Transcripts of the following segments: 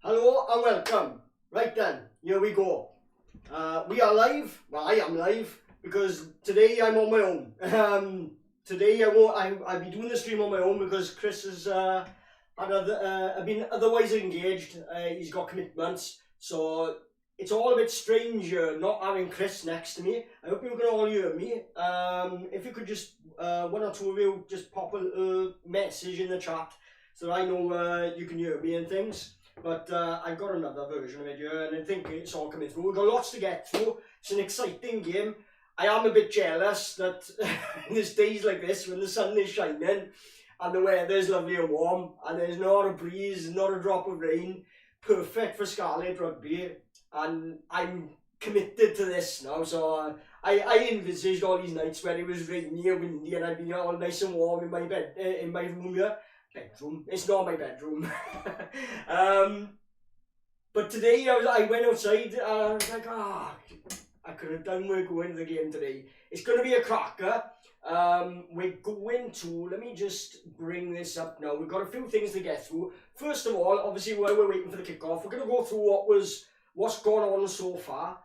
Hello and welcome. Right then, here we go. We are live. Well, I am live because today I'm on my own. Today I'll be doing the stream on my own because Chris has been otherwise engaged. He's got commitments, so it's all a bit strange not having Chris next to me. I hope you can all hear me. If you could just one or two of you just pop a message in the chat so that I know you can hear me and things. But I've got another version of it here and I think it's all coming through. We've got lots to get through. It's an exciting game. I am a bit jealous that there's days like this when the sun is shining and the weather is lovely and warm and there's not a breeze, not a drop of rain. Perfect for Scarlet rugby, and I'm committed to this now. So I envisaged all these nights when it was rainy or windy and I'd be all nice and warm in my bed, in my room here. Bedroom. It's not my bedroom. But today I went outside and I was like, I could have done with going to the game today. It's going to be a cracker. We're going to, let me just bring this up now. We've got a few things to get through. First of all, obviously while we're waiting for the kickoff, we're going to go through what's gone on so far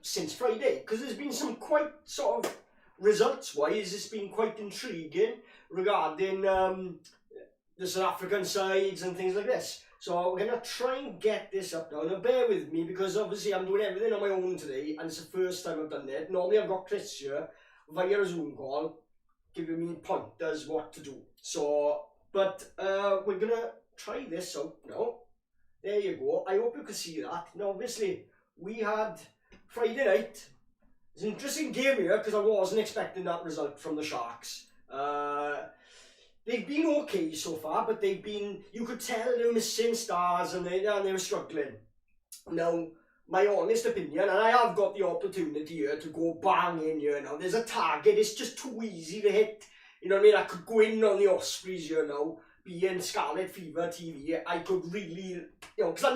since Friday, because there's been some quite sort of results-wise, it's been quite intriguing regarding the South African sides and things like this. So we're going to try and get this up now. Now bear with me because obviously I'm doing everything on my own today and it's the first time I've done it. Normally I've got Chris here via a Zoom call giving me pointers what to do. So, but we're going to try this out now. There you go. I hope you can see that. Now obviously we had Friday night. It's an interesting game here because I wasn't expecting that result from the Sharks. They've been okay so far, but they've been, you could tell they were missing stars and they were struggling. Now, my honest opinion, and I have got the opportunity here to go bang in here now. There's a target, it's just too easy to hit. You know what I mean? I could go in on the Ospreys here now, being Scarlet Fever TV. I could really, you know, because I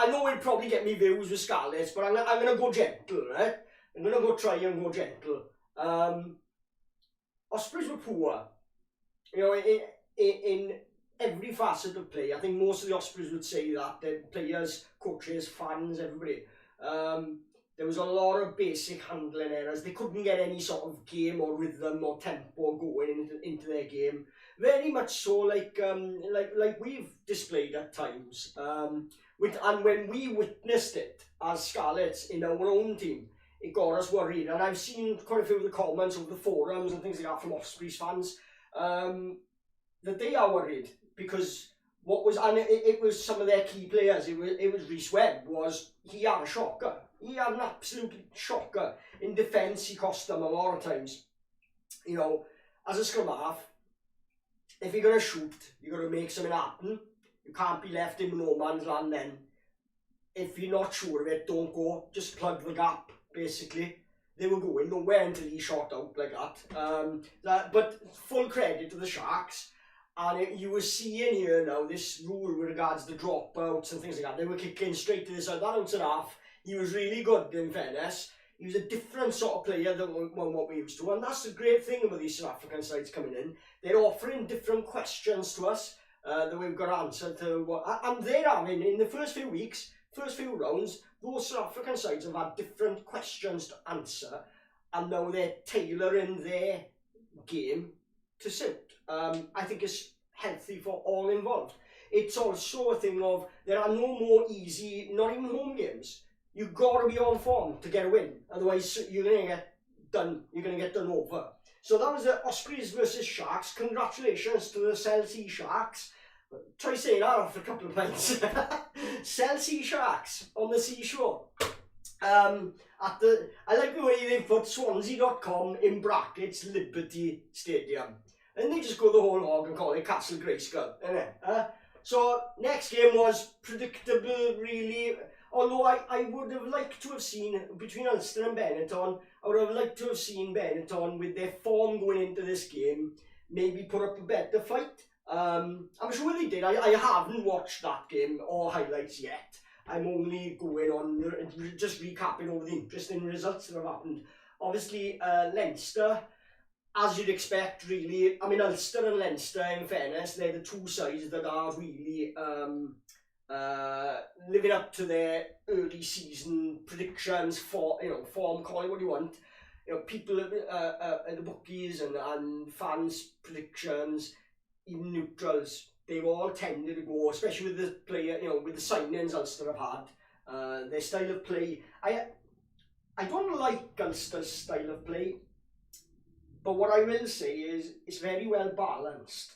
know it'd probably get me views with Scarlets, but I'm going to go gentle, right? I'm going to go try and go gentle. Ospreys were poor. You know, in every facet of play. I think most of the Ospreys would say that. The players, coaches, fans, everybody. There was a lot of basic handling errors. They couldn't get any sort of game or rhythm or tempo going into their game. Very much so like we've displayed at times. And when we witnessed it as Scarlets in our own team, it got us worried. And I've seen quite a few of the comments over the forums and things like that from Ospreys fans. That they are worried because it was some of their key players. It was Rhys Webb. He had a shocker. He had an absolute shocker in defence. He cost them a lot of times. You know, as a scrum half, if you're gonna shoot, you're gonna make something happen. You can't be left in no man's land. Then, if you're not sure of it, don't go. Just plug the gap, basically. They were going nowhere until he shot out like that. But full credit to the Sharks. And you were seeing here now this rule with regards to dropouts and things like that. They were kicking straight to the side. That outside half, he was really good in fairness. He was a different sort of player than what we used to. And that's the great thing about these South African sides coming in. They're offering different questions to us that we've got to answer to. And they're having, in the first few weeks, first few rounds, those South African sides have had different questions to answer, and now they're tailoring their game to suit. I think it's healthy for all involved. It's also a thing of there are no more easy, not even home games. You've got to be on form to get a win, otherwise you're going to get done. You're going to get done over. So that was the Ospreys versus Sharks. Congratulations to the Chelsea Sharks. Try saying that after a couple of pints. Chelsea Sharks on the seashore. I like the way they put Swansea.com in brackets Liberty Stadium. And they just go the whole hog and call it Castle Grayskull. So next game was predictable really. Although I would have liked to have seen, between Ulster and Benetton, I would have liked to have seen Benetton with their form going into this game, maybe put up a better fight. I'm sure they did. I haven't watched that game or highlights yet. I'm only going on, just recapping all the interesting results that have happened. Obviously, Leinster as you'd expect, really. I mean, Ulster and Leinster, in fairness, they're the two sides that are really living up to their early season predictions, for form, call it what you want. People at the bookies and fans' predictions, even neutrals, they've all tended to go, especially with the player, with the signings Ulster have had, their style of play. I don't like Ulster's style of play, but what I will say is it's very well balanced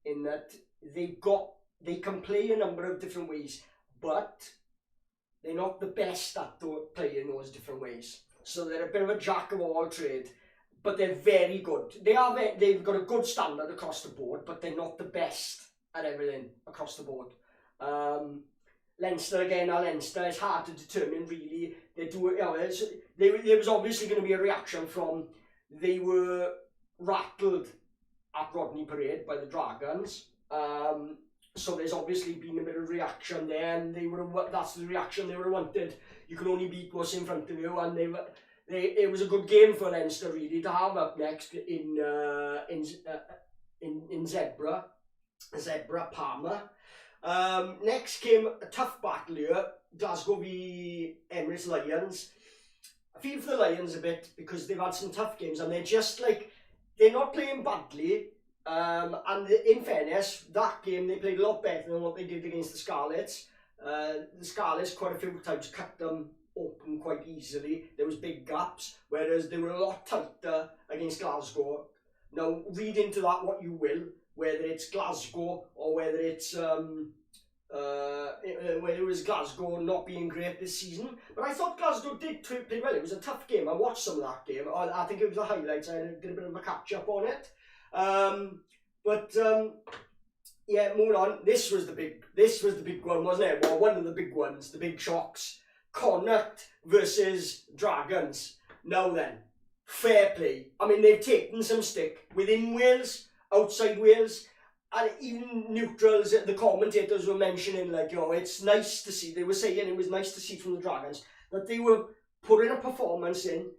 in that they can play a number of different ways, but they're not the best at playing those different ways. So they're a bit of a jack of all trade, but they're very good. They've got a good standard across the board, but they're not the best at everything across the board. Leinster, again, Leinster, it's hard to determine really. There was obviously going to be a reaction from, they were rattled at Rodney Parade by the Dragons. So there's obviously been a bit of reaction there, and that's the reaction they would have wanted. You can only beat what's in front of you, and it was a good game for Leinster really to have up next in Zebra Palmer. Next came a tough battle here, Glasgow v Emirates Lions. I feel for the Lions a bit because they've had some tough games, and they're not playing badly. And in fairness, that game they played a lot better than what they did against the Scarlets. The Scarlets quite a few times cut them open quite easily. There was big gaps, whereas they were a lot tighter against Glasgow. Now, read into that what you will, whether it's Glasgow or whether it's whether it was Glasgow not being great this season. But I thought Glasgow did play well. It was a tough game. I watched some of that game. I think it was the highlights. I did a bit of a catch up on it. Yeah, moving on. This was the big one, wasn't it? Well, one of the big ones, the big shocks. Connacht versus Dragons. Now then, fair play. I mean, they've taken some stick within Wales, outside Wales, and even neutrals. The commentators were mentioning, it's nice to see. They were saying it was nice to see from the Dragons that they were putting a performance in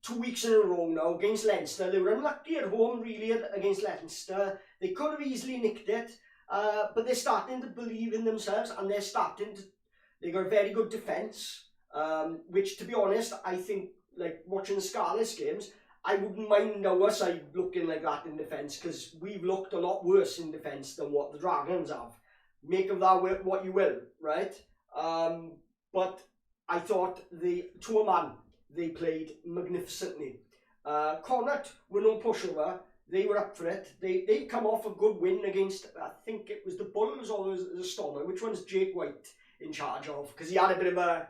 2 weeks in a row now against Leinster. They were unlucky at home, really, against Leinster. They could have easily nicked it, but they're starting to believe in themselves, and they got a very good defence, which, to be honest, I think, watching the Scarlets games, I wouldn't mind our side looking like that in defence, because we've looked a lot worse in defence than what the Dragons have. Make of that what you will, right? But I thought to a man, they played magnificently. Connacht were no pushover. They were up for it. They come off a good win against, I think it was the Bulls or the Stormer. Which one's Jake White in charge of? Because he had a bit of a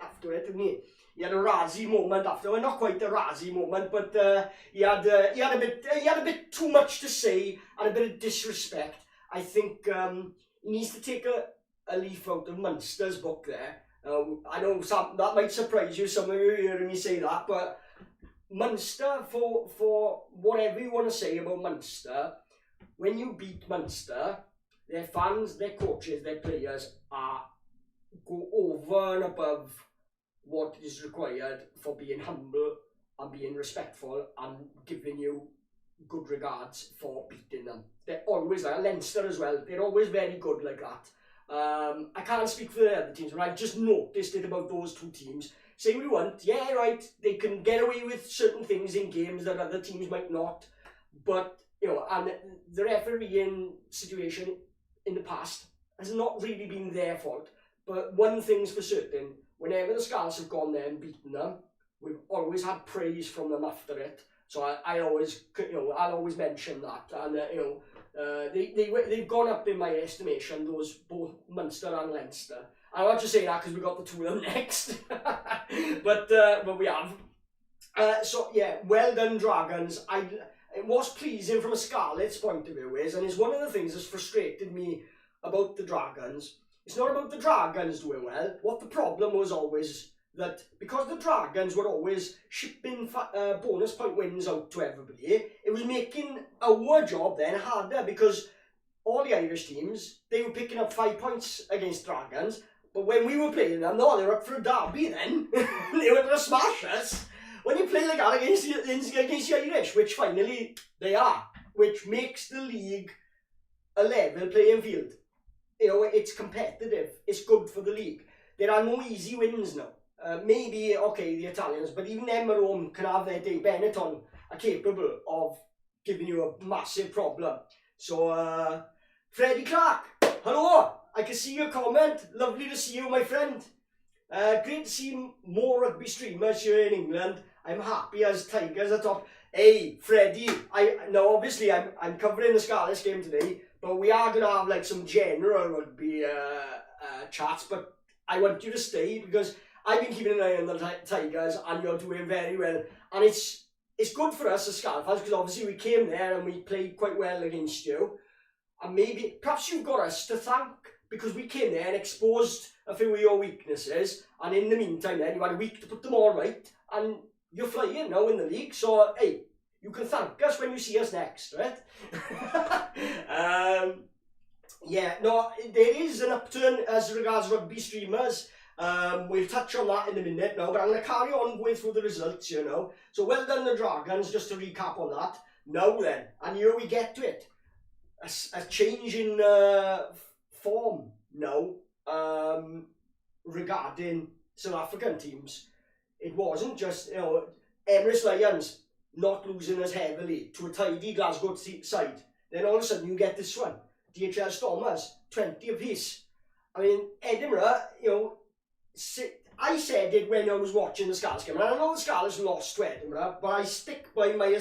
after it, didn't he? He had a Razzie moment after. Well, not quite a Razzie moment, but he had a bit too much to say and a bit of disrespect. I think he needs to take a leaf out of Munster's book there. I know that might surprise you, some of you hearing me say that, but Munster, for whatever you want to say about Munster, when you beat Munster, their fans, their coaches, their players go over and above what is required for being humble and being respectful and giving you good regards for beating them. They're always like Leinster as well. They're always very good like that. I can't speak for the other teams, but I've just noticed it about those two teams. Say what you want, yeah, right, they can get away with certain things in games that other teams might not, but, and the refereeing situation in the past has not really been their fault. But one thing's for certain, whenever the Scarlets have gone there and beaten them, we've always had praise from them after it. So I'll always mention that, and they've gone up in my estimation, those both Munster and Leinster. I want to say that because we got the two of them next, but we have. So yeah, well done, Dragons. It was pleasing from a Scarlets point of view, and it's one of the things that's frustrated me about the Dragons. It's not about the Dragons doing well. What the problem was always that because the Dragons were always shipping bonus point wins out to everybody, it was making our job then harder, because all the Irish teams, they were picking up 5 points against Dragons, but when we were playing them, no, they were up for a derby then. They were going to smash us. when you play like that against the Irish, which finally they are, which makes the league a level playing field. You know, it's competitive. It's good for the league. There are no easy wins now. Maybe, okay, the Italians, but even them at home can have their day. Benetton are capable of giving you a massive problem. So, Freddie Clark, hello. I can see your comment. Lovely to see you, my friend. Great to see more rugby streamers here in England. I'm happy as Tigers are top. Hey, Freddie, obviously I'm covering the Scarlets game today, but we are going to have like some general rugby chats, but I want you to stay because I've been keeping an eye on the Tigers and you're doing very well. And it's good for us as Scarlet fans because obviously we came there and we played quite well against you. And maybe, perhaps you've got us to thank because we came there and exposed a few of your weaknesses, and in the meantime then you had a week to put them all right, and you're flying now in the league, so hey, you can thank us when you see us next, right? Yeah, no, there is an upturn as regards rugby streamers. We'll touch on that in a minute now, but I'm going to carry on going through the results, you know. So well done the Dragons, just to recap on that. Now then, and here we get to it. A change in form now regarding South African teams. It wasn't just, you know, Emirates Lions not losing as heavily to a tidy Glasgow side. Then all of a sudden you get this one. DHL Stormers, 20 apiece. I mean, Edinburgh, you know, I said it when I was watching the Scarlets game, and I know the Scarlets lost to Edinburgh, but I stick by my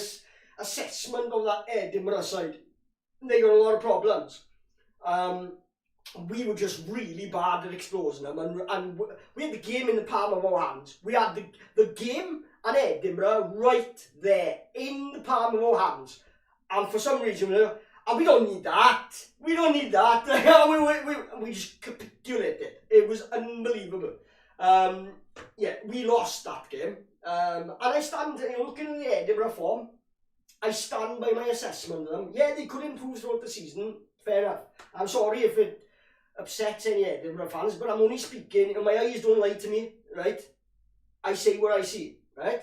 assessment of that Edinburgh side. They got a lot of problems. We were just really bad at exposing them, and we had the game in the palm of our hands. We had the game and Edinburgh right there in the palm of our hands, and for some reason, we don't need that. We don't need that. we just capitulated. It was unbelievable. Yeah, we lost that game, and I stand, you know, looking at the Edinburgh form, I stand by my assessment of them. Yeah, they could improve throughout the season, fair enough. I'm sorry if it upsets any Edinburgh fans, but I'm only speaking, and my eyes don't lie to me, right? I say what I see, right?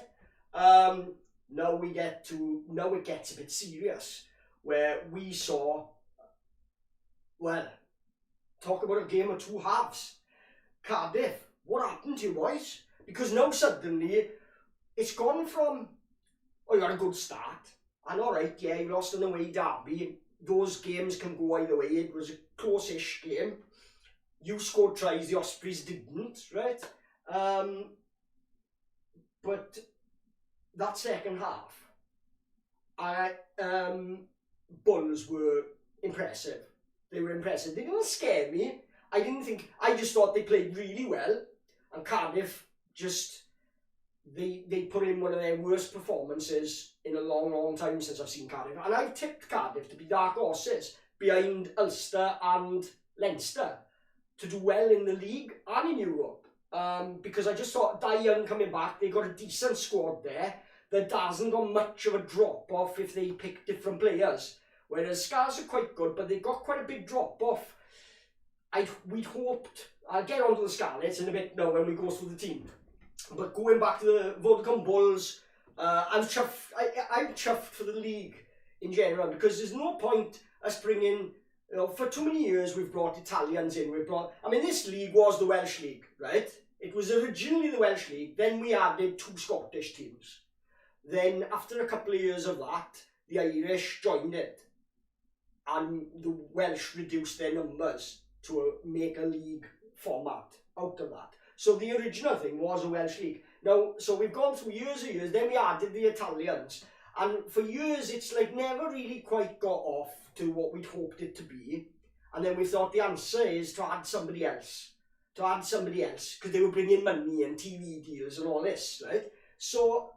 Now it gets a bit serious, where we saw, well, talk about a game of two halves. Cardiff, what happened to you boys? Because now suddenly, it's gone from, oh, you had a good start, and alright, yeah, you lost an away derby. Those games can go either way. It was a close-ish game. You scored tries, the Ospreys didn't, right? But that second half, Bulls were impressive. They were impressive. They didn't scare me. I just thought they played really well, and Cardiff just, they put in one of their worst performances in a long time since I've seen Cardiff. And I've tipped Cardiff to be dark horses behind Ulster and Leinster to do well in the league and in Europe. Because I just thought Dai Young coming back, they got a decent squad there. There hasn't got much of a drop-off if they pick different players. Whereas Scars are quite good, but they got quite a big drop-off. We'd hoped, I'll get onto the Scarlets in a bit now when we go through the team. But going back to the Vodacom Bulls, I'm chuffed. I'm chuffed for the league in general, because there's no point us bringing, you know, for too many years we've brought Italians in. I mean, this league was the Welsh League, right? It was originally the Welsh League. Then we added 2 Scottish teams. Then after a couple of years of that, the Irish joined it, and the Welsh reduced their numbers to make a league format out of that. So the original thing was a Welsh League. Now, so we've gone through years and years, then we added the Italians. And for years, it's like never really quite got off to what we'd hoped it to be. And then we thought the answer is to add somebody else. Because they were bringing money and TV deals and all this, right? So,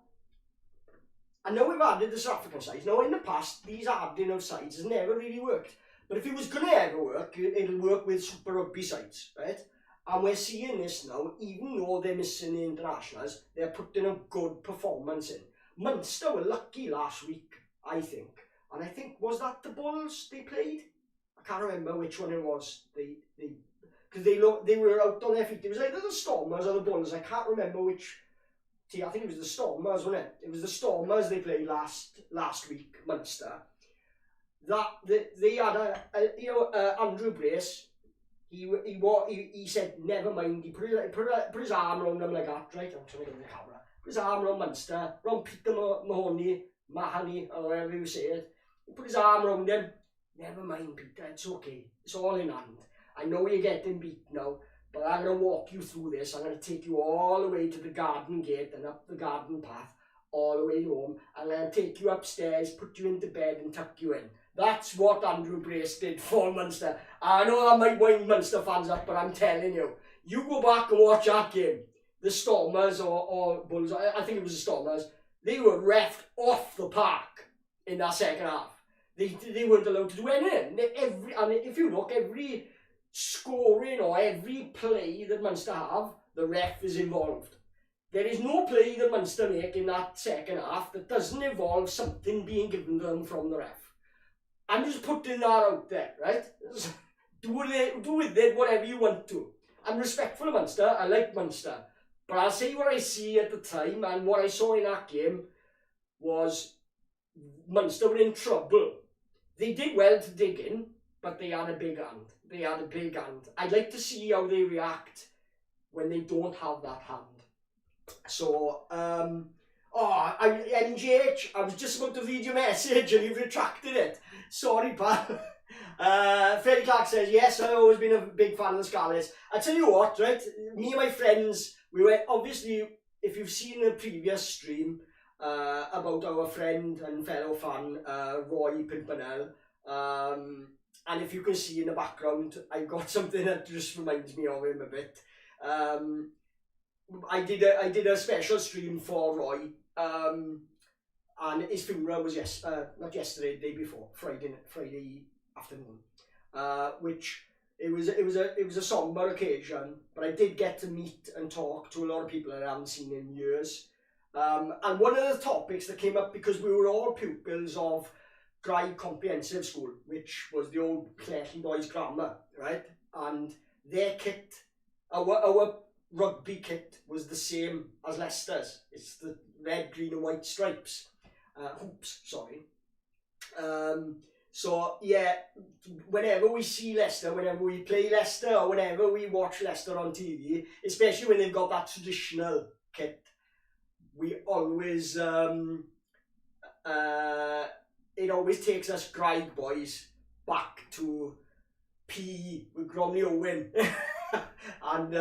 and now we've added the South African sides. Now, in the past, these adding of sides has never really worked. But if it was going to ever work, it'll work with Super Rugby sides, right? And we're seeing this now, even though they're missing the internationals, they're putting a good performance in. Munster were lucky last week, I think. And I think, was that the Bulls they played? I can't remember which one it was. Because they were out on their feet. It was either the Stormers or the Bulls. I can't remember which I think it was the Stormers, wasn't it? It was the Stormers they played last week, Munster. That they had Andrew Brace. He said never mind. He put his arm around them like that, right? I'm trying to get in the camera. Put his arm around Munster, around Peter Mahoney, or whatever you say it. He put his arm around him. Never mind, Peter. It's okay. It's all in hand. I know you're getting beat now, but I'm going to walk you through this. I'm going to take you all the way to the garden gate and up the garden path, all the way home. I'm going to take you upstairs, put you into bed and tuck you in. That's what Andrew Brace did for Munster. I know that might wind Munster fans up, but I'm telling you, you go back and watch that game. The Stormers or Bulls, I think it was the Stormers, they were reffed off the park in that second half. They weren't allowed to do anything. If you look, every scoring or every play that Munster have, the ref is involved. There is no play that Munster make in that second half that doesn't involve something being given to them from the ref. I'm just putting that out there, right? Do with it whatever you want to. I'm respectful of Munster, I like Munster. But I'll say what I see at the time, and what I saw in that game was Munster were in trouble. They did well to dig in, but they had a big hand. I'd like to see how they react when they don't have that hand. So, MGH, I was just about to read your message and you've retracted it. Sorry, pal. Freddie Clark says, yes, I've always been a big fan of the Scarlets. I tell you what, right, me and my friends, we were, obviously, if you've seen the previous stream, about our friend and fellow fan Roy Pimpernel, and if you can see in the background, I've got something that just reminds me of him a bit. I did a special stream for Roy, and his funeral was not yesterday, the day before, Friday afternoon, which it was a somber occasion, but I did get to meet and talk to a lot of people that I haven't seen in years. And one of the topics that came up, because we were all pupils of Graig Comprehensive School, which was the old Clerkenwell Boys Grammar, right? And their kit, our rugby kit, was the same as Leicester's. It's the red, green and white stripes. Hoops, sorry. So yeah, whenever we see Leicester, whenever we play Leicester, or whenever we watch Leicester on TV, especially when they've got that traditional kit, we always, it always takes us Graig boys back to PE with Gromley Owen. And,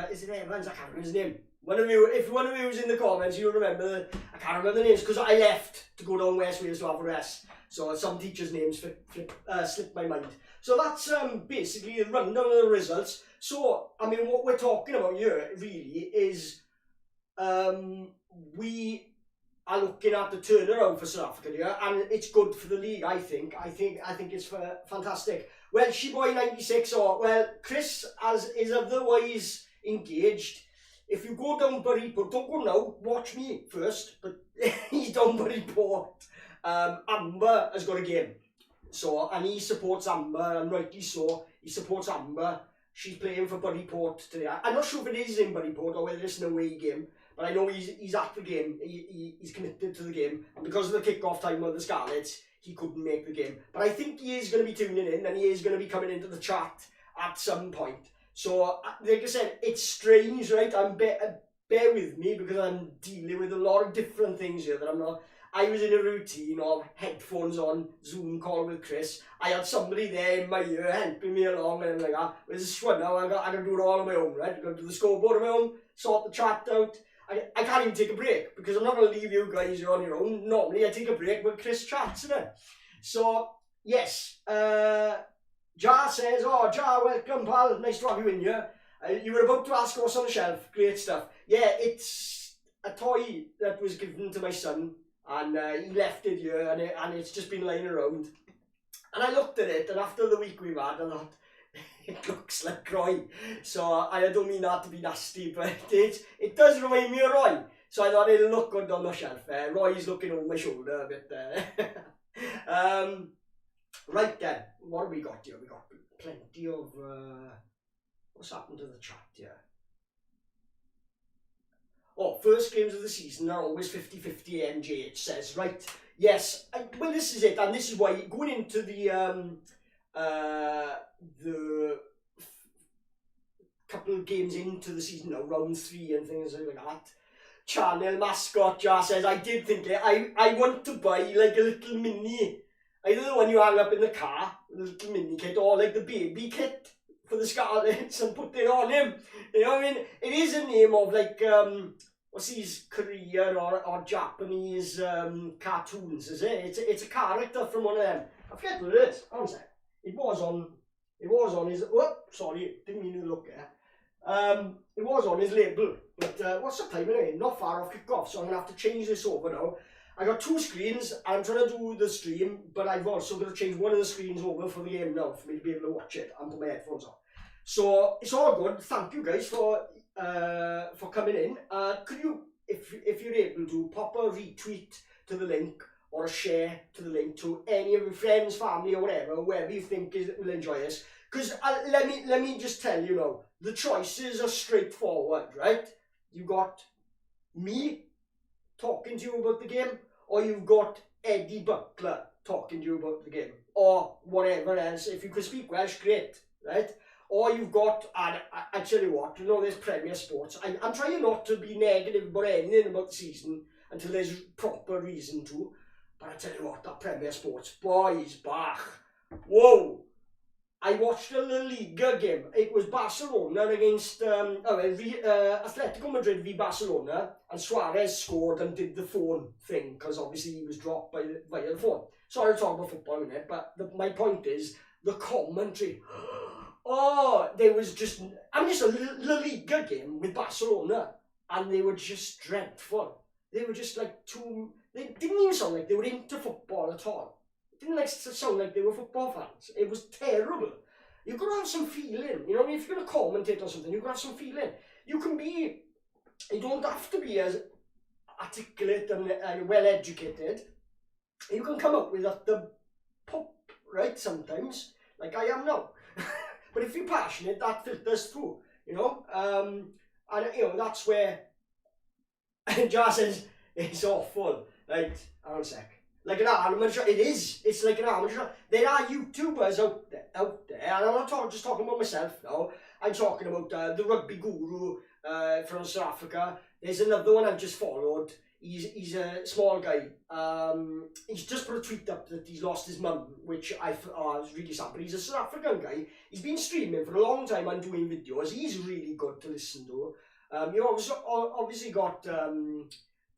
is it Evans? I can't remember his name. If one of you was in the comments, you'll remember, I can't remember the names, because I left to go down West Wales to have a rest. So some teachers' names slipped my mind. So that's basically a rundown of the results. So, I mean, what we're talking about here, really, is we are looking at the turnaround for South Africa here, and it's good for the league, I think. I think it's fantastic. Well, Sheboy 96, Chris is otherwise engaged. If you go down Buryport, don't go now, watch me first, but he's down Buryport. Amber has got a game, so, and he supports Amber, and rightly so, he supports Amber. She's playing for Buryport today. I'm not sure if it is in Buryport or whether it's an away game, but I know he's at the game, he's committed to the game, and because of the kick-off time of the Scarlets, he couldn't make the game. But I think he is going to be tuning in, and he is going to be coming into the chat at some point. So, like I said, it's strange, right? Bear with me, because I'm dealing with a lot of different things here that I'm not. I was in a routine of headphones on, Zoom call with Chris. I had somebody there in my ear helping me along, and I'm like, where's this one now? I got to do it all on my own, right? I got to do the scoreboard on my own, sort the chat out. I can't even take a break, because I'm not going to leave you guys here on your own. Normally I take a break when Chris chats, isn't it? So, yes, Jar says, Jar, welcome pal, nice to have you in here. You were about to ask what's on the shelf, great stuff. Yeah, it's a toy that was given to my son, and he left it here, and it's just been lying around. And I looked at it, and after the week we've had, I thought, it looks like Roy. So I don't mean that to be nasty, but it does remind me of Roy. So I thought it'll look good on the shelf. Roy's looking over my shoulder a bit there. Right then, what have we got here? We got plenty of, what's happened to the chat here? oh, first games of the season are always 50-50 MJH says, right, yes, well this is it, and this is why going into the couple of games into the season now, round 3 and things like that, channel mascot just says, I did think it, I want to buy like a little mini, either the one you hang up in the car, the little mini kit, or like the baby kit for the Scarlets and put it on him. You know what I mean? It is a name of like, what's these Korean or Japanese cartoons, is it? It's a character from one of them. I forget what it is. Hang on a sec. It was on his, oh, sorry, didn't mean to look there. It was on his label, but what's the time anyway? Not far off kick-off, so I'm going to have to change this over now. I got 2 screens, I'm trying to do the stream, but I've also got to change one of the screens over for the game now, for me to be able to watch it and put my headphones on. So, it's all good. Thank you guys for coming in. Could you, if you're able to, pop a retweet to the link, or a share to the link to any of your friends, family, or whoever you think will enjoy this. Because let me just tell you now, the choices are straightforward, right? You got me talking to you about the game, or you've got Eddie Buckler talking to you about the game, or whatever else. If you can speak Welsh, great, right? Or you've got, and I tell you what, you know, there's Premier Sports. I'm trying not to be negative about anything about the season until there's proper reason to. But I tell you what, that Premier Sports, boys, back. Whoa! I watched a La Liga game. It was Barcelona against Atletico Madrid v Barcelona, and Suarez scored and did the phone thing because obviously he was dropped via the phone. Sorry to talk about football in it, but my point is the commentary. Oh, there was just a La Liga game with Barcelona, and they were just dreadful. They were just like they didn't even sound like they were into football at all. Didn't like to sound like they were football fans. It was terrible. You've got to have some feeling. You know, if you're going to commentate or something, you've got to have some feeling. You don't have to be as articulate and well educated. You can come up with the pop, right, sometimes, like I am now. But if you're passionate, that filters through, you know. And, you know, that's where Jar says, it's awful. Right, hang on a sec. Like an amateur, it is. It's like an amateur. There are YouTubers out there, and I'm not just talking about myself now. I'm talking about the rugby guru from South Africa. There's another one I've just followed. He's a small guy. He's just put a tweet up that he's lost his mum, which I was really sad. But he's a South African guy. He's been streaming for a long time and doing videos. He's really good to listen to. You obviously got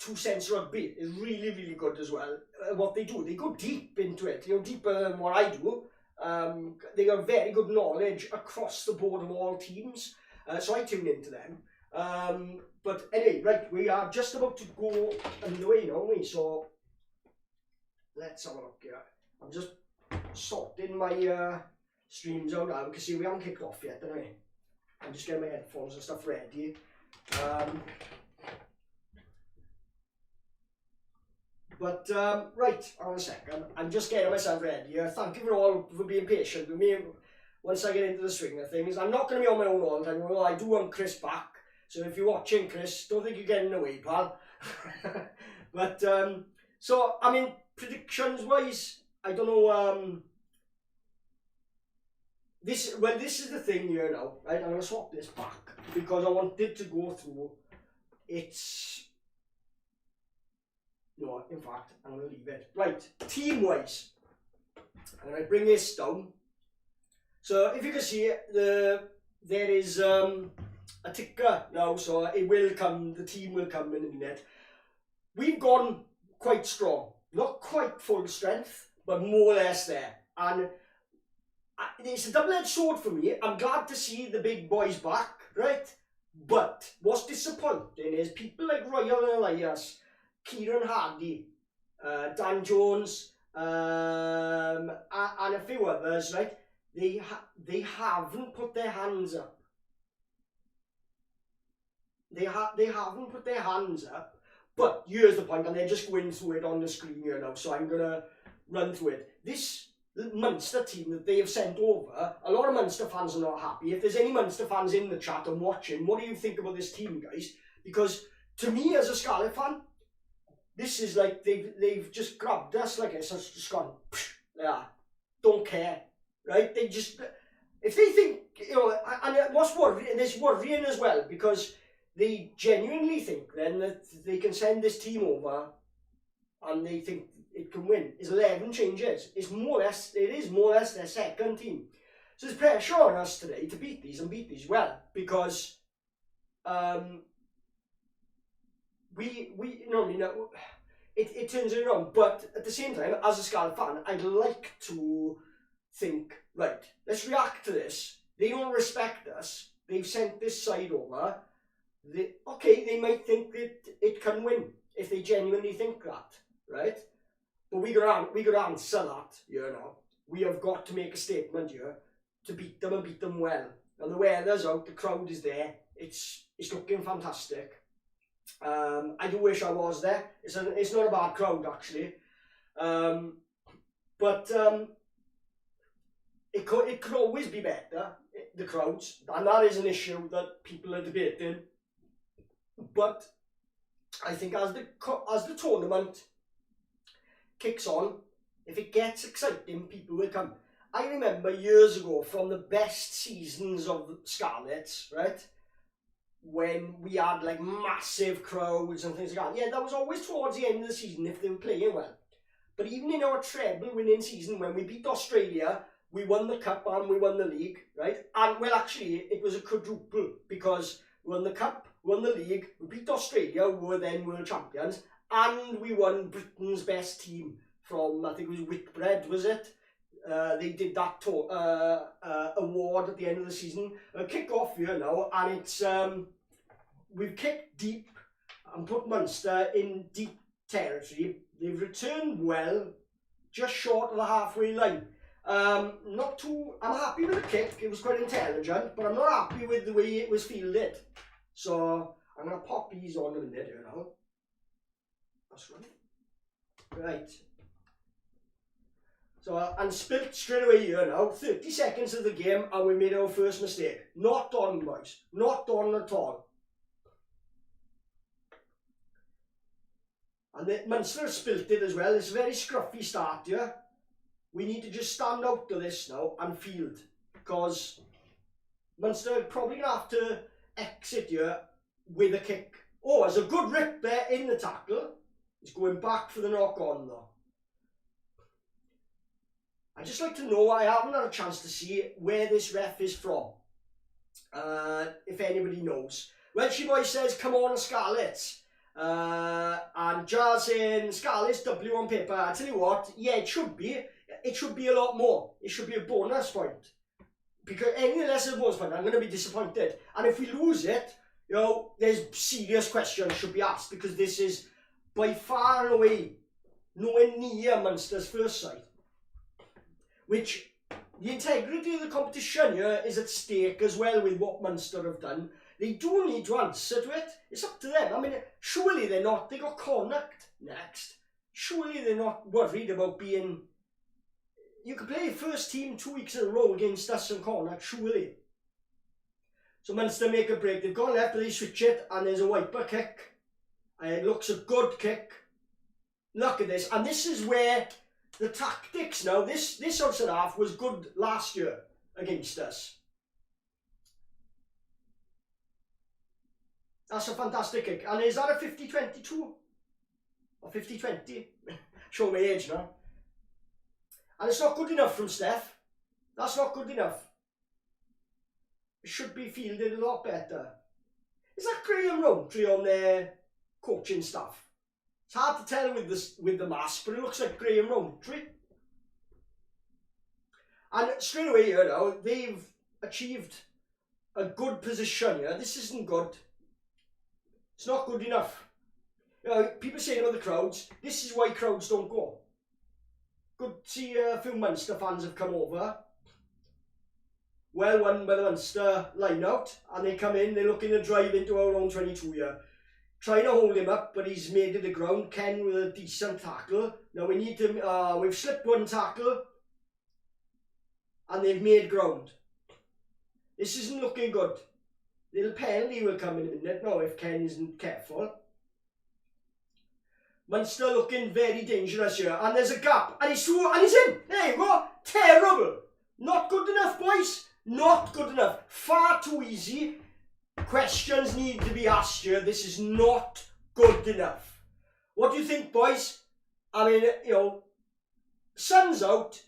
2 Cents Rugby is really, really good as well. What they do, they go deep into it, you know, deeper than what I do. They got very good knowledge across the board of all teams, so I tune into them. But anyway, right, we are just about to go underway, aren't we? So let's have a look here. I'm just sorting my streams out now because see, we haven't kicked off yet, anyway. I'm just getting my headphones and stuff ready. But right, on a second, I'm just getting myself ready here. Thank you for all for being patient with me once I get into the swing of things. I'm not going to be on my own all the time, although I do want Chris back. So if you're watching, Chris, don't think you're getting away, pal. But, so, I mean, predictions-wise, I don't know, this is the thing here now, right? I'm going to swap this back because I wanted to go through its... No, in fact, I'm going to leave it. Right, team-wise, I'm going to bring this down. So, if you can see, there is a ticker now, so it will come, the team will come in a minute. We've gone quite strong. Not quite full strength, but more or less there. And it's a double-edged sword for me. I'm glad to see the big boys back, right? But what's disappointing is people like Royal and Elias, Kieran Hardy, Dan Jones, and a few others, right? They haven't put their hands up. They haven't put their hands up. But here's the point, and they're just going through it on the screen here now, so I'm gonna run through it. This Munster team that they have sent over, a lot of Munster fans are not happy. If there's any Munster fans in the chat and watching, what do you think about this team, guys? Because to me as a Scarlet fan, this is like they've just grabbed us like this and just gone, yeah, don't care, right? They just, if they think, you know, and what's worrying, there's worrying as well, because they genuinely think then that they can send this team over and they think it can win. It's 11 changes. It is more or less their second team. So there's pressure on us today to beat these and beat these well, because it turns it around. But at the same time, as a Scarlet fan, I'd like to think, right, let's react to this. They don't respect us. They've sent this side over. They might think that it can win if they genuinely think that, right? But we gotta answer that, you know. We have got to make a statement here to beat them and beat them well. And the weather's out, the crowd is there. It's looking fantastic. I do wish I was there. It's not a bad crowd actually, but it could always be better, the crowds, and that is an issue that people are debating. But I think as the tournament kicks on, if it gets exciting, people will come. I remember years ago, from the best seasons of Scarlets, right, when we had like massive crowds and things like that. Yeah, that was always towards the end of the season if they were playing well. But even in our treble winning season, when we beat Australia, we won the cup and we won the league, right? And well, actually, it was a quadruple, because we won the cup, won the league, we beat Australia, we were then world champions, and we won Britain's best team from, I think it was Whitbread, was it? They did that award at the end of the season. Kick off here now, and it's we've kicked deep and put Munster in deep territory. They've returned well, just short of the halfway line. I'm happy with the kick. It was quite intelligent, but I'm not happy with the way it was fielded. So I'm gonna pop these on a minute here now. That's right. Right. So, and spilt straight away here now, 30 seconds of the game, and we made our first mistake. Not on, boys. Not on at all. And the Munster spilt it as well. It's a very scruffy start here. We need to just stand out to this now and field, because Munster are probably going to have to exit here with a kick. Oh, there's a good rip there in the tackle. He's going back for the knock-on though. I'd just like to know, I haven't had a chance to see where this ref is from. If anybody knows. Welshie Boy says, come on Scarlets. And Jar saying, Scarlets W on paper. I tell you what, yeah, it should be. It should be a lot more. It should be a bonus point. Because any less of a bonus point, I'm going to be disappointed. And if we lose it, you know, there's serious questions should be asked. Because this is by far and away nowhere near Munster's first side. Which, the integrity of the competition here is at stake as well with what Munster have done. They do need to answer to it. It's up to them. I mean, surely they're not. They got Connacht next. Surely they're not worried about being... You could play first team 2 weeks in a row against us and Connacht, surely. So Munster make a break. They've gone left, but they switch it, and there's a wiper kick. And it looks a good kick. Look at this. And this is where... the tactics now, this outside half was good last year against us. That's a fantastic kick. And is that a 50-22? Or 50-20? Show my age now. And it's not good enough from Steph. That's not good enough. It should be fielded a lot better. Is that Graham Rowntree on their coaching staff? It's hard to tell with the mask, but it looks like Graham Rowntree. And straight away here now, they've achieved a good position here. This isn't good. It's not good enough. You know, people saying about the crowds, this is why crowds don't go. Good to see a few Munster fans have come over. Well won by the Munster line out, and they come in, they're looking to drive into our own 22 here. Trying to hold him up, but he's made it to the ground. Ken with a decent tackle. Now we need to, we've slipped one tackle, and they've made ground. This isn't looking good. Little penalty will come in a minute now if Ken isn't careful. Munster looking very dangerous here. And there's a gap. And he's through, and he's in. There you go. Terrible. Not good enough, boys. Not good enough. Far too easy. Questions need to be asked here. This is not good enough. What do you think, boys? I mean, you know, sun's out.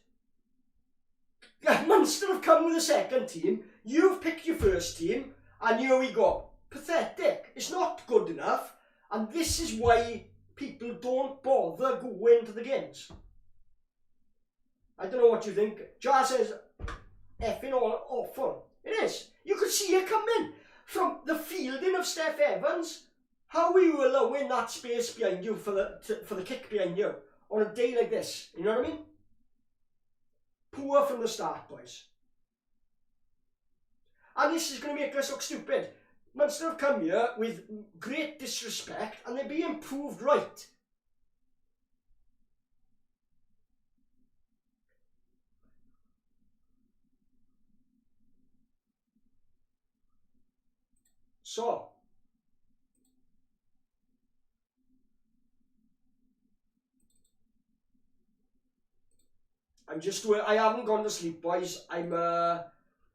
Munster have come with a second team. You've picked your first team. And here we go. Pathetic. It's not good enough. And this is why people don't bother going to the games. I don't know what you think. Jar says, effing all awful. It is. You could see it coming. From the fielding of Steph Evans, how were you allowing that space behind you for the kick behind you on a day like this? You know what I mean? Poor from the start, boys. And this is going to make us look stupid. Munster have come here with great disrespect and they're being proved right. So, I haven't gone to sleep, boys. I'm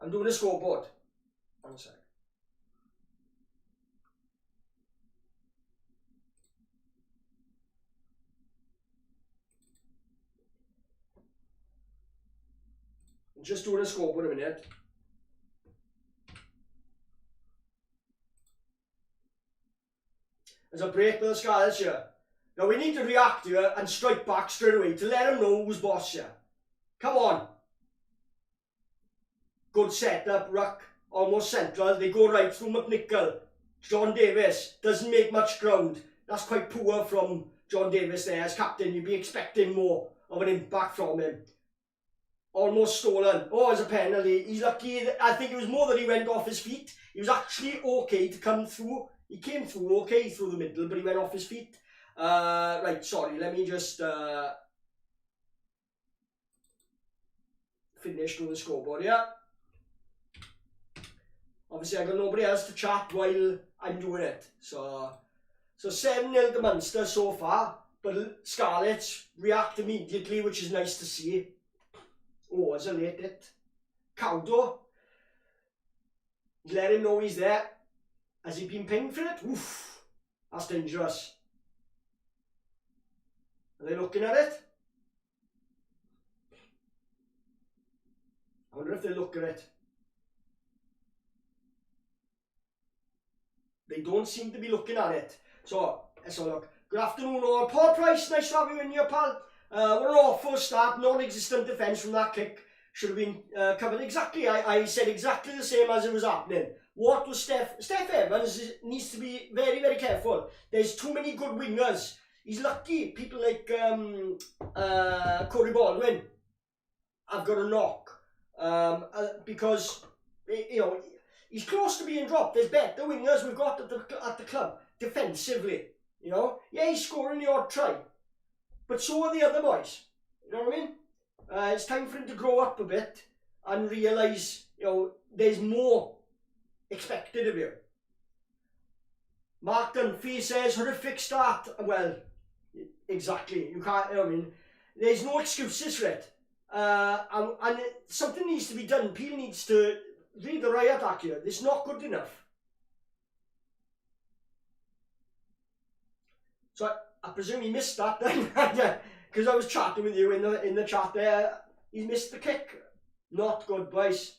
doing a scoreboard. One sec. I'm just doing a scoreboard a minute. There's a break for the Scarlets here. Now we need to react here and strike back straight away to let them know who's boss here. Come on. Good setup, Ruck. Almost central. They go right through McNichol. John Davis doesn't make much ground. That's quite poor from John Davis there as captain. You'd be expecting more of an impact from him. Almost stolen. Oh, it's a penalty. He's lucky. I think it was more that he went off his feet. He was actually okay to come through. He came through okay through the middle, but he went off his feet. Right, sorry. Let me just finish doing the scoreboard here. Obviously, I got nobody else to chat while I'm doing it. So 7-0 to Munster so far, but Scarlets react immediately, which is nice to see. Oh, it's a late hit. Cowdo. Let him know he's there. Has he been pinged for it? Oof. That's dangerous. Are they looking at it? I wonder if they look at it. They don't seem to be looking at it. So, let's have a look. Good afternoon all. Paul Price, nice to have you in here, pal. What an awful start. Non-existent defence from that kick. Should have been covered. Exactly. I said exactly the same as it was happening. What was Steph Evans needs to be very, very careful. There's too many good wingers. He's lucky. People like Corey Baldwin have got a knock. Because, you know, he's close to being dropped. There's better wingers we've got at the club defensively. You know, yeah, he's scoring the odd try, but so are the other boys. You know what I mean? It's time for him to grow up a bit and realise, you know, there's more expected of you. Mark Dunphy says horrific start. Well, exactly. You can't. I mean, there's no excuses for it. And something needs to be done. Peel needs to read the riot act here. This is not good enough. So I presume he missed that then, because I was chatting with you in the chat there. He missed the kick. Not good, boys.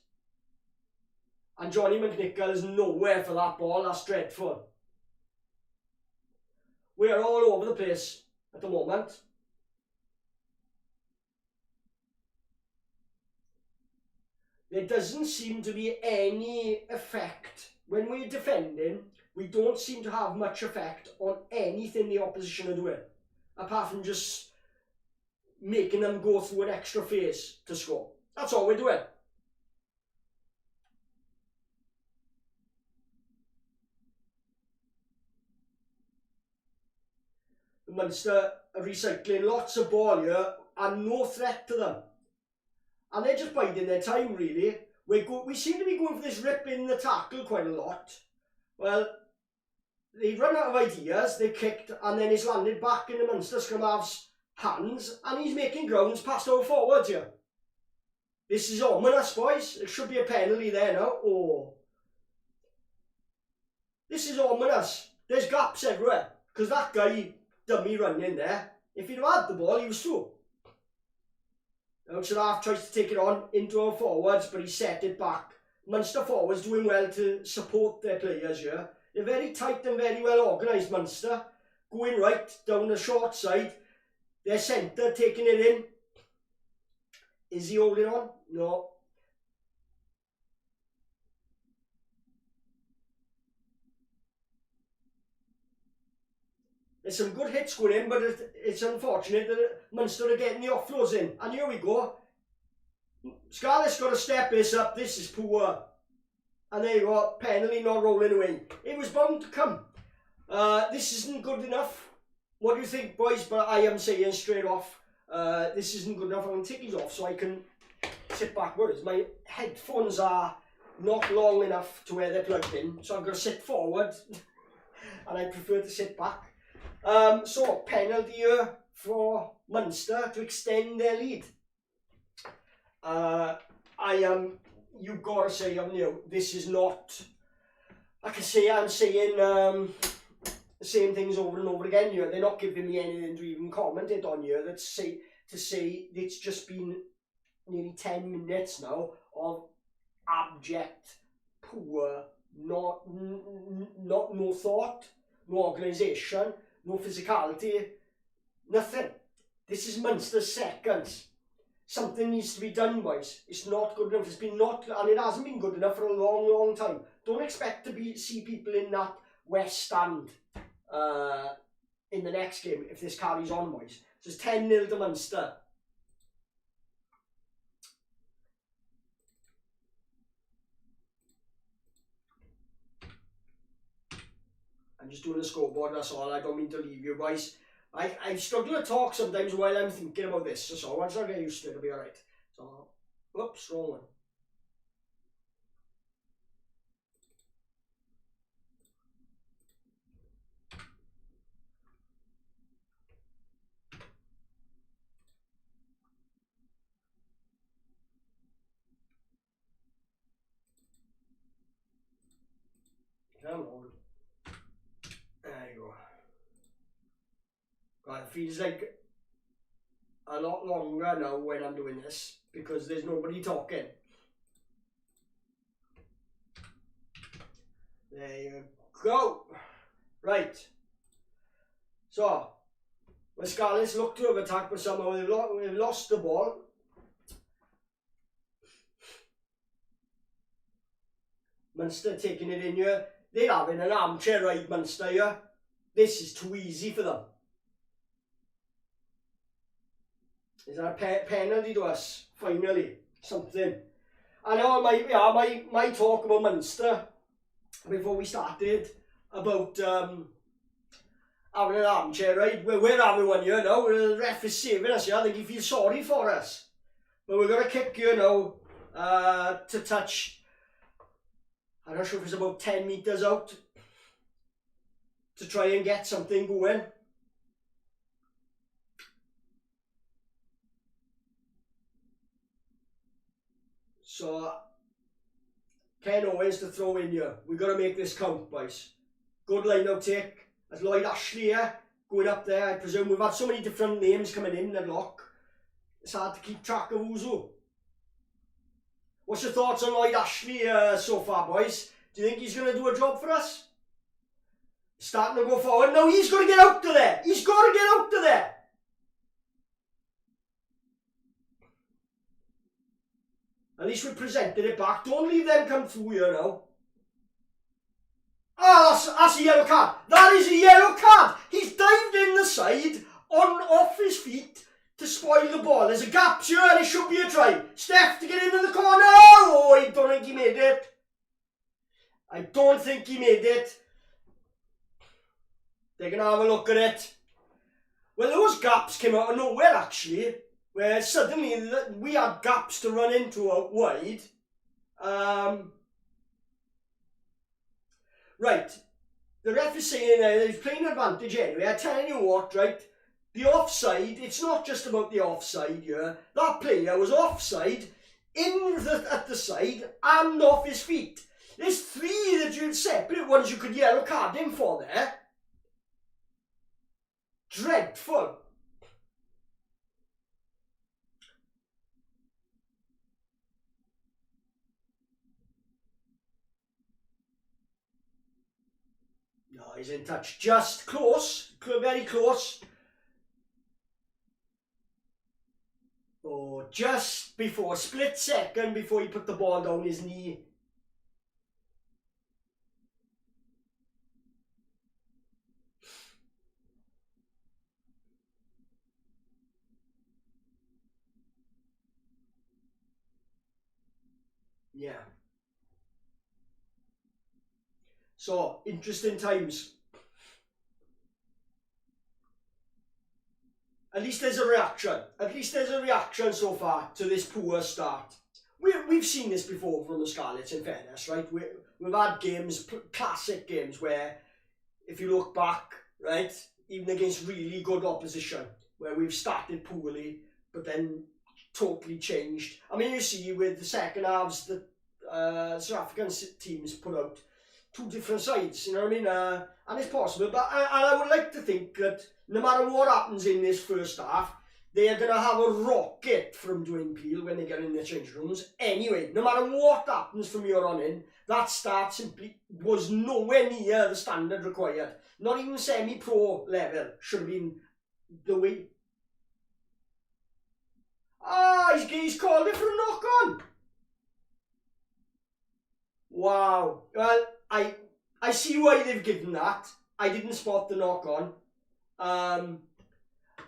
And Johnny McNichol is nowhere for that ball. That's dreadful. We are all over the place at the moment. There doesn't seem to be any effect. When we're defending, we don't seem to have much effect on anything the opposition are doing, apart from just making them go through an extra phase to score. That's all we're doing. The Munster are recycling lots of ball here and no threat to them. And they're just biding their time, really. We seem to be going for this rip in the tackle quite a lot. Well, they run out of ideas, they kicked, and then it's landed back in the Munster scrum half's hands, and he's making grounds passed over forwards here. This is ominous, boys. It should be a penalty there now. Oh. This is ominous. There's gaps everywhere, because that guy, dummy running there, if he'd have had the ball, he was through. Outside half tries to take it on into our forwards, but he set it back. Munster forwards doing well to support their players here. They're very tight and very well organised, Munster. Going right down the short side. Their centre taking it in. Is he holding on? No. There's some good hits going in, but it's unfortunate that Munster are getting the offloads in. And here we go. Scarlett's got to step this up. This is poor. And there you go. Penalty not rolling away. It was bound to come. This isn't good enough. What do you think, boys? But I am saying straight off, this isn't good enough. I'm going to take these off so I can sit backwards. My headphones are not long enough to where they're plugged in. So I'm going to sit forward. And I prefer to sit back. So, penalty here for Munster to extend their lead. You've got to say, haven't you, this is not, like I say, I'm saying the same things over and over again here. They're not giving me anything to even comment it on here. To say it's just been nearly 10 minutes now of abject, poor, no thought, no organisation, no physicality, nothing. This is Munster's seconds. Something needs to be done, boys. It's not good enough. It's been not, and it hasn't been good enough for a long, long time. Don't expect to see people in that West Stand in the next game if this carries on, boys. So it's 10-0 to Munster. I'm just doing a scoreboard, that's all. I don't mean to leave you, boys. I struggle to talk sometimes while I'm thinking about this, so once I get used to it, it'll be alright. So, whoops, wrong one. Come on. There you go. God, it feels like a lot longer now when I'm doing this because there's nobody talking. There you go. Right. So, the Scarlets look to have attacked, but somehow they've lost the ball. Munster taking it in here. They're having an armchair ride, Munster here. This is too easy for them. Is that a penalty to us? Finally, something. I know my talk about Munster before we started about having an armchair ride. We're having one here now. The ref is saving us here. I think he feels sorry for us. But we're going to kick here now to touch. I'm not sure if it's about 10 metres out to try and get something going. So, Ken Owens to throw in here. We've got to make this count, boys. Good line out take. That's Lloyd Ashley here, going up there. I presume we've had so many different names coming in the lock. It's hard to keep track of who's who. What's your thoughts on Lloyd Ashley so far, boys? Do you think he's going to do a job for us? Starting to go forward. No, he's got to get out to there. He's got to get out to there. At least we presented it back. Don't leave them come through here now. Ah, that's a yellow card. That is a yellow card. He's dived in the side, off his feet, to spoil the ball. There's a gap here and it should be a try. Steph to get into the corner. Oh, I don't think he made it. I don't think he made it. They're going to have a look at it. Well, those gaps came out of nowhere, actually, where suddenly we had gaps to run into out wide. Right. the ref is saying that he's playing advantage anyway. I'm telling you what, right? The offside, it's not just about the offside here. That player was offside at the side and off his feet. There's 3 that you separate ones you could yellow card him for there. Dreadful. No, he's in touch. Just close. Very close. Oh, just before, split second before he put the ball down his knee. Yeah. So, interesting times. At least there's a reaction. At least there's a reaction so far to this poor start. We've seen this before from the Scarlets, in fairness, right? We've had games, classic games, where if you look back, right, even against really good opposition, where we've started poorly, but then totally changed. I mean, you see with the second halves that South African teams put out 2 different sides, you know what I mean? And it's possible, but I would like to think that no matter what happens in this first half, they are going to have a rocket from Dwayne Peel when they get in their change rooms. Anyway, no matter what happens from here on in, that start simply was nowhere near the standard required. Not even semi-pro level should have been the way. Ah, he's called it for a knock-on. Wow. Well, I see why they've given that. I didn't spot the knock-on. And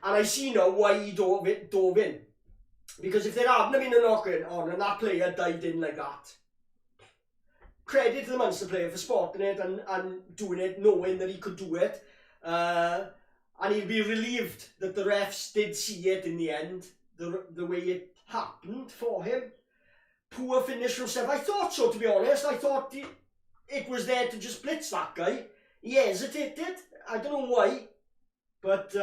I see now why he dove in. Because if there hadn't been a knock-on and that player dived in like that, credit to the Munster player for spotting it and doing it, knowing that he could do it. And he'll be relieved that the refs did see it in the end, the way it happened for him. Poor finish from Steph. I thought so, to be honest. I thought it was there to just blitz that guy. He hesitated. I don't know why. But,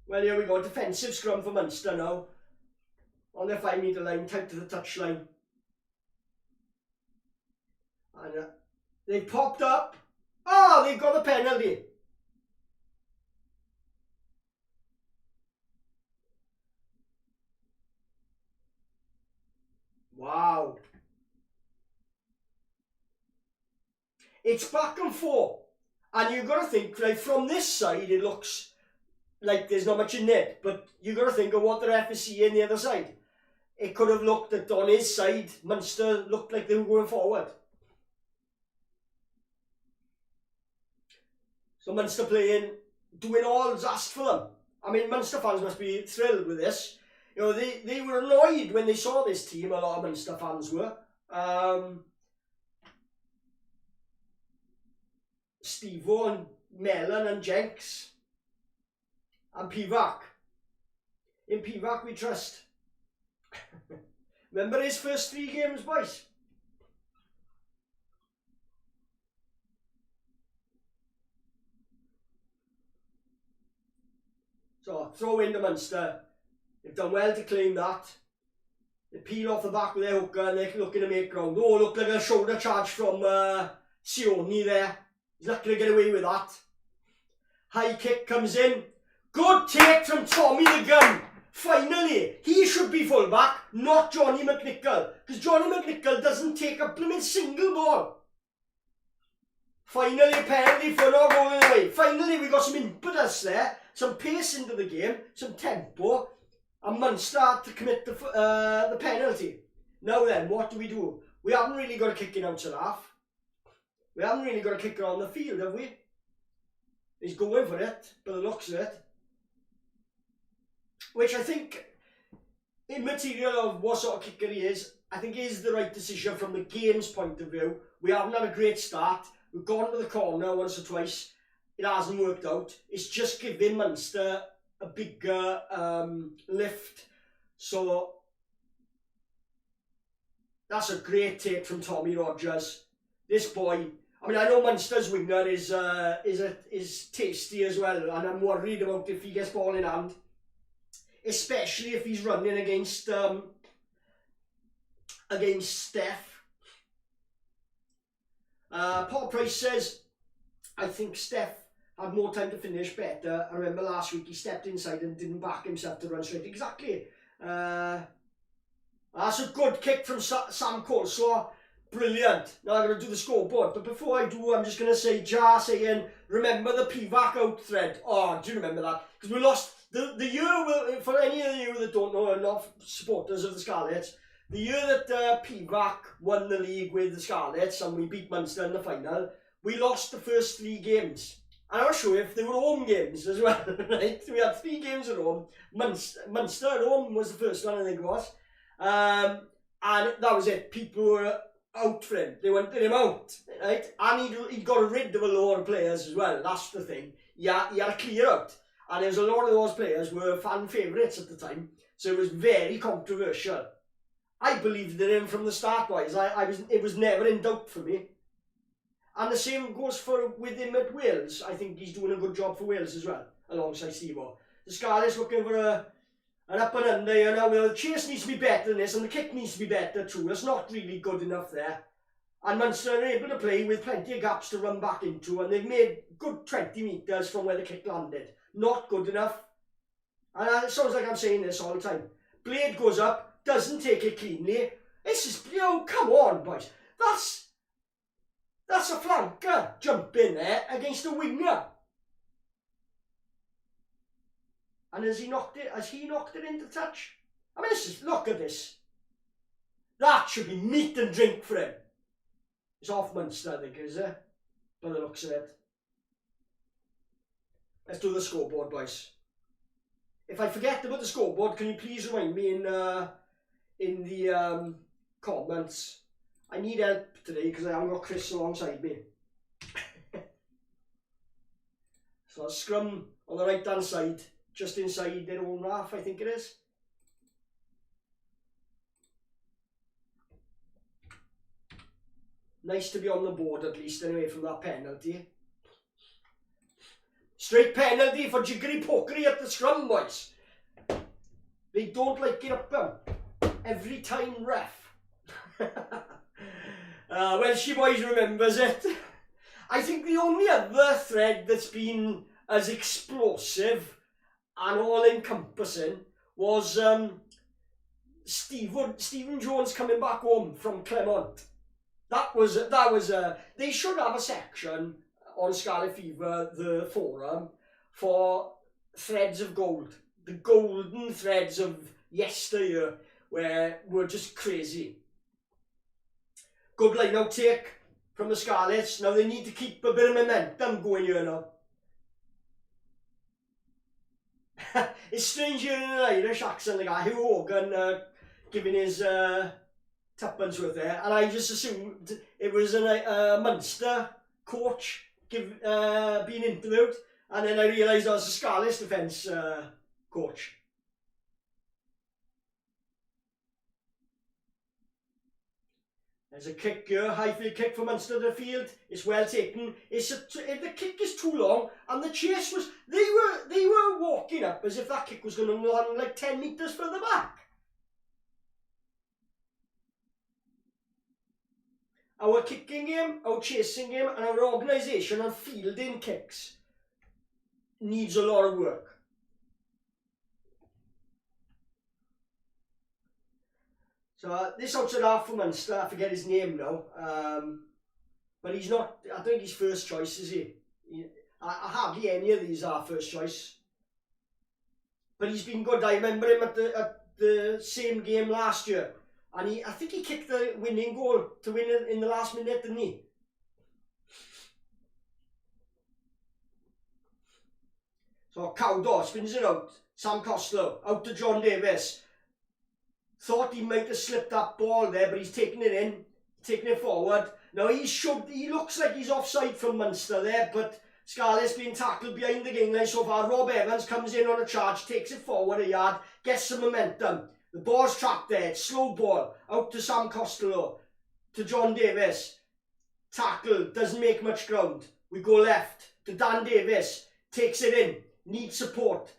well, here we go. Defensive scrum for Munster now. On their 5 metre line, tight to the touchline. And they've popped up. Oh, they've got the penalty. Wow. It's back and forth. And you've got to think, like, from this side, it looks like there's not much in it. But you've got to think of what the ref is seeing the other side. It could have looked that on his side, Munster looked like they were going forward. So Munster playing, doing all that's asked for them. I mean, Munster fans must be thrilled with this. You know, they were annoyed when they saw this team, a lot of Munster fans were. Stevo and Mellon and Jenks and Pivac. In Pivac we trust. Remember his first 3 games, boys? So, throw in the Munster. They've done well to claim that. They peel off the back with their hooker and they're looking to make ground. Oh, look like a shoulder charge from Sione there. He's not going to get away with that. High kick comes in. Good take from Tommy the Gun. Finally, he should be full-back, not Johnny McNichol. Because Johnny McNichol doesn't take a blooming single ball. Finally, penalty for not going away. Finally, we got some impetus there. Some pace into the game. Some tempo. And Munster had to commit the penalty. Now then, what do? We haven't really got a kick in outside half. We haven't really got a kicker on the field, have we? He's going for it, by the looks of it. Which I think, immaterial of what sort of kicker he is, I think is the right decision from the game's point of view. We haven't had a great start. We've gone to the corner once or twice. It hasn't worked out. It's just giving Munster a bigger lift. So, that's a great take from Tommy Rogers. this boy, I mean, I know Munster's winger is tasty as well, and I'm worried about if he gets ball in hand, especially if he's running against Steph. Paul Price says, I think Steph had more time to finish better. I remember last week he stepped inside and didn't back himself to run straight. Exactly. That's a good kick from Sam Coleslaw. Brilliant. Now I'm going to do the scoreboard. But before I do, I'm just going to say, Jar saying, remember the PVAC out thread. Oh, do you remember that? Because we lost the year, for any of you that don't know, are not supporters of the Scarlets, the year that PVAC won the league with the Scarlets and we beat Munster in the final, we lost the first 3 games. And I'll show you if they were home games as well, right? We had 3 games at home. Munster at home was the first one, I think it was. And that was it. People were out for him. They wanted him out, right? And he got rid of a lot of players as well. That's the thing. He had to clear out. And there was a lot of those players were fan favourites at the time. So it was very controversial. I believed in him from the start, boys. It was never in doubt for me. And the same goes with him at Wales. I think he's doing a good job for Wales as well, alongside Steve-O. The Scarlets looking for an up and under here now. Well, the chase needs to be better than this, and the kick needs to be better too. It's not really good enough there. And Munster are able to play with plenty of gaps to run back into, and they've made good 20 metres from where the kick landed. Not good enough. And it sounds like I'm saying this all the time. Blade goes up, doesn't take it cleanly. This is, come on, boys. That's a flanker jumping there against a winger. And has he knocked it into touch? I mean, look at this. That should be meat and drink for him. It's off Munster, I think, is it? By the looks of it. Let's do the scoreboard, boys. If I forget about the scoreboard, can you please remind me in the comments? I need help today because I haven't got Chris alongside me. So scrum on the right hand side, just inside their own half, I think it is. Nice to be on the board at least anyway from that penalty. Straight penalty for jiggery pokery at the scrum, boys. They don't like it up them. Every time, ref. Well, she boys remembers it. I think the only other thread that's been as explosive and all-encompassing was Stephen Jones coming back home from Clermont. They should have a section on Scarlet Fever, the forum, for threads of gold. The golden threads of yesteryear, where we're just crazy. Good line-out take from the Scarlets. Now they need to keep a bit of momentum going here now. It's strange hearing an Irish accent like that. Hugh Hogan giving his tuppence worth there, and I just assumed it was a Munster coach being interviewed, and then I realised I was a Scarlets defence coach. There's a kick here, high field kick for Munster to the field. It's well taken. If the kick is too long, and the chase was, they were walking up as if that kick was going to land like 10 metres further back. Our kicking game, our chasing game, and our organisation and fielding kicks needs a lot of work. So this outside half for Munster, I forget his name now, but he's not, I don't think he's first choice, is he? Hardly any of these are first choice. But he's been good. I remember him at the same game last year, and I think he kicked the winning goal to win it in the last minute, didn't he? So Cowdaw spins it out. Sam Costello out to John Davis. Thought he might have slipped that ball there, but he's taking it in, taking it forward. Now he looks like he's offside from Munster there, but Scarlett's being tackled behind the game line so far. Rob Evans comes in on a charge, takes it forward a yard, gets some momentum. The ball's trapped there, slow ball, out to Sam Costello, to John Davis. tackle, doesn't make much ground. We go left to Dan Davis, takes it in, needs support.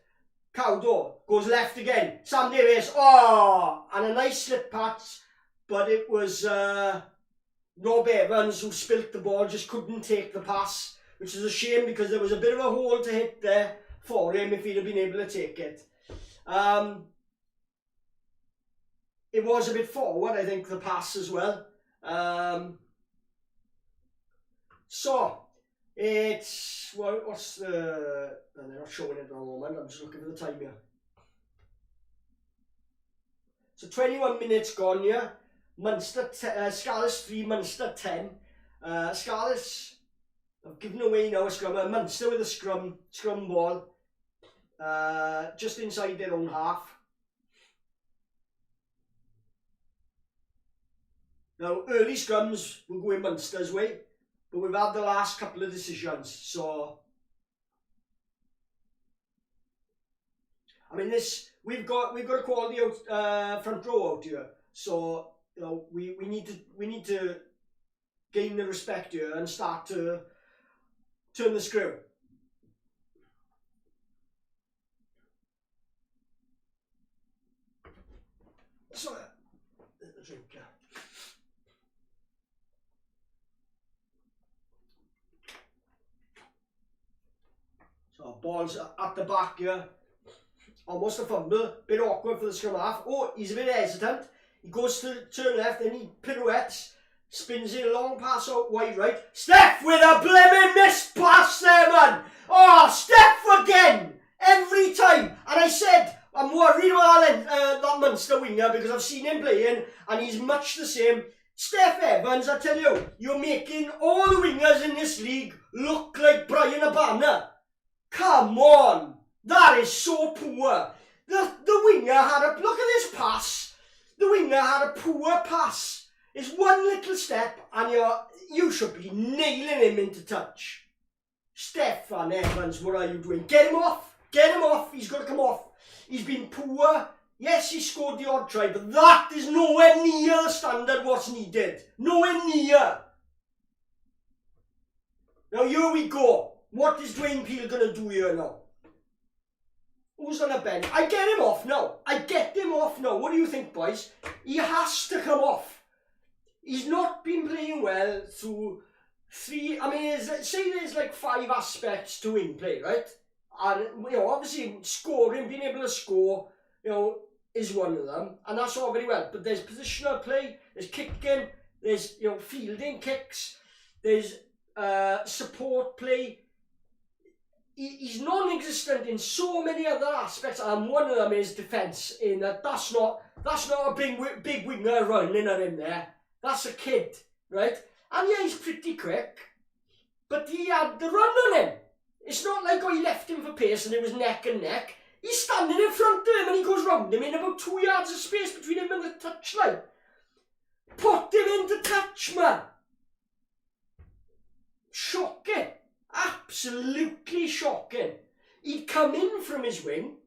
Cowdo goes left again. Sam Davis, oh, and a nice slip pass, but it was Rob Evans who spilt the ball, just couldn't take the pass, which is a shame because there was a bit of a hole to hit there for him if he'd have been able to take it. It was a bit forward, I think, the pass as well. So it's, well, what's the, and they're not showing it at the moment, I'm just looking for the time here. So 21 minutes gone here. Munster, Scarlets 3, Munster 10. Scarlets have given away now a scrum. Munster with a scrum ball just inside their own half. Now, early scrums will go in Munster's way, but we've had the last couple of decisions, so I mean, this we've got a quality out, front row out here, so you know we need to gain the respect here and start to turn the screw. So a drink. So ball's at the back here. Almost a fumble, bit awkward for the scrum half. Oh, he's a bit hesitant. He goes to turn left, then he pirouettes, spins it a long pass out wide right. Steph with a blimmin' missed pass there, man. Oh, Steph again, every time. And I said, I'm worried about that Munster winger because I've seen him playing and he's much the same. Steph Evans, I tell you, you're making all the wingers in this league look like Brian Abana. Come on. That is so poor. The winger had a, look at this pass. The winger had a poor pass. It's one little step and you should be nailing him into touch. Stefan Evans, what are you doing? Get him off. Get him off. He's got to come off. He's been poor. Yes, he scored the odd try, but that is nowhere near the standard what's needed. Nowhere near. Now here we go. What is Dwayne Peel going to do here now? Who's on a bench? I get him off now. I get him off now. What do you think, boys? He has to come off. He's not been playing well through three. I mean, say there's like 5 aspects to wing play, right? And you know, obviously scoring, being able to score, you know, is one of them, and that's all very well. But there's positional play, there's kicking, there's fielding kicks, there's support play. He's non-existent in so many other aspects, and one of them is defence. In that's not a big winger running at him there. That's a kid, right? And yeah, he's pretty quick, but he had the run on him. It's not like he left him for pace and it was neck and neck. He's standing in front of him and he goes round him in about 2 yards of space between him and the touchline. Put him into touch, man. Shocking. Absolutely shocking. He'd come in from his wing.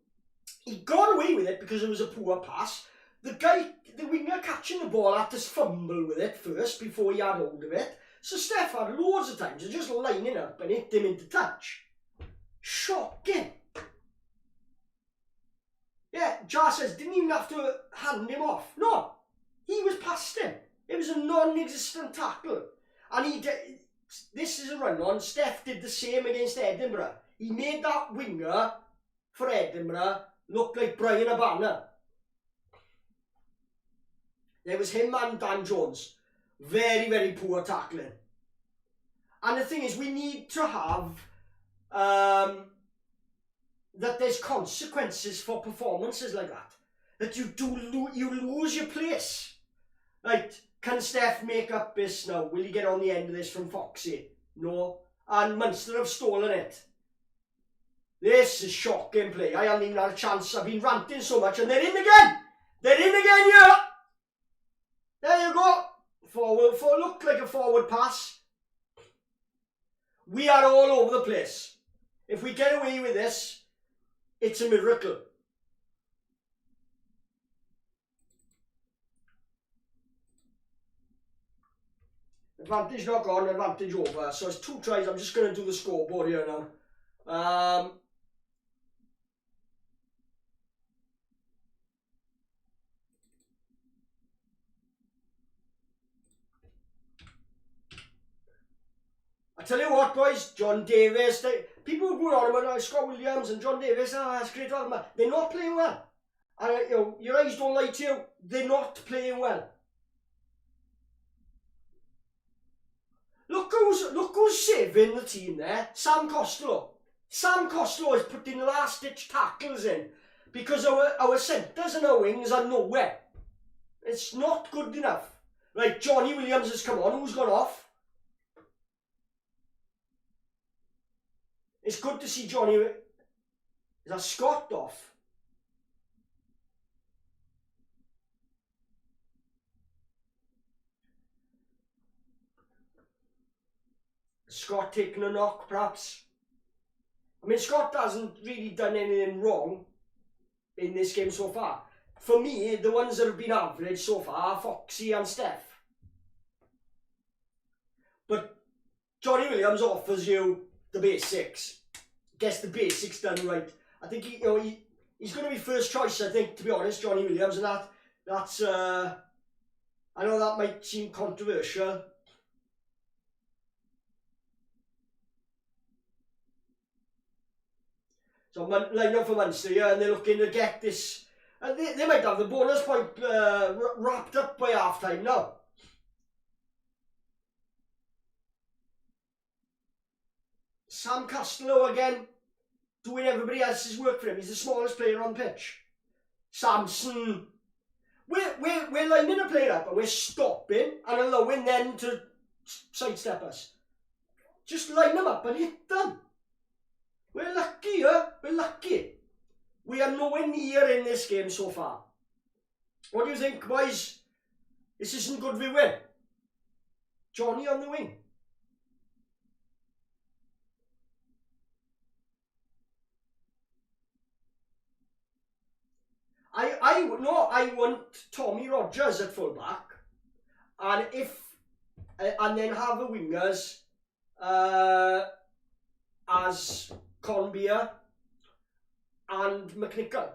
He got away with it because it was a poor pass. The winger catching the ball had to fumble with it first before he had hold of it. So Steph had loads of times of just lining up and hit him into touch. Shocking. Yeah, Jar says, didn't even have to hand him off. No, he was past him. It was a non-existent tackle. And this is a run-on. Steph did the same against Edinburgh. He made that winger for Edinburgh look like Brian Abana. There was him and Dan Jones. Very, very poor tackling. And the thing is, we need to have that there's consequences for performances like that. That you lose your place. Right, can Steph make up this now? Will he get on the end of this from Foxy? No. And Munster have stolen it. This is shocking play. I haven't even had a chance. I've been ranting so much and they're in again. They're in again here. There you go. Look like a forward pass. We are all over the place. If we get away with this, it's a miracle. Advantage not gone, advantage over. So it's 2 tries. I'm just going to do the scoreboard here now. I tell you what, boys, John Davis, people who go on about Scott Williams and John Davis, that's great, they're not playing well. And you know, your eyes don't lie to you, they're not playing well. Look who's saving the team there, Sam Costello. Sam Costello is putting last-ditch tackles in because our centres and our wings are nowhere. It's not good enough. Right, Johnny Williams has come on, who's gone off? It's good to see Johnny. Is that Scott off? Scott taking a knock, perhaps? I mean, Scott hasn't really done anything wrong in this game so far. For me, the ones that have been average so far are Foxy and Steph. But Johnny Williams offers you the basics. Gets the basics done right. I think he's going to be first choice, I think, to be honest, Johnny Williams, and that's I know that might seem controversial. So line up for Munster, yeah, and they're looking to get this, and they might have the bonus point wrapped up by half time now. Sam Costello again, doing everybody else's work for him. He's the smallest player on pitch. Samson. We're lining a player up and we're stopping and allowing them to sidestep us. Just line them up and hit them. We're lucky here. We're lucky. We are nowhere near in this game so far. What do you think, boys? This isn't good we win. Johnny on the wing. I want Tommy Rogers at full back, and then have the wingers as Conbeer and McNichol.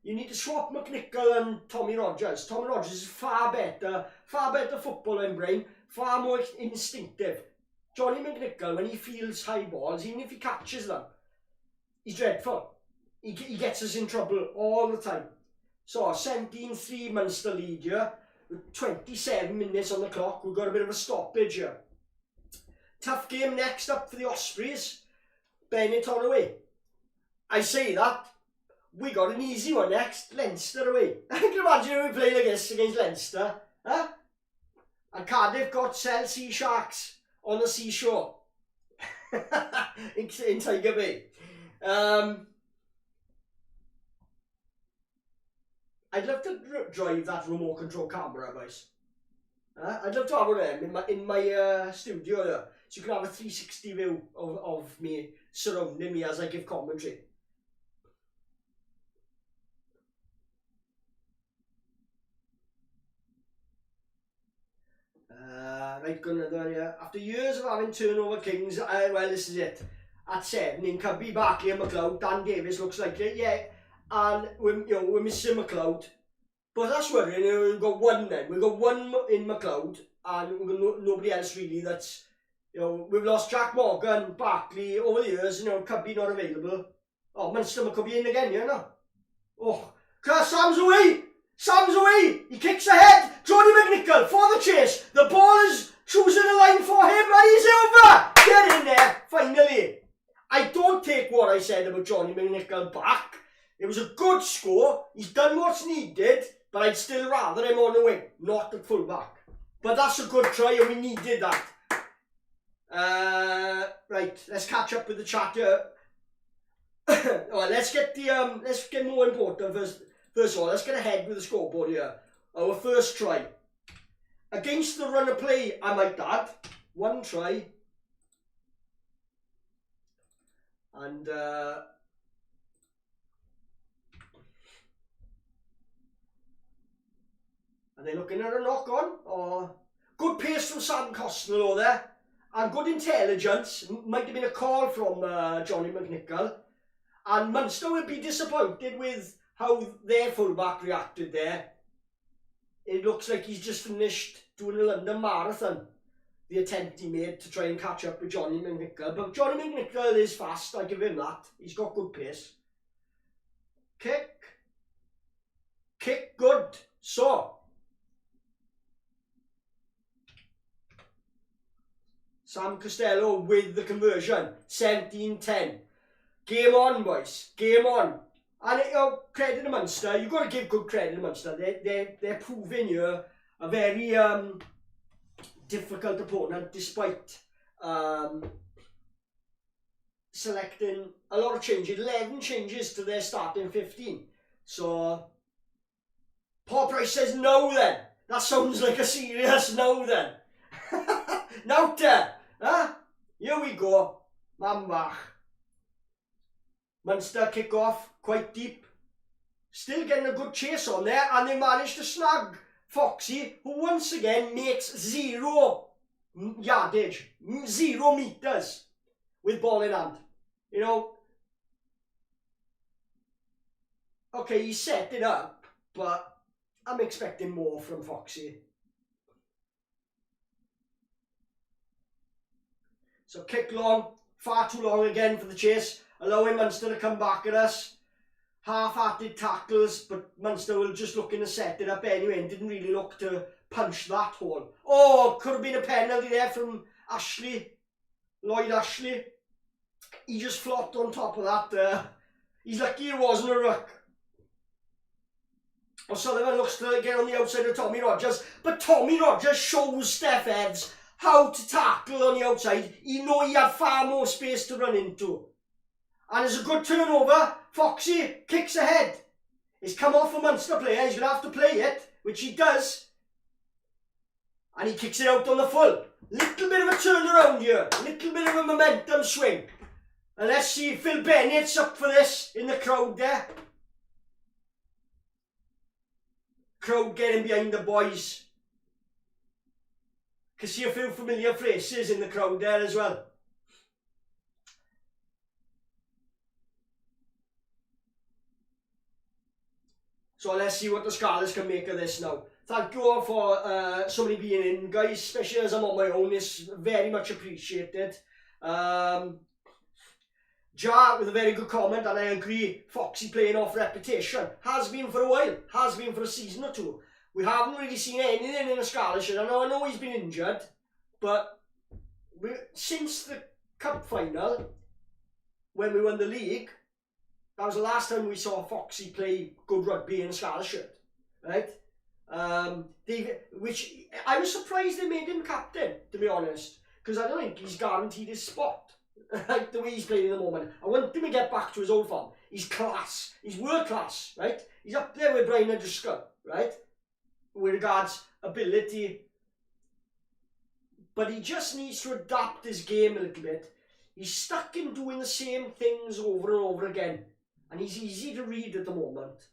You need to swap McNichol and Tommy Rogers. Tommy Rogers is far better footballing brain, far more instinctive. Johnny McNichol, when he feels high balls, even if he catches them, he's dreadful. He gets us in trouble all the time. So 17-3 Munster lead here, with 27 minutes on the clock. We've got a bit of a stoppage here. Tough game next up for the Ospreys. Bennett on away. I say that, we got an easy one next, Leinster away. I can imagine if we play like this against Leinster. Huh? And Cardiff got Sea Sharks on the seashore in Tiger Bay. I'd love to drive that remote control camera, boys. I'd love to have one of them in my studio there, so you can have a 360 view of me surrounding me as I give commentary. Right, good another here. After years of having turnover kings, well, this is it. At 7 in Cubby, Barkley and McLeod. Dan Davis looks like it, yeah. And we're missing McLeod, but that's worrying. We've got one then. We've got one in McLeod, and we've got nobody else really. That's we've lost Jack Morgan, Barkley over the years. Cubby not available. Oh, Munster could be in again, Oh, Sam's away. Sam's away. He kicks ahead. Johnny McNichol for the chase. The ball is choosing a line for him, and he's over. Get in there, finally. I don't take what I said about Johnny McNichol back. It was a good score. He's done what's needed, but I'd still rather him on the wing, not at full back. But that's a good try, and we needed that. Right, let's catch up with the chat here. Well, let's get more important first. First of all, let's get ahead with the scoreboard here. Our first try against the run of play, I might add. One try, and. Are they looking at a knock on? Or Good pace from Sam Costello there, and good intelligence. Might have been a call from Johnny McNichol. And Munster will be disappointed with how their fullback reacted there. It looks like he's just finished doing a London Marathon, the attempt he made to try and catch up with Johnny McNichol. But Johnny McNichol is fast, I give him that. He's got good pace. Kick, good. So, Sam Costello with the conversion, 17-10. Game on, boys. Game on. And credit to Munster. You've got to give good credit to Munster. They're proving here a very difficult opponent, despite selecting a lot of changes. 11 changes to their starting 15. So Paul Price says no then. That sounds like a serious no then. Now then, huh? Here we go. Man back. Munster kick off quite deep. Still getting a good chase on there, and they managed to snag Foxy, who once again makes 0 yardage, 0 meters with ball in hand. You know, okay, he set it up, but I'm expecting more from Foxy. So kick long, far too long again for the chase, allowing Munster to come back at us. Half-hearted tackles, but Munster were just looking to set it up anyway and didn't really look to punch that hole. Oh, could have been a penalty there from Ashley, Lloyd Ashley. He just flopped on top of that. He's lucky it wasn't a ruck. O'Sullivan looks to get on the outside of Tommy Rogers, but Tommy Rogers shows Steph Evans how to tackle on the outside. He knew he had far more space to run into. And it's a good turnover. Foxy kicks ahead. It's come off a Munster player. He's going to have to play it, which he does. And he kicks it out on the full. Little bit of a turnaround here. Little bit of a momentum swing. And let's see if Phil Bennett's up for this in the crowd there. Crowd getting behind the boys. Can see a few familiar faces in the crowd there as well. So let's see what the Scarlets can make of this now. Thank you all for somebody being in, guys, especially as I'm on my own. It's very much appreciated. Jar with a very good comment, and I agree, Foxy playing off reputation. Has been for a while, has been for a season or two. We haven't really seen anything in the Scarlets. I know he's been injured, but since the cup final, when we won the league, that was the last time we saw Foxy play good rugby in a Scarlet shirt, right? Which I was surprised they made him captain, to be honest, because I don't think he's guaranteed his spot, like the way he's playing at the moment. I want him to get back to his old form. He's class, he's world class, right? He's up there with Brian O'Driscoll, right? With regards ability, but he just needs to adapt his game a little bit. He's stuck in doing the same things over and over again. And he's easy to read at the moment.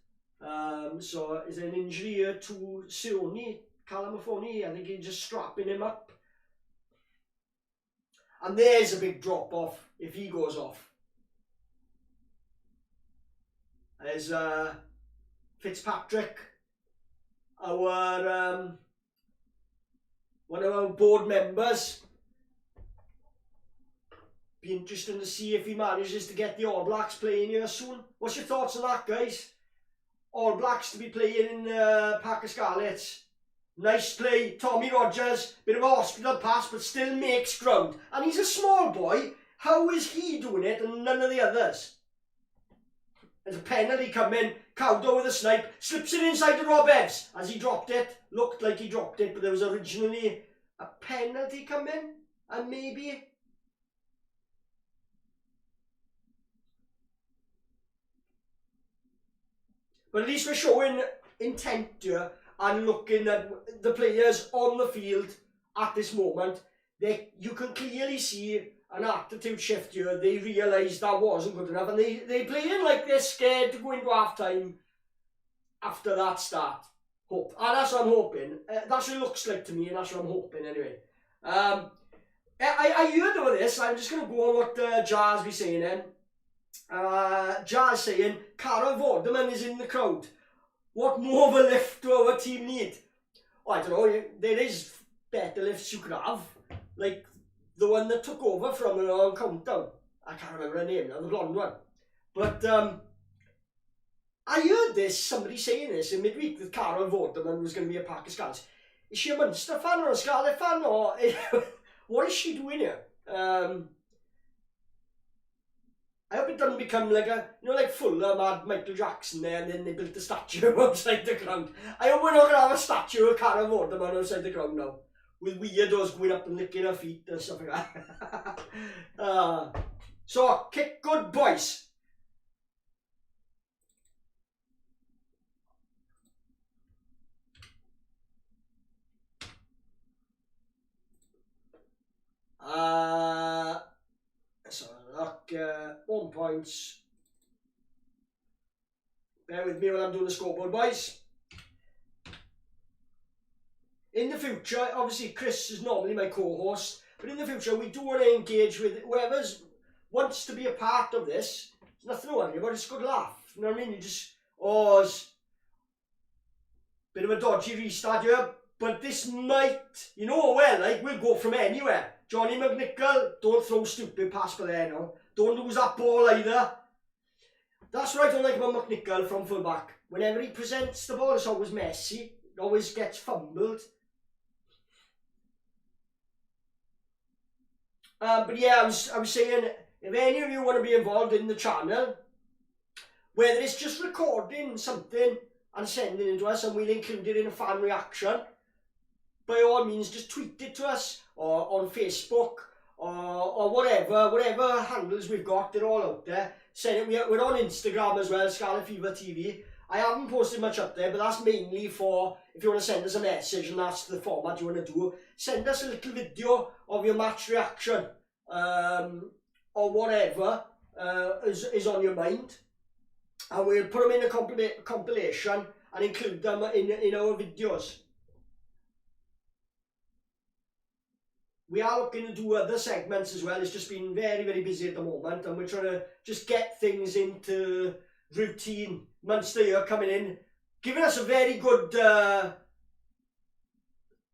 So is there an injury here to Sione, Calamafoni? I think he's just strapping him up. And there's a big drop off if he goes off. There's Fitzpatrick, our one of our board members. Be interesting to see if he manages to get the All Blacks playing here soon. What's your thoughts on that, guys? All Blacks to be playing in Pack of Scarlets. Nice play, Tommy Rogers. Bit of a hospital pass, but still makes ground. And he's a small boy. How is he doing it and none of the others? There's a penalty coming. Cowdo with a snipe. Slips it inside to Rob Evans. As he dropped it. Looked like he dropped it, but there was originally a penalty coming. And maybe... But at least we're showing intent here and looking at the players on the field at this moment. You can clearly see an attitude shift here. They realise that wasn't good enough, and they playing like they're scared to go into half time after that start. Hope. And that's what I'm hoping. That's what it looks like to me, and that's what I'm hoping anyway. I heard about this. I'm just going to go on what Jazz be saying then. Jazz saying, Carol Vorderman is in the crowd. What more of a lift do our team need? Oh, I don't know, there is better lifts you could have. Like the one that took over from her on Countdown. I can't remember her name now, the blonde one. But I heard this, somebody saying this in midweek, that Carol Vorderman was going to be a pack of Scarlets. Is she a Munster fan or a Scarlet fan? Or what is she doing here? I hope it doesn't become like a, you know, like Fulham had Michael Jackson there and then they built a statue outside the ground. I hope we're not going to have a statue of Carol Vorderman outside the ground now, with weirdos going up and licking her feet and stuff like that. So, kick good, boys. So look, 1 point. Bear with me while I'm doing the scoreboard, boys. In the future, obviously Chris is normally my co-host, but in the future we do want to engage with whoever wants to be a part of this. There's nothing to worry about, it's a good laugh. You know what I mean? You just, it's a bit of a dodgy restart here, but this might, you know, well, like, we'll go from anywhere. Johnny McNichol, don't throw stupid pass for there now. Don't lose that ball either. That's what I don't like about McNichol from fullback. Whenever he presents the ball, it's always messy. It always gets fumbled. But yeah, I was saying, if any of you want to be involved in the channel, whether it's just recording something and sending it to us and we'll include it in a fan reaction, by all means just tweet it to us, or on Facebook, or whatever handles we've got, they're all out there. Send it. We're on Instagram as well, Scarlet Fever TV. I haven't posted much up there, but that's mainly for if you want to send us a message and that's the format you want to do. Send us a little video of your match reaction, or whatever is on your mind, and we'll put them in a compilation and include them in our videos. We are looking to do other segments as well. It's just been very, very busy at the moment, and we're trying to just get things into routine. Munster here coming in, giving us a very good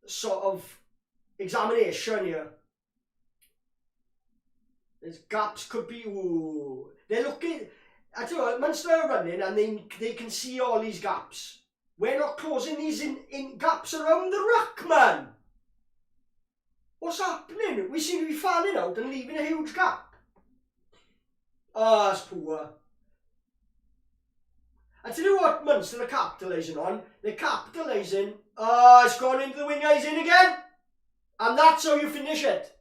sort of examination here. There's gaps, could be, ooh. They're looking, I tell you what, Munster are running and they can see all these gaps. We're not closing these in gaps around the ruck, man. What's happening? We seem to be fanning out and leaving a huge gap. Oh, that's poor. I tell you what Munster are capitalising on. They're capitalising. It's gone into the wing eyes in again. And that's how you finish it.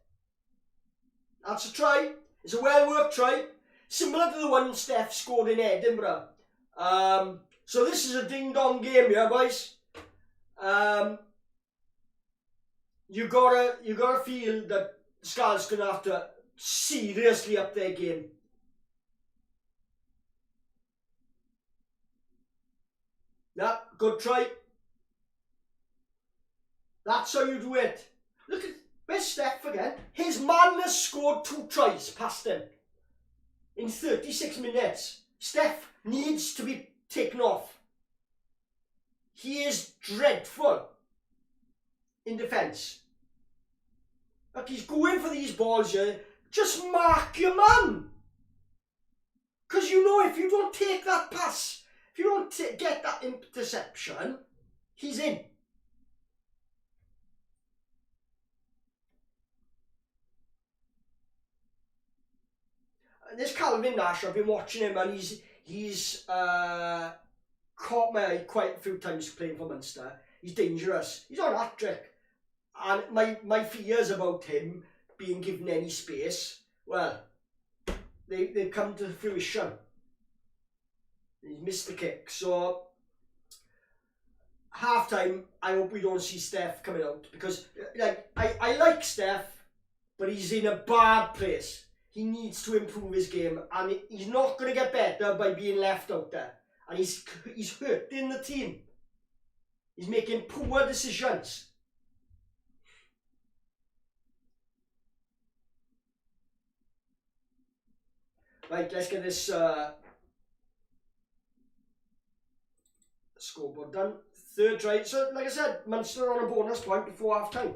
That's a try. It's a well-worked try. Similar to the one Steph scored in Edinburgh. So this is a ding-dong game here, boys. You gotta feel that Scarlet's gonna have to seriously up their game. Yeah, good try. That's how you do it. Look at, where's Steph again? His man has scored 2 tries past him in 36 minutes. Steph needs to be taken off. He is dreadful in defence. Like, he's going for these balls here. Just mark your man. Because you know, if you don't take that pass, if you don't get that interception, he's in. This Calvin Nash, I've been watching him and he's caught my eye quite a few times playing for Munster. He's dangerous. He's on hat-trick. And my fears about him being given any space, well, they've come to fruition. He's missed the kick. So, half time, I hope we don't see Steph coming out. Because, like, I like Steph, but he's in a bad place. He needs to improve his game. And he's not going to get better by being left out there. And he's hurting the team. He's making poor decisions. Right, let's get this scoreboard done. Third try. So, like I said, Munster on a bonus point before half time.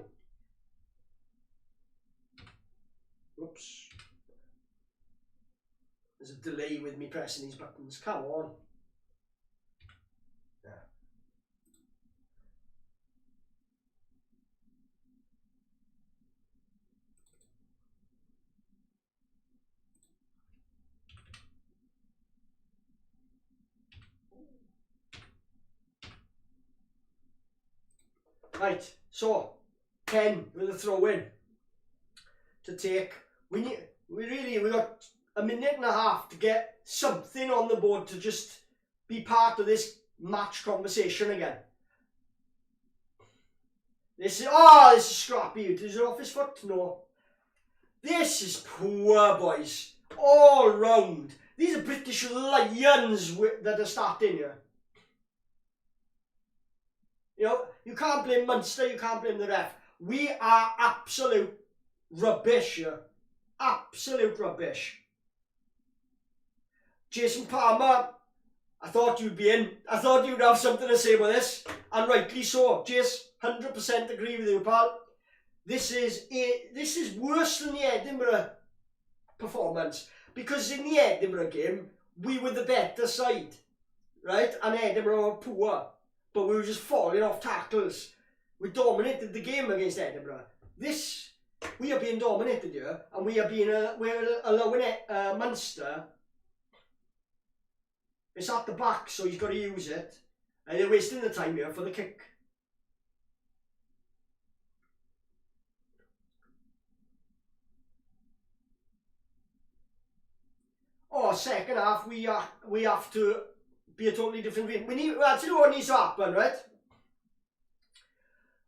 Oops. There's a delay with me pressing these buttons. Come on. Yeah. Right, so Ken with a throw in to take. We got a minute and a half to get something on the board to just be part of this match conversation again. This is scrappy. Is it off his foot? No. This is poor, boys. All round. These are British Lions that are starting here. You know, you can't blame Munster, you can't blame the ref. We are absolute rubbish here. Absolute rubbish. Jason Palmer, I thought you'd be in. I thought you'd have something to say about this. And rightly so. Jace, 100% agree with you, pal. This is worse than the Edinburgh performance. Because in the Edinburgh game, we were the better side. Right? And Edinburgh were poor. But we were just falling off tackles. We dominated the game against Edinburgh. We are being dominated here, and we're allowing Munster. It's at the back, so he's got to use it, and they're wasting the time here for the kick. Oh, second half we have to be a totally different game. That's what needs to happen, right?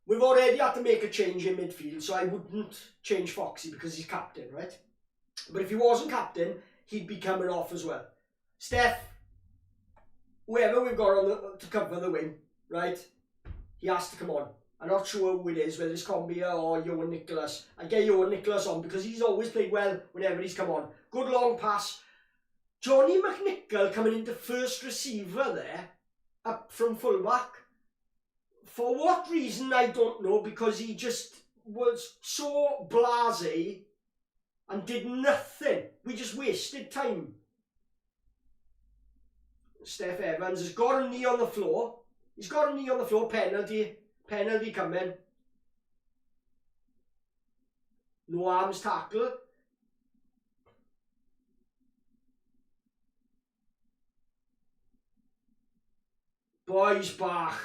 We've already had to make a change in midfield, so I wouldn't change Foxy because he's captain, right? But if he wasn't captain, he'd be coming off as well. Steph, whoever we've got to cover the wing, right? He has to come on. I'm not sure who it is, whether it's Combia or Johan Nicholas. I get Johan Nicholas on because he's always played well whenever he's come on. Good long pass. Johnny McNichol coming into first receiver there, up from fullback. For what reason, I don't know, because he just was so blasé and did nothing. We just wasted time. Steph Evans has got a knee on the floor. He's got a knee on the floor. Penalty coming. No arms tackle. Boys back.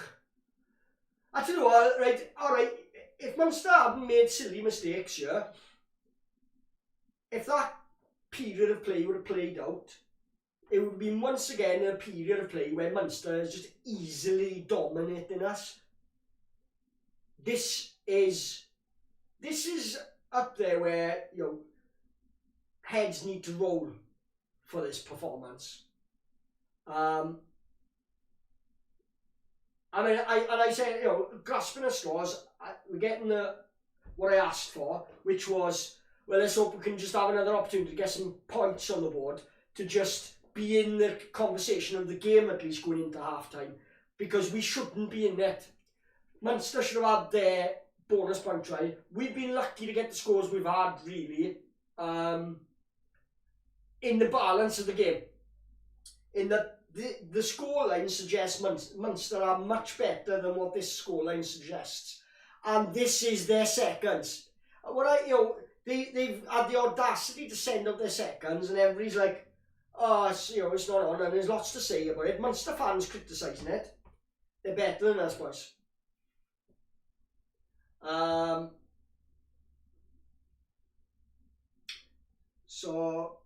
I tell you what, right, alright, if Munster hadn't made silly mistakes here, if that period of play would have played out, it would have been once again a period of play where Munster is just easily dominating us. This is up there where, you know, heads need to roll for this performance. I say, you know, grasping at straws, we're getting what I asked for, which was, well, let's hope we can just have another opportunity to get some points on the board to just be in the conversation of the game, at least going into half-time, because we shouldn't be in it. Munster should have had their bonus point try. We've been lucky to get the scores we've had, really, in the balance of the game. In that the scoreline suggests Munster are much better than what this scoreline suggests. And this is their seconds. They've had the audacity to send out their seconds, and everybody's like, oh, it's not on, and there's lots to say about it. Munster fans criticising it. They're better than us, boys. So,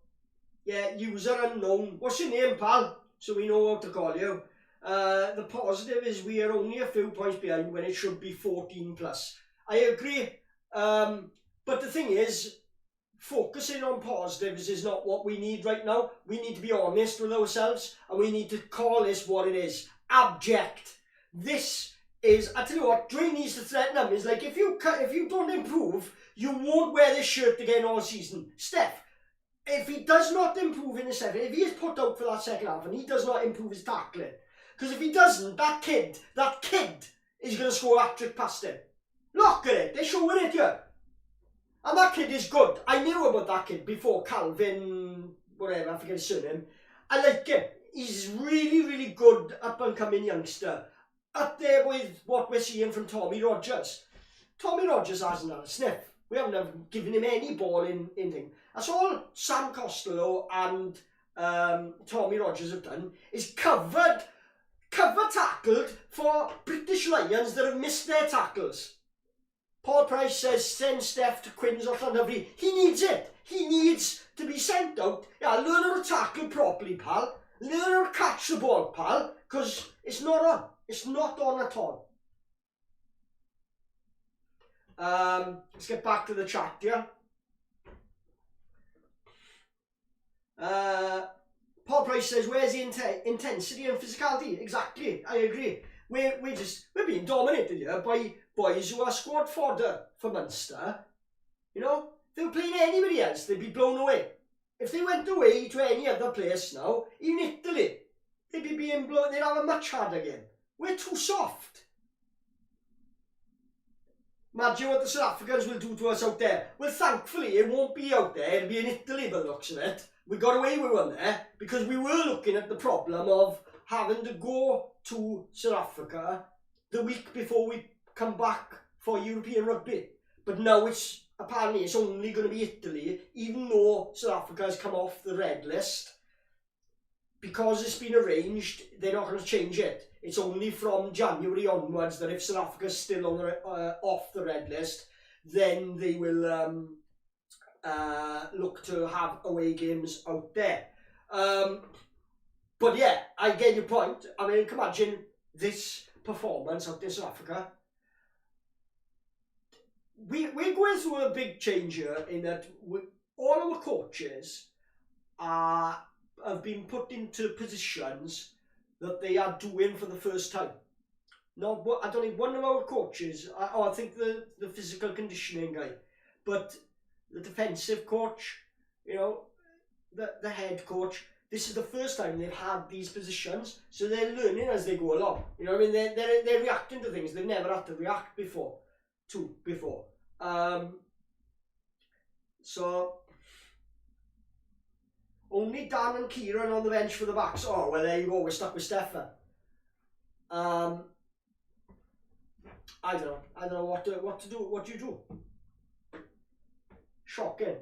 yeah, user unknown. What's your name, pal? So we know what to call you. The positive is we are only a few points behind when it should be 14 plus. I agree. But the thing is, focusing on positives is not what we need right now. We need to be honest with ourselves, and we need to call this what it is. Abject. This is, I tell you what, Dwayne needs to threaten them. Is like, if you don't improve, you won't wear this shirt again all season. Steph, if he does not improve in the second, if he is put out for that second half and he does not improve his tackling, because if he doesn't, that kid is going to score a hat-trick past him. Look at it, they're showing it here. And that kid is good. I knew about that kid before, Calvin, whatever, I forget his surname. I like him. He's really, really good up-and-coming youngster. Up there with what we're seeing from Tommy Rogers. Tommy Rogers hasn't had a sniff. We haven't given him any ball in thing. That's all Sam Costello and Tommy Rogers have done, is cover tackled for British Lions that have missed their tackles. Paul Price says send Steph to Quins or Llandovery. He needs it. He needs to be sent out. Yeah, learn how to tackle properly, pal. Learn how to catch the ball, pal. Because it's not on. It's not on at all. Let's get back to the chat here. Paul Price says, where's the intensity and physicality? Exactly, I agree. We're being dominated here by boys who are squad fodder for Munster. You know, if they were playing anybody else, they'd be blown away. If they went away to any other place now, even Italy, they'd be being blown. They'd have a much harder game. We're too soft. Imagine what the South Africans will do to us out there. Well, thankfully, it won't be out there. It'll be in Italy by the looks of it. We got away with one there because we were looking at the problem of having to go to South Africa the week before we come back for European rugby. But now apparently it's only going to be Italy, even though South Africa has come off the red list. Because it's been arranged, they're not going to change it. It's only from January onwards that if South Africa's still on off the red list, then they will look to have away games out there. But yeah, I get your point. I mean, can you imagine this performance out in South Africa? We're going through a big change here in that all our coaches have been put into positions that they are doing for the first time. No, I don't think one of our coaches, I think the physical conditioning guy, but the defensive coach, you know, the head coach, this is the first time they've had these positions, so they're learning as they go along. You know what I mean? They're reacting to things they've never had to react before. So only Dan and Kieran on the bench for the backs. Oh, well, there you go. We're stuck with Stefan. I don't know what to do. What do you do? Shocking.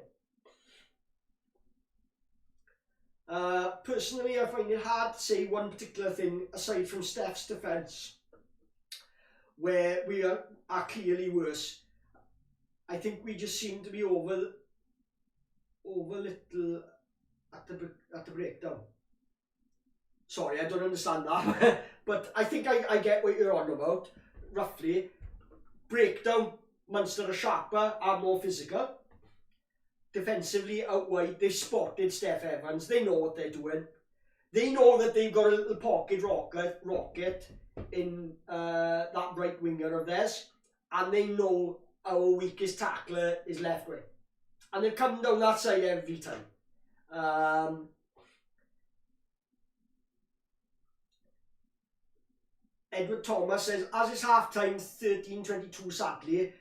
Personally, I find it hard to say one particular thing aside from Steph's defence, where we are clearly worse. I think we just seem to be over little at the breakdown. Sorry, I don't understand that, but I think I get what you're on about. Roughly, breakdown. Munster are sharper, are more physical. Defensively, out wide, they've spotted Steph Evans. They know what they're doing. They know that they've got a little pocket rocket in that right winger of theirs, and they know our weakest tackler is left wing, and they've come down that side every time. Edward Thomas says, as it's half-time 13-22 sadly,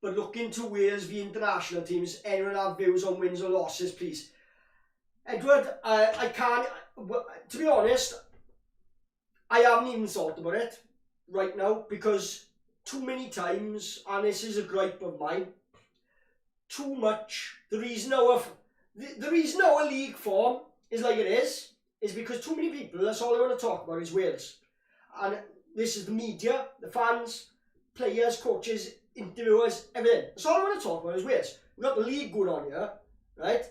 but looking to Wales v international teams, anyone have views on wins or losses, please? Edward, I can't, to be honest, I haven't even thought about it right now, because too many times, and this is a gripe of mine, too much, the reason our league form is like it is because too many people, that's all I want to talk about is Wales. And this is the media, the fans, players, coaches, interviewers, everything. That's all I want to talk about is Wales. We've got the league going on here, right?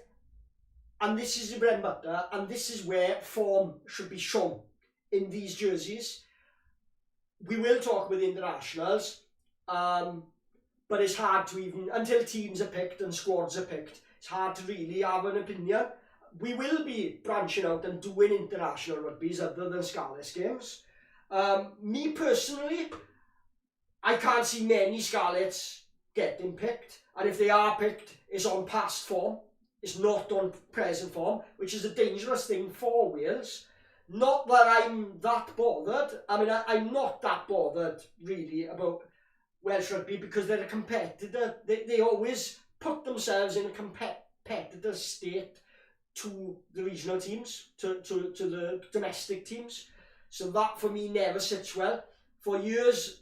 And this is the bread and butter, and this is where form should be shown in these jerseys. We will talk with internationals, but it's hard to even, until teams are picked and squads are picked, it's hard to really have an opinion. We will be branching out and doing international rugby's other than SCARLETS games. Me personally, I can't see many Scarlets getting picked, and if they are picked, it's on past form. It's not on present form, which is a dangerous thing for Wales. Not that I'm that bothered. I mean, I'm not that bothered really about Welsh rugby because they're a competitor. They always put themselves in a competitor state to the regional teams, to the domestic teams. So that for me never sits well. For years,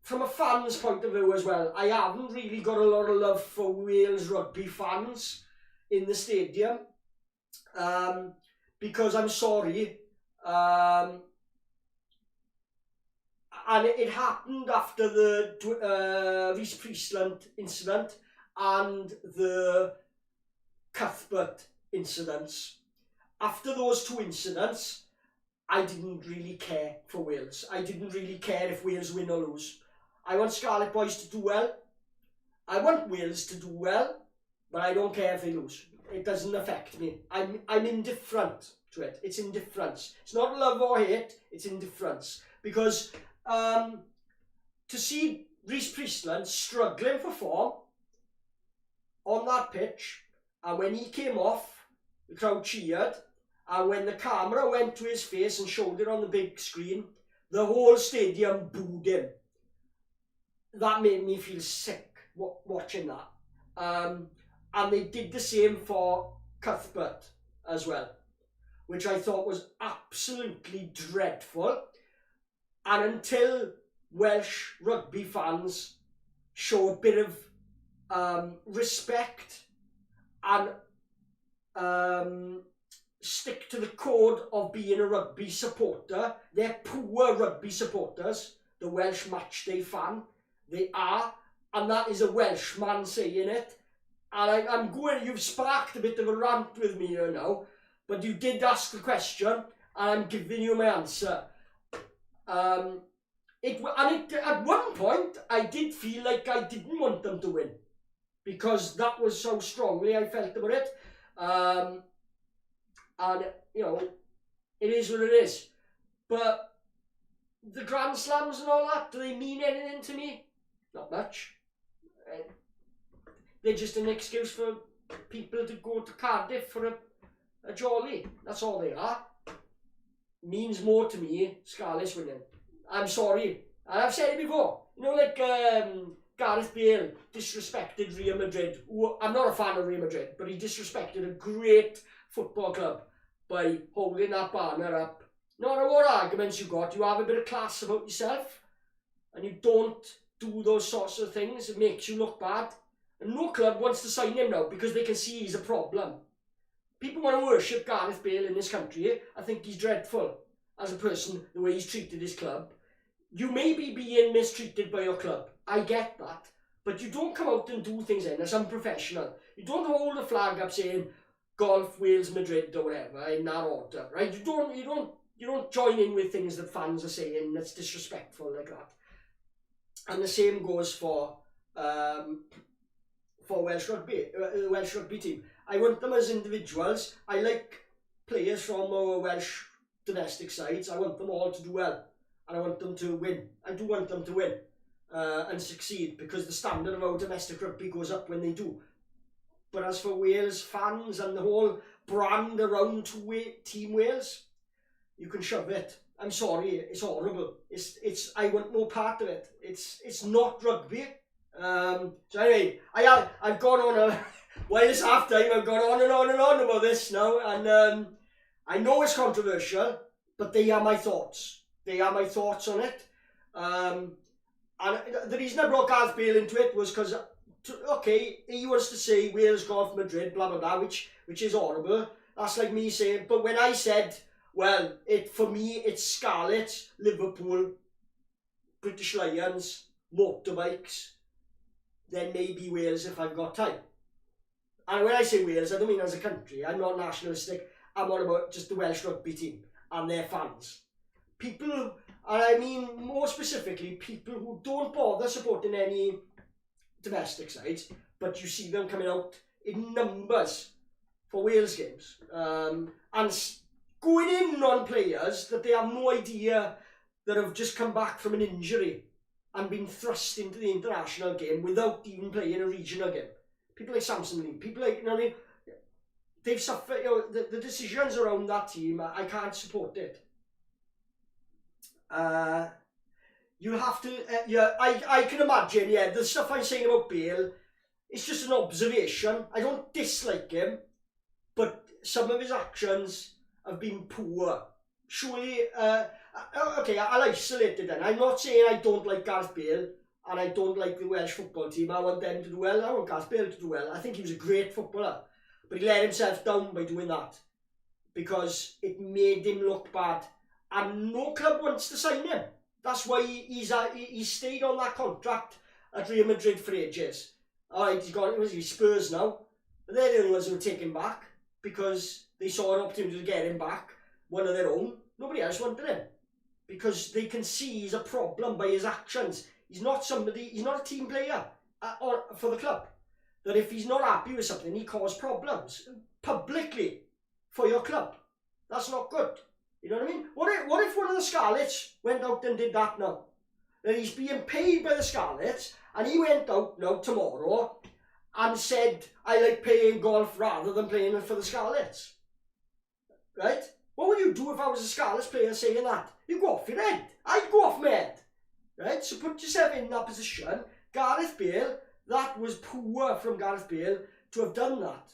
from a fan's point of view as well, I haven't really got a lot of love for Wales rugby fans in the stadium, because I'm sorry, and it happened after the Rhys Priestland incident and the Cuthbert incidents. After those two incidents, I didn't really care for Wales. I didn't really care if Wales win or lose. I want Scarlet boys to do well. I want Wales to do well, but I don't care if they lose. It doesn't affect me. I'm indifferent to it. It's indifference. It's not love or hate. It's indifference. Because to see Rhys Priestland struggling for form on that pitch, and when he came off, the crowd cheered, and when the camera went to his face and showed it on the big screen, the whole stadium booed him. That made me feel sick watching that. And they did the same for Cuthbert as well, which I thought was absolutely dreadful. And until Welsh rugby fans show a bit of respect and stick to the code of being a rugby supporter, they're poor rugby supporters, the Welsh matchday fan. They are, and that is a Welshman saying it. And I'm going, you've sparked a bit of a rant with me here now, but you did ask the question, and I'm giving you my answer. At one point, I did feel like I didn't want them to win, because that was how strongly I felt about it. And, you know, it is what it is. But the Grand Slams and all that, do they mean anything to me? Not much. They're just an excuse for people to go to Cardiff for a jolly. That's all they are. Means more to me, Scarlets winning. I'm sorry. And I've said it before. You know, like Gareth Bale disrespected Real Madrid. I'm not a fan of Real Madrid, but he disrespected a great football club by holding that banner up. No matter what arguments you got, you have a bit of class about yourself, and you don't do those sorts of things. It makes you look bad. And no club wants to sign him now because they can see he's a problem. People want to worship Gareth Bale in this country. I think he's dreadful as a person, the way he's treated his club. You may be being mistreated by your club. I get that. But you don't come out and do things in as unprofessional. You don't hold a flag up saying Golf, Wales, Madrid or whatever in that order, right? You don't join in with things that fans are saying that's disrespectful like that. And the same goes for Welsh rugby, the Welsh rugby team. I want them as individuals. I like players from our Welsh domestic sides. I want them all to do well, and I want them to win. I do want them to win and succeed, because the standard of our domestic rugby goes up when they do. But as for Wales fans and the whole brand around Team Wales, you can shove it. I'm sorry, it's horrible. It's I want no part of it. It's not rugby. So anyway, I've gone on while it's half time, I've gone on and on and on about this now, and I know it's controversial, but they are my thoughts. They are my thoughts on it. And the reason I brought Gareth Bale into it was because, okay, he wants to say Wales, Golf, Madrid, blah blah blah, which is horrible. That's like me saying, but when I said, well, for me it's Scarlets, Liverpool, British Lions, motorbikes, then maybe Wales if I've got time. And when I say Wales, I don't mean as a country. I'm not nationalistic. I'm all about just the Welsh rugby team and their fans. People, and I mean more specifically, people who don't bother supporting any domestic sides, but you see them coming out in numbers for Wales games, and going in on players that they have no idea that have just come back from an injury and been thrust into the international game without even playing a regional game. People like Samson Lee, people like, you know what I mean? They've suffered, you know, the decisions around that team, I can't support it. You have to, yeah, I can imagine, yeah, the stuff I'm saying about Bale, it's just an observation. I don't dislike him, but some of his actions have been poor. Surely, okay, I'll isolate it then. I'm not saying I don't like Gareth Bale and I don't like the Welsh football team. I want them to do well. I want Gareth Bale to do well. I think he was a great footballer, but he let himself down by doing that because it made him look bad, and no club wants to sign him. That's why he's stayed on that contract at Real Madrid for ages. Alright, he's Spurs now, but they're the only ones who will take him back because they saw an opportunity to get him back, one of their own. Nobody else wanted him because they can see he's a problem by his actions. He's not a team player or for the club. That if he's not happy with something, he causes problems publicly for your club. That's not good. You know what I mean? What if one of the Scarlets went out and did that now? Then he's being paid by the Scarlets and he went out now tomorrow and said, I like playing golf rather than playing for the Scarlets. Right? What would you do if I was a Scarlets player saying that? You go off your head. I'd go off my head. Right? So put yourself in that position. Gareth Bale, that was poor from Gareth Bale to have done that.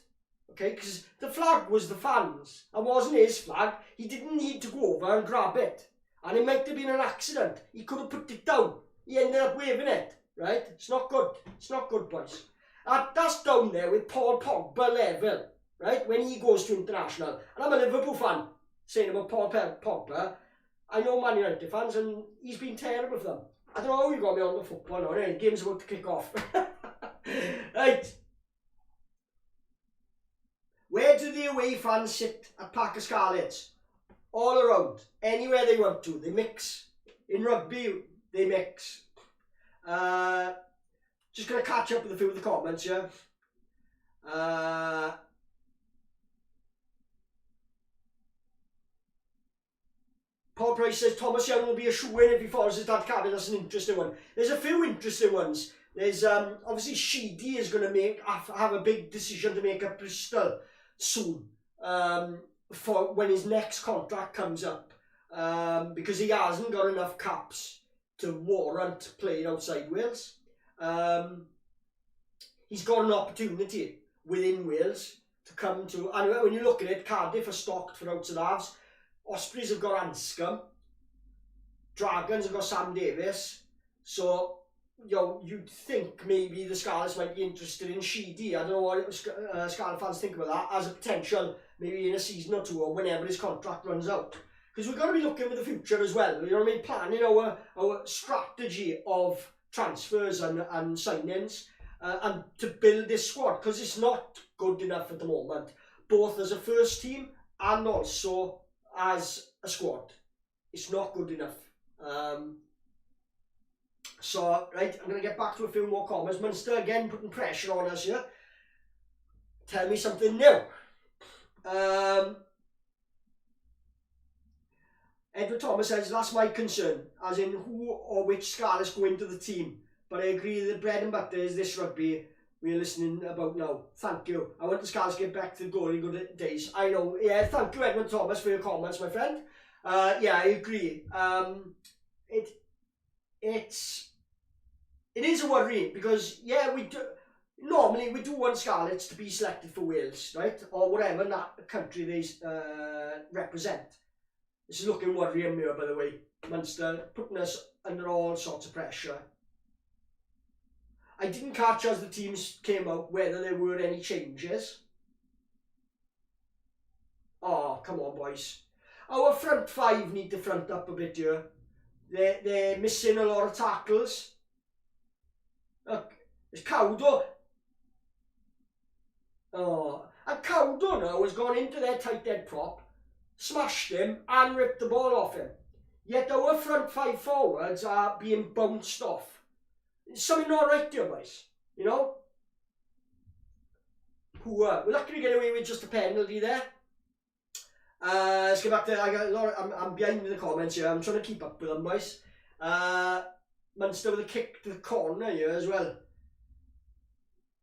Okay? Because the flag was the fans. It wasn't his flag. He didn't need to go over and grab it. And it might have been an accident. He could have put it down. He ended up waving it. Right? It's not good. It's not good, boys. That's down there with Paul Pogba level. Right? When he goes to international. And I'm a Liverpool fan saying about Paul Pogba. I know Man United fans and he's been terrible for them. I don't know how you got me on the football now. Anyway, game's about to kick off. Right. Where do the away fans sit at Parc Scarlets? All around. Anywhere they want to. They mix. In rugby, they mix. Just going to catch up with a few of the comments here. Paul Price says Thomas Young will be a shoo-in if he follows his dad cabin. That's an interesting one. There's a few interesting ones. There's obviously Sheedy is going to have a big decision to make at Bristol soon for when his next contract comes up because he hasn't got enough caps to warrant playing outside Wales. He's got an opportunity within Wales to come to, and when you look at it, Cardiff are stocked for outside halves. Ospreys have got Anscombe. Dragons have got Sam Davis. So, you know, you'd think maybe the Scarlets might be interested in Sheedy. I don't know what Scarlet fans think about that as a potential, maybe in a season or two or whenever his contract runs out. Because we've got to be looking for the future as well. You know what I mean? Planning our strategy of transfers and signings and to build this squad. Because it's not good enough at the moment, both as a first team and also as a squad. It's not good enough. So, right, I'm going to get back to a few more comments. Munster again putting pressure on us here. Tell me something new. Edward Thomas says, that's my concern, as in who or which Scarlets go into the team. But I agree that bread and butter is this rugby we're listening about now. Thank you. I want the Scarlets to get back to the glory good days. I know. Yeah, thank you, Edward Thomas, for your comments, my friend. Yeah, I agree. It is a worry because, yeah, normally we do want Scarlets to be selected for Wales, right? Or whatever that country they represent. This is looking worrying me, by the way. Munster putting us under all sorts of pressure. I didn't catch as the teams came out whether there were any changes. Oh, come on, boys. Our front five need to front up a bit here. They're missing a lot of tackles. Look, it's Cowdo. Oh, and Cowdo now has gone into their tight end prop, smashed him and ripped the ball off him. Yet our front five forwards are being bounced off. There's something not right here, boys. You know? Poor. We're not going to get away with just a penalty there. Let's get back to, I got a lot I'm behind in the comments here, I'm trying to keep up with them, boys. Munster with a kick to the corner here as well.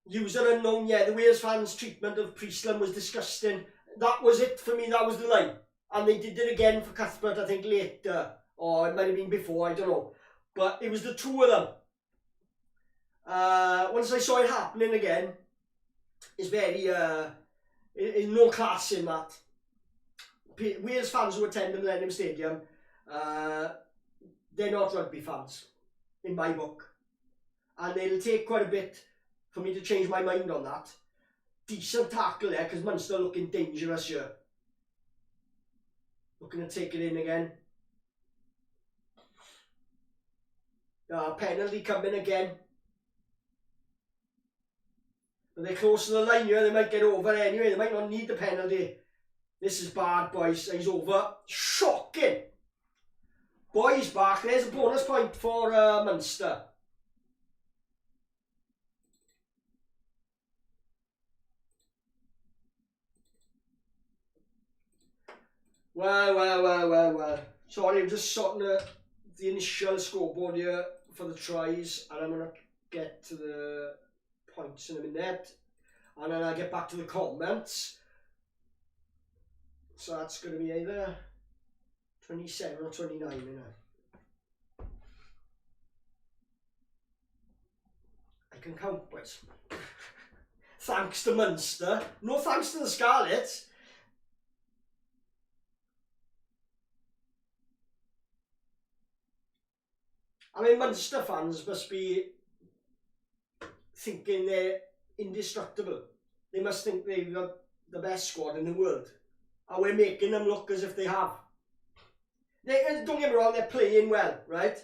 User unknown, yeah, the Wales fans' treatment of Priestland was disgusting. That was it for me, that was the line. And they did it again for Cuthbert, I think later, or it might have been before, I don't know. But it was the two of them. Once I saw it happening again, it's very, there's no class in that. Wales fans who attend the Millennium Stadium, they're not rugby fans, in my book. And it'll take quite a bit for me to change my mind on that. Decent tackle there, because Munster looking dangerous here. Looking to take it in again. Penalty coming again. But they're close to the line here, they might get over anyway, they might not need the penalty. This is bad, boys. He's over. Shocking! Boys back. There's a bonus point for Munster. Well. Sorry, I'm just sorting the initial scoreboard here for the tries, and I'm going to get to the points in a minute. And then I'll get back to the comments. So that's going to be either 27 or 29, isn't it? I can count, boys. Thanks to Munster. No thanks to the Scarlets. I mean, Munster fans must be thinking they're indestructible. They must think they've got the best squad in the world. And we're making them look as if they have. Don't get me wrong, they're playing well, right?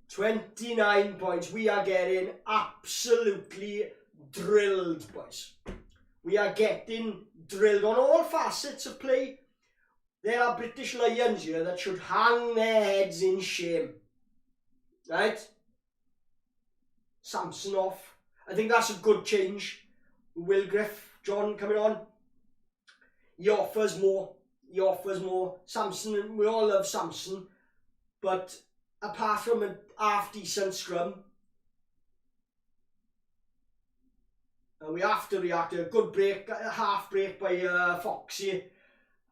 $29 points. We are getting absolutely drilled, boys. We are getting drilled on all facets of play. There are British Lions here that should hang their heads in shame. Right? Samson off. I think that's a good change. Will Griff, John coming on. He offers more. He offers more. Samson, we all love Samson. But apart from a half-decent scrum, we have to react to a good break, a half break by Foxy.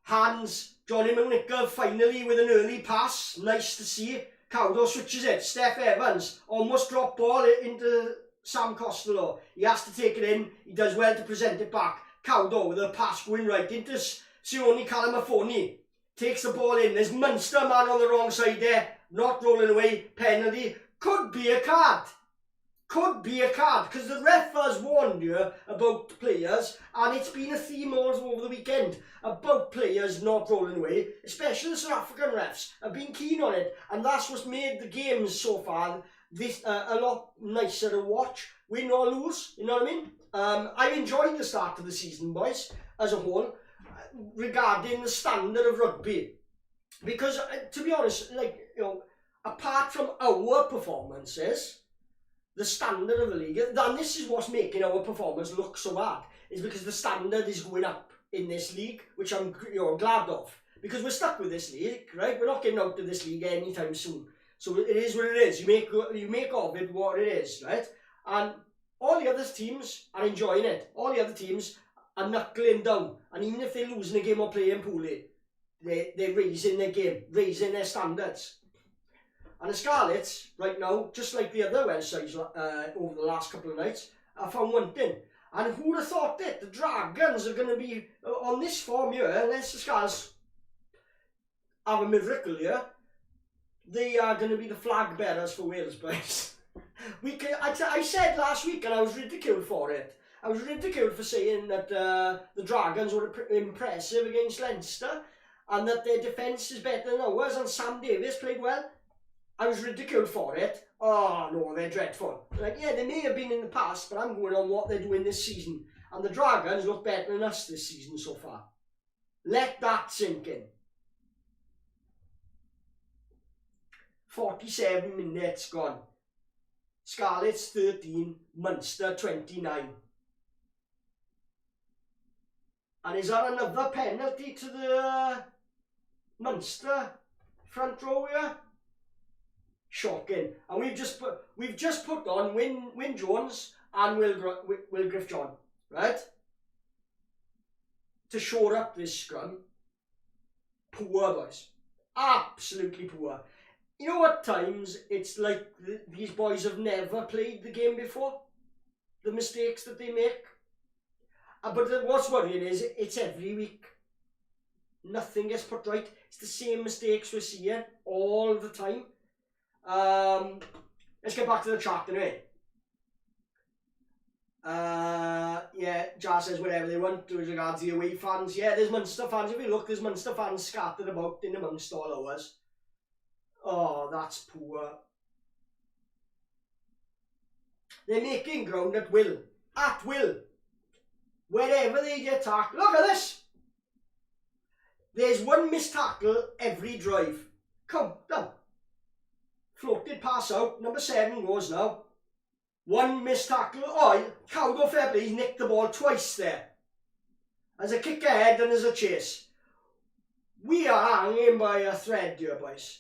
Hands, Johnny McNichol finally with an early pass. Nice to see. Cowdo switches it. Steph Evans almost dropped ball into Sam Costello. He has to take it in. He does well to present it back. Cowdo with a pass going right into Sione Calamafoni. Takes the ball in. There's Munster man on the wrong side there. Not rolling away. Penalty. Could be a card. Could be a card, because the ref has warned you about players, and it's been a theme all over the weekend about players not rolling away, especially the South African refs have been keen on it, and that's what's made the games so far this a lot nicer to watch, win or lose, you know what I mean? I've enjoyed the start of the season, boys, as a whole, regarding the standard of rugby, because to be honest, like, you know, apart from our performances, the standard of the league, and this is what's making our performance look so bad, is because the standard is going up in this league, which I'm glad of, because we're stuck with this league, right? We're not getting out of this league anytime soon. So it is what it is. You make of it what it is, right? And all the other teams are enjoying it. All the other teams are knuckling down, and even if they're losing a game or playing poorly, they're raising their game, raising their standards. And the Scarlets, right now, just like the other Welsh sides over the last couple of nights, are found wanting. And who would have thought it? The Dragons are going to be on this form here, unless the Scarlets have a miracle here. They are going to be the flag bearers for Wales, boys. I said last week, and I was ridiculed for it. I was ridiculed for saying that the Dragons were impressive against Leinster, and that their defence is better than ours, and Sam Davies played well. I was ridiculed for it. Oh no, they're dreadful. Like, yeah, they may have been in the past, but I'm going on what they're doing this season. And the Dragons look better than us this season so far. Let that sink in. 47 minutes gone. Scarlets 13, Munster 29. And is that another penalty to the Munster front row here? Shocking. And we've just put on Wyn Jones and Will Griff John, right? To shore up this scrum. Poor, boys. Absolutely poor. You know, at times it's like these boys have never played the game before. The mistakes that they make. But what's worrying is it's every week. Nothing gets put right. It's the same mistakes we're seeing all the time. Let's get back to the chat anyway. Yeah, Jar says whatever they want with regards to the away fans. Yeah, there's Munster fans. If you look, there's Munster fans scattered about in amongst all ours. Oh, that's poor. They're making ground at will. At will. Wherever they get tackled. Look at this. There's one missed tackle every drive. Come, down. Floated pass out. Number 7 goes now. One missed tackle. Oh, Cowdo fair play. He's nicked the ball twice there. There's a kick ahead and there's a chase. We are hanging by a thread here, boys.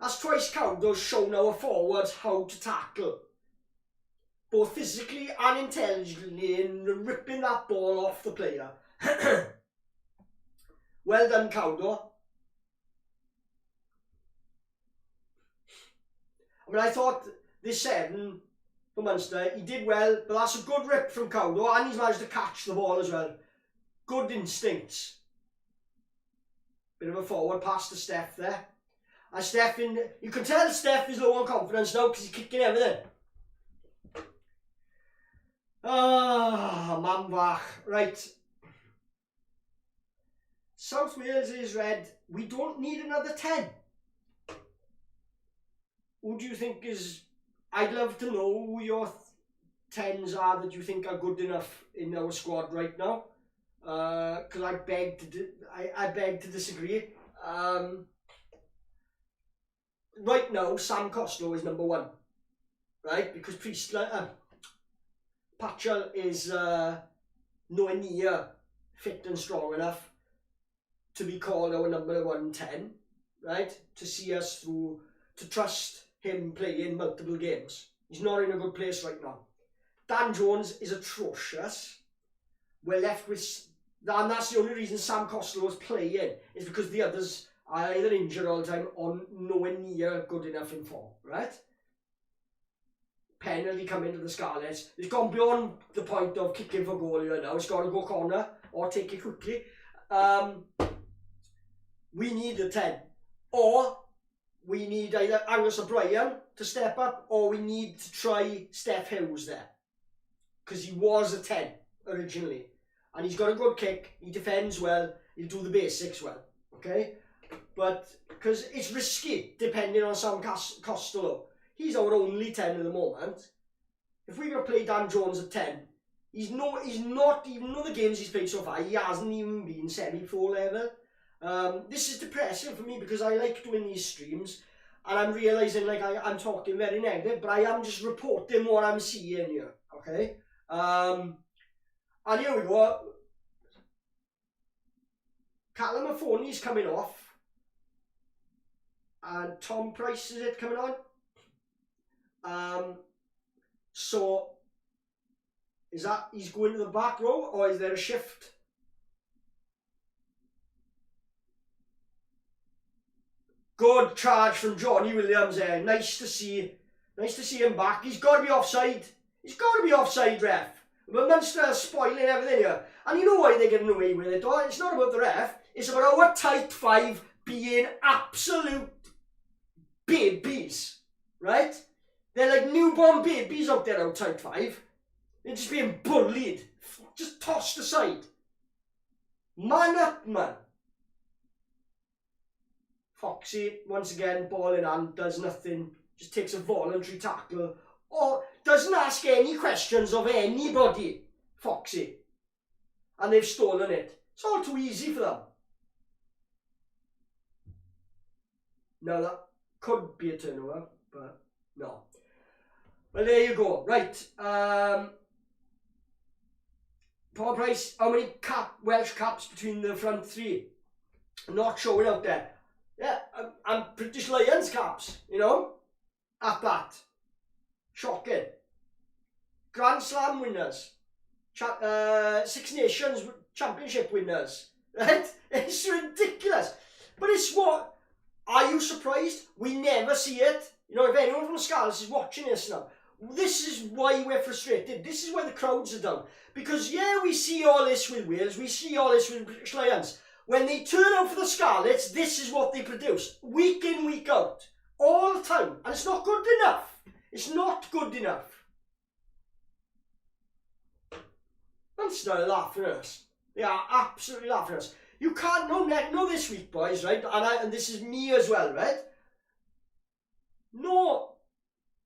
That's twice Cowdo's shown our forwards how to tackle. Both physically and intelligently in ripping that ball off the player. Well done, Cowdo. I mean, I thought this 7 for Munster, he did well, but that's a good rip from Cowdo, and he's managed to catch the ball as well. Good instincts. Bit of a forward pass to Steph there. And Steph, you can tell Steph is low on confidence now because he's kicking everything. Ah, Manvach. Right. South Wales is red. We don't need another 10. Who do you think is... I'd love to know who your 10s are that you think are good enough in our squad right now. Because I beg to disagree. Right now, Sam Costello is number 1. Right? Because Patchell is nowhere near fit and strong enough to be called our number 110, right? To see us through, to trust him playing multiple games. He's not in a good place right now. Dan Jones is atrocious. We're left with, and that's the only reason Sam Costello is playing, is because the others are either injured all the time or nowhere near good enough in form, right? Penalty coming to the Scarlets. It's gone beyond the point of kicking for goal here now. It's got to go corner or take it quickly. We need a 10. Or we need either Angus O'Brien to step up, or we need to try Steph Hughes there. Because he was a 10 originally. And he's got a good kick, he defends well, he'll do the basics well. Okay? But, because it's risky, depending on Sam Costello. He's our only 10 at the moment. If we're going to play Dan Jones at 10, he's not, even though the games he's played so far, he hasn't even been semi-pro level. This is depressing for me because I like doing these streams and I'm realising like I'm talking very negative, but I am just reporting what I'm seeing here, okay? And here we go. Callum Affoni's coming off. And Tom Price, is it coming on? So, is that he's going to the back row or is there a shift? Good charge from Johnny Williams there. Nice to see him back. He's got to be offside. He's got to be offside, ref. But Munster spoiling everything here. And you know why they're getting away with it? It's not about the ref. It's about our tight 5 being absolute babies. Right? They're like newborn babies out there out tight 5. They're just being bullied. Just tossed aside. Man up, man. Foxy, once again, ball in hand, does nothing, just takes a voluntary tackle, or doesn't ask any questions of anybody, Foxy. And they've stolen it. It's all too easy for them. Now that could be a turnover, but no. Well, there you go. Right. Paul Price, how many Welsh caps between the front three? Not showing out there. Yeah, and British Lions caps, you know, at that. Shocking. Grand Slam winners. Six Nations Championship winners. Right? It's ridiculous. But it's what... Are you surprised? We never see it. You know, if anyone from Scarlets is watching this now, this is why we're frustrated. This is why the crowds are down. Because, yeah, we see all this with Wales. We see all this with British Lions. When they turn out for the Scarlets, this is what they produce. Week in, week out. All the time. And it's not good enough. It's not good enough. Munster are laughing at us. They are absolutely laughing at us. You can't know this week, boys, right? And this is me as well, right? No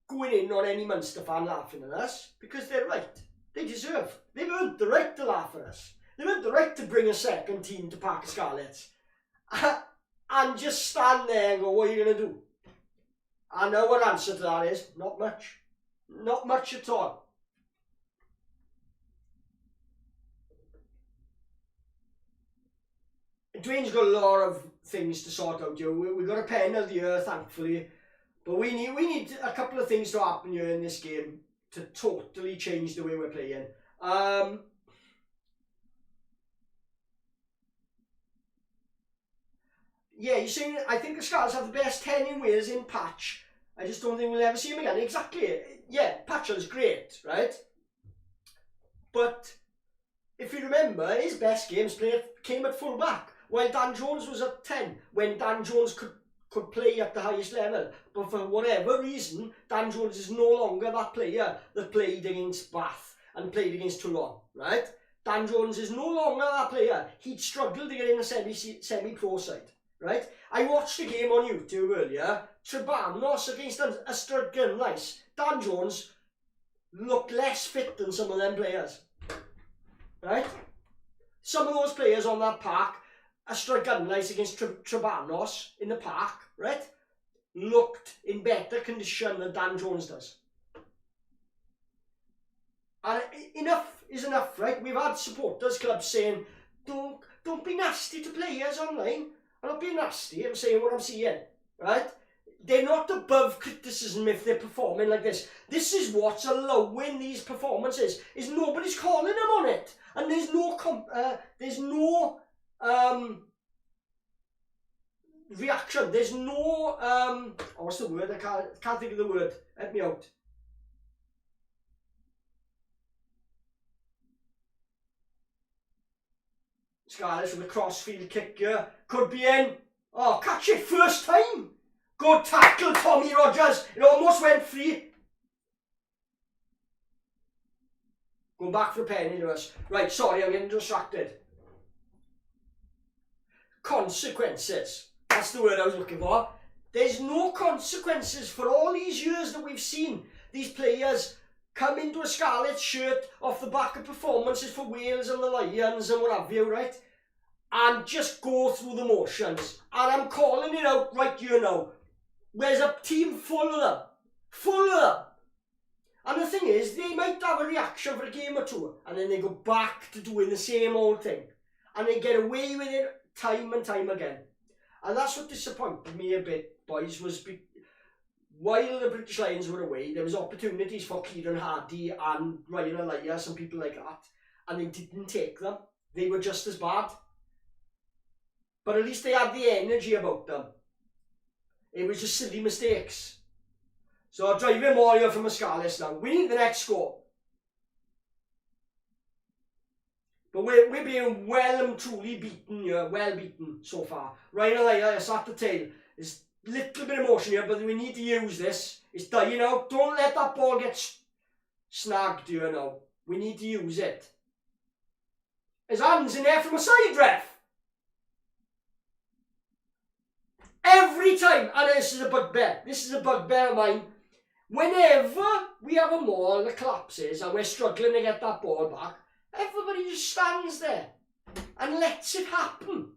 going in on any Munster fan laughing at us, because they're right. They deserve. They've earned the right to laugh at us. They've earned the right to bring a second team to Parc Scarlets. And just stand there and go, what are you going to do? I know what answer to that is. Not much. Not much at all. Dwayne's got a lot of things to sort out here. We've got a penalty here, thankfully. But we need a couple of things to happen here in this game to totally change the way we're playing. Yeah, you're saying I think the Scarlets have the best 10 in Wales in Patch. I just don't think we'll ever see him again. Exactly. Yeah, Patchell's great, right? But if you remember, his best games came at full back, while Dan Jones was at 10, when Dan Jones could play at the highest level. But for whatever reason, Dan Jones is no longer that player that played against Bath and played against Toulon, right? Dan Jones is no longer that player. He'd struggled to get in a semi-pro side, right? I watched a game on YouTube earlier, Trebanos against Ystrad Nice. Dan Jones looked less fit than some of them players, right? Some of those players on that park, Ystrad Nice against Trebanos in the park, right, looked in better condition than Dan Jones does. And enough is enough, right? We've had supporters clubs saying, don't be nasty to players online. I'm not being nasty, I'm saying what I'm seeing, right? They're not above criticism if they're performing like this. This is what's allowing these performances, is nobody's calling them on it. And there's no reaction. There's no what's the word? I can't think of the word. Help me out. Scarlets with a crossfield kick here. Could be in. Oh, catch it first time. Good tackle, Tommy Rogers. It almost went free. Going back for a penny to us. Right, sorry, I'm getting distracted. Consequences. That's the word I was looking for. There's no consequences for all these years that we've seen these players come into a Scarlet shirt off the back of performances for Wales and the Lions and what have you, right? And just go through the motions. And I'm calling it out right here now. There's a team full of them. Full of them. And the thing is, they might have a reaction for a game or two, and then they go back to doing the same old thing. And they get away with it time and time again. And that's what disappointed me a bit, boys, was while the British Lions were away, there was opportunities for Kieran Hardy and Ryan Elias and people like that, and they didn't take them. They were just as bad. But at least they had the energy about them. It was just silly mistakes. So I'll drive in more here from the Scarlets now. We need the next score. But we're being well and truly beaten here. Well beaten so far. Ryan Elias at the tail. There's a little bit of motion here, but we need to use this. It's dying out. Don't let that ball get snagged here now. We need to use it. His hands in there from a side, ref. Every time, and this is a bugbear. This is a bugbear of mine. Whenever we have a maul that collapses and we're struggling to get that ball back, everybody just stands there and lets it happen.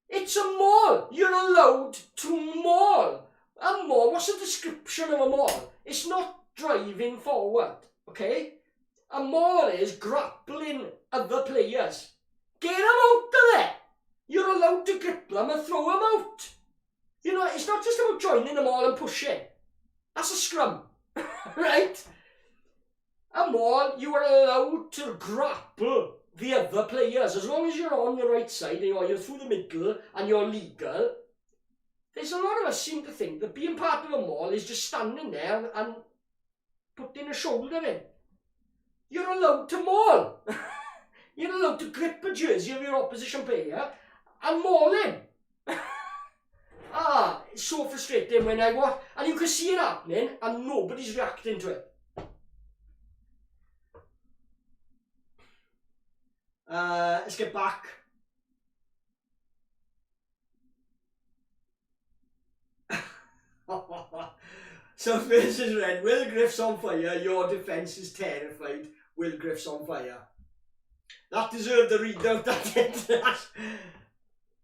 It's a maul. You're allowed to maul. A maul, what's the description of a maul? It's not driving forward, okay? A maul is grappling other players. Get them out of there. You're allowed to grip them and throw them out. You know, it's not just about joining the maul and pushing. That's a scrum, right? A maul, you are allowed to grapple the other players. As long as you're on the right side, you're through the middle and you're legal. There's a lot of us seem to think that being part of a maul is just standing there and putting a shoulder in. You're allowed to maul. You're allowed to grip a jersey of your opposition player and maul him. It's so frustrating when I watch, and you can see it happening and nobody's reacting to it. Let's get back. So versus Red, Will Griff's on fire, your defence is terrified. Will Griff's on fire. That deserved the readout, that did.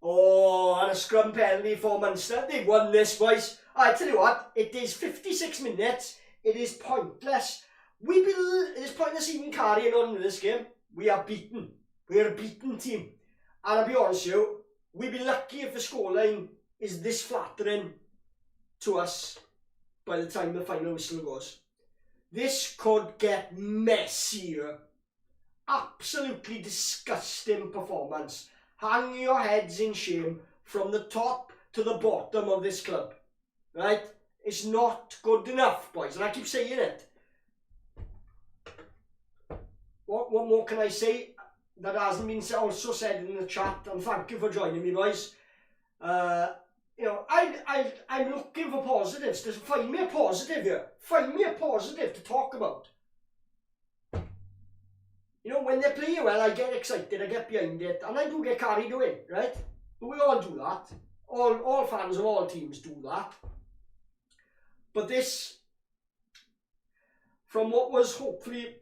Oh, and a scrum penalty for Munster. They've won this, boys. I tell you what, it is 56 minutes. It is pointless. It's pointless even carrying on with this game. We are beaten. We are a beaten team. And I'll be honest with you, we'd be lucky if the scoreline is this flattering to us by the time the final whistle goes. This could get messier. Absolutely disgusting performance. Hang your heads in shame from the top to the bottom of this club. Right? It's not good enough, boys. And I keep saying it. What more can I say that hasn't been also said in the chat? And thank you for joining me, boys. You know, I'm looking for positives. Just find me a positive here. Find me a positive to talk about. You know, when they play well, I get excited, I get behind it, and I do get carried away, right? But we all do that. All fans of all teams do that. But this, from what was hopefully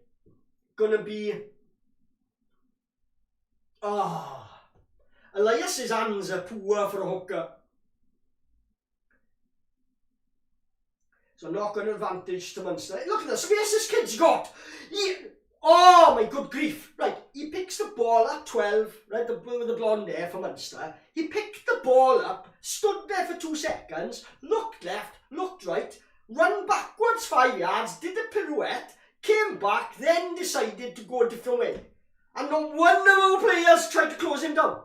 going to be... Elias's hands are poor for a hooker. So knock-on advantage to Munster. Look at the space this kid's got! Oh my good grief. Right, he picks the ball at 12, right, with the blonde hair for Munster. He picked the ball up, stood there for 2 seconds, looked left, looked right, ran backwards 5 yards, did a pirouette, came back, then decided to go a different way. And not one of our players tried to close him down.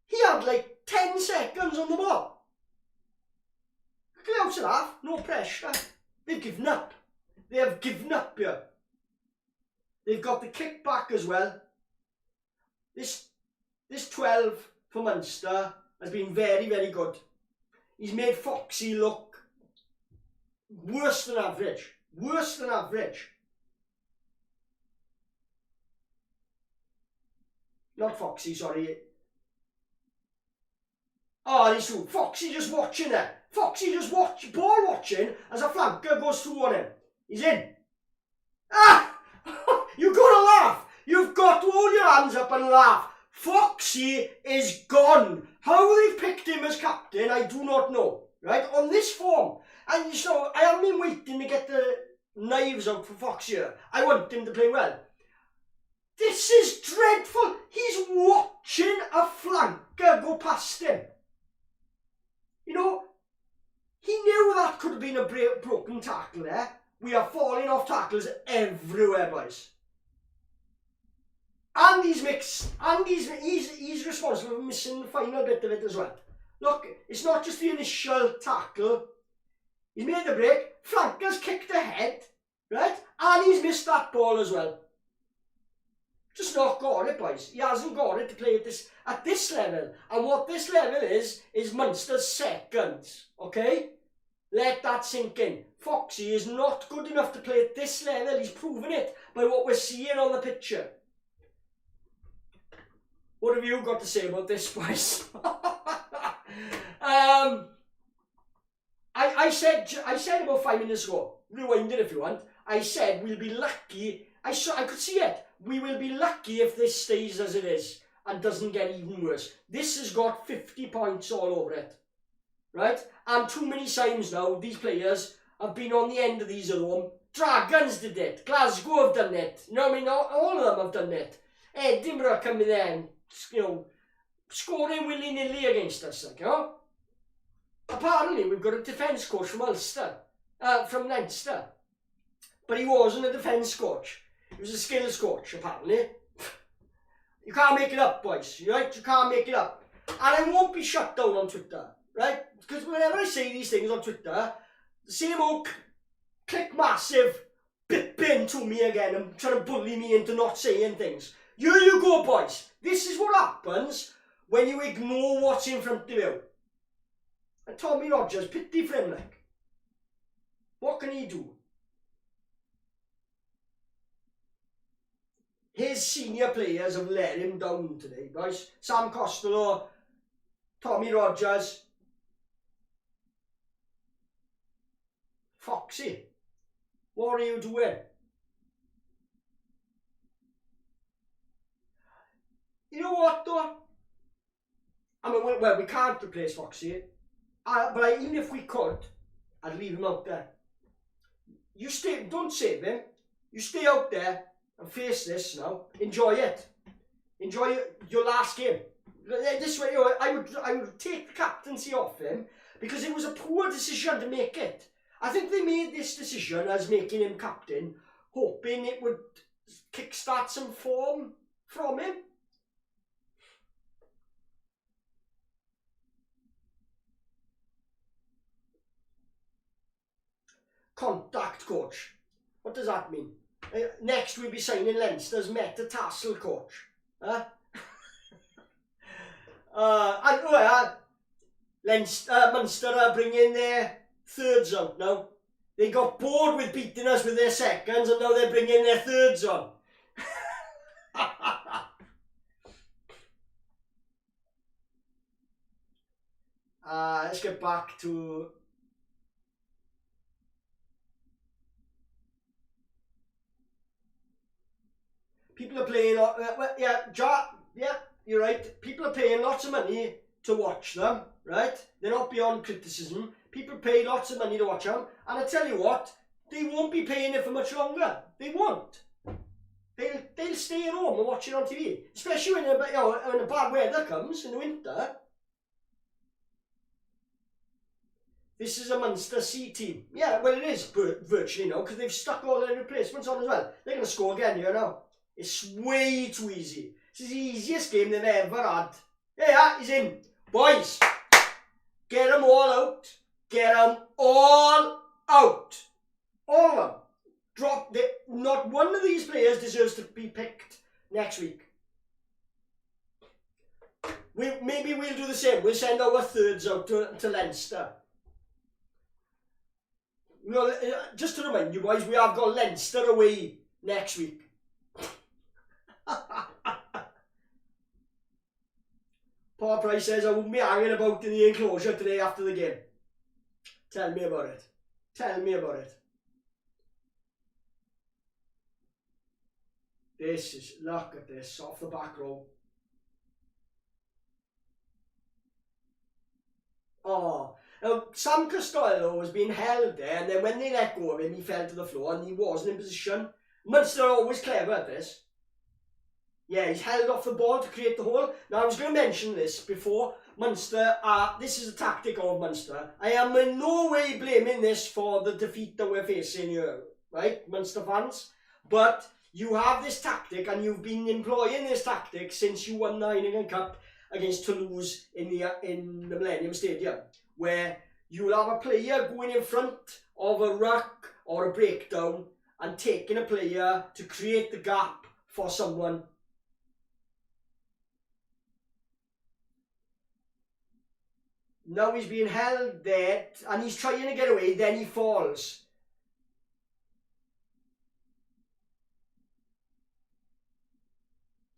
He had like 10 seconds on the ball. Close enough, no pressure. They've given up. They have given up here. They've got the kick back as well. This 12 for Munster has been very, very good. He's made Foxy look worse than average. Worse than average. Not Foxy, sorry. Oh, he's through. Foxy just watching there. Foxy just ball watching as a flanker goes through on him. He's in. Ah! You've got to laugh. You've got to hold your hands up and laugh. Foxy is gone. How they picked him as captain, I do not know. Right? On this form. And so, I haven't been waiting to get the knives out for Foxy here. I want him to play well. This is dreadful. He's watching a flanker go past him. You know, he knew that could have been a broken tackle there. We are falling off tackles everywhere, boys. And he's mixed. And he's responsible for missing the final bit of it as well. Look, it's not just the initial tackle. He's made the break. Flanker's kicked ahead, right? And he's missed that ball as well. Just not got it, boys. He hasn't got it to play at this level. And what this level is Munster's seconds. Okay? Let that sink in. Foxy is not good enough to play at this level. He's proven it by what we're seeing on the picture. What have you got to say about this, boys? I said about 5 minutes ago, rewind it if you want. I said we'll be lucky. I could see it. We will be lucky if this stays as it is and doesn't get even worse. This has got 50 points all over it. Right? And too many times now, these players have been on the end of these at home. Dragons did it. Glasgow have done it. You know what I mean? All of them have done it. Edinburgh coming in, you know, scoring willy-nilly against us, like, you know. Apparently, we've got a defence coach from Ulster, from Leinster. But he wasn't a defence coach. He was a skills coach, apparently. You can't make it up, boys, right? You can't make it up. And I won't be shut down on Twitter, right? Because whenever I say these things on Twitter, the same old click massive bipping to me again and trying to bully me into not saying things. Here you go, boys. This is what happens when you ignore what's in front of you. And Tommy Rogers, pity for him, like. What can he do? His senior players have let him down today, boys. Sam Costello, Tommy Rogers, Foxy. What are you doing? You know what though? I mean, well, we can't replace Foxy. But even if we could, I'd leave him out there. You stay, don't save him. You stay out there and face this now. Enjoy it. Enjoy your last game. This way, you know, I would take the captaincy off him because it was a poor decision to make it. I think they made this decision as making him captain, hoping it would kickstart some form from him. Contact coach. What does that mean? Next we'll be signing Leinster's metatarsal coach. Huh? Munster are bringing their thirds out now. They got bored with beating us with their seconds and now they're bringing their thirds on. Let's get back to... People are paying, yeah, you're right. People are paying lots of money to watch them, right? They're not beyond criticism. People pay lots of money to watch them, and I tell you what, they won't be paying it for much longer. They won't. They'll stay at home and watch it on TV, especially when when the bad weather comes in the winter. This is a Munster C team. Yeah, well it is virtually now because they've stuck all their replacements on as well. They're going to score again here now. It's way too easy. This is the easiest game they've ever had. Yeah, he's in. Boys, get them all out. Get them all out. All of them. Drop the... Not one of these players deserves to be picked next week. Maybe we'll do the same. We'll send our thirds out to Leinster. No, just to remind you boys, we have got Leinster away next week. Paul Price says, I wouldn't be hanging about in the enclosure today after the game. Tell me about it. Tell me about it. This is, look at this, off the back row. Oh, now Sam Costello was being held there, and then when they let go of him, he fell to the floor and he wasn't in position. Munster are always clever at this. Yeah, he's held off the ball to create the hole. Now, I was going to mention this before. Munster, this is a tactic of Munster. I am in no way blaming this for the defeat that we're facing here, right, Munster fans? But you have this tactic, and you've been employing this tactic since you won the Heineken Cup against Toulouse in the Millennium Stadium, where you will have a player going in front of a ruck or a breakdown and taking a player to create the gap for someone. Now he's being held there and he's trying to get away, then he falls.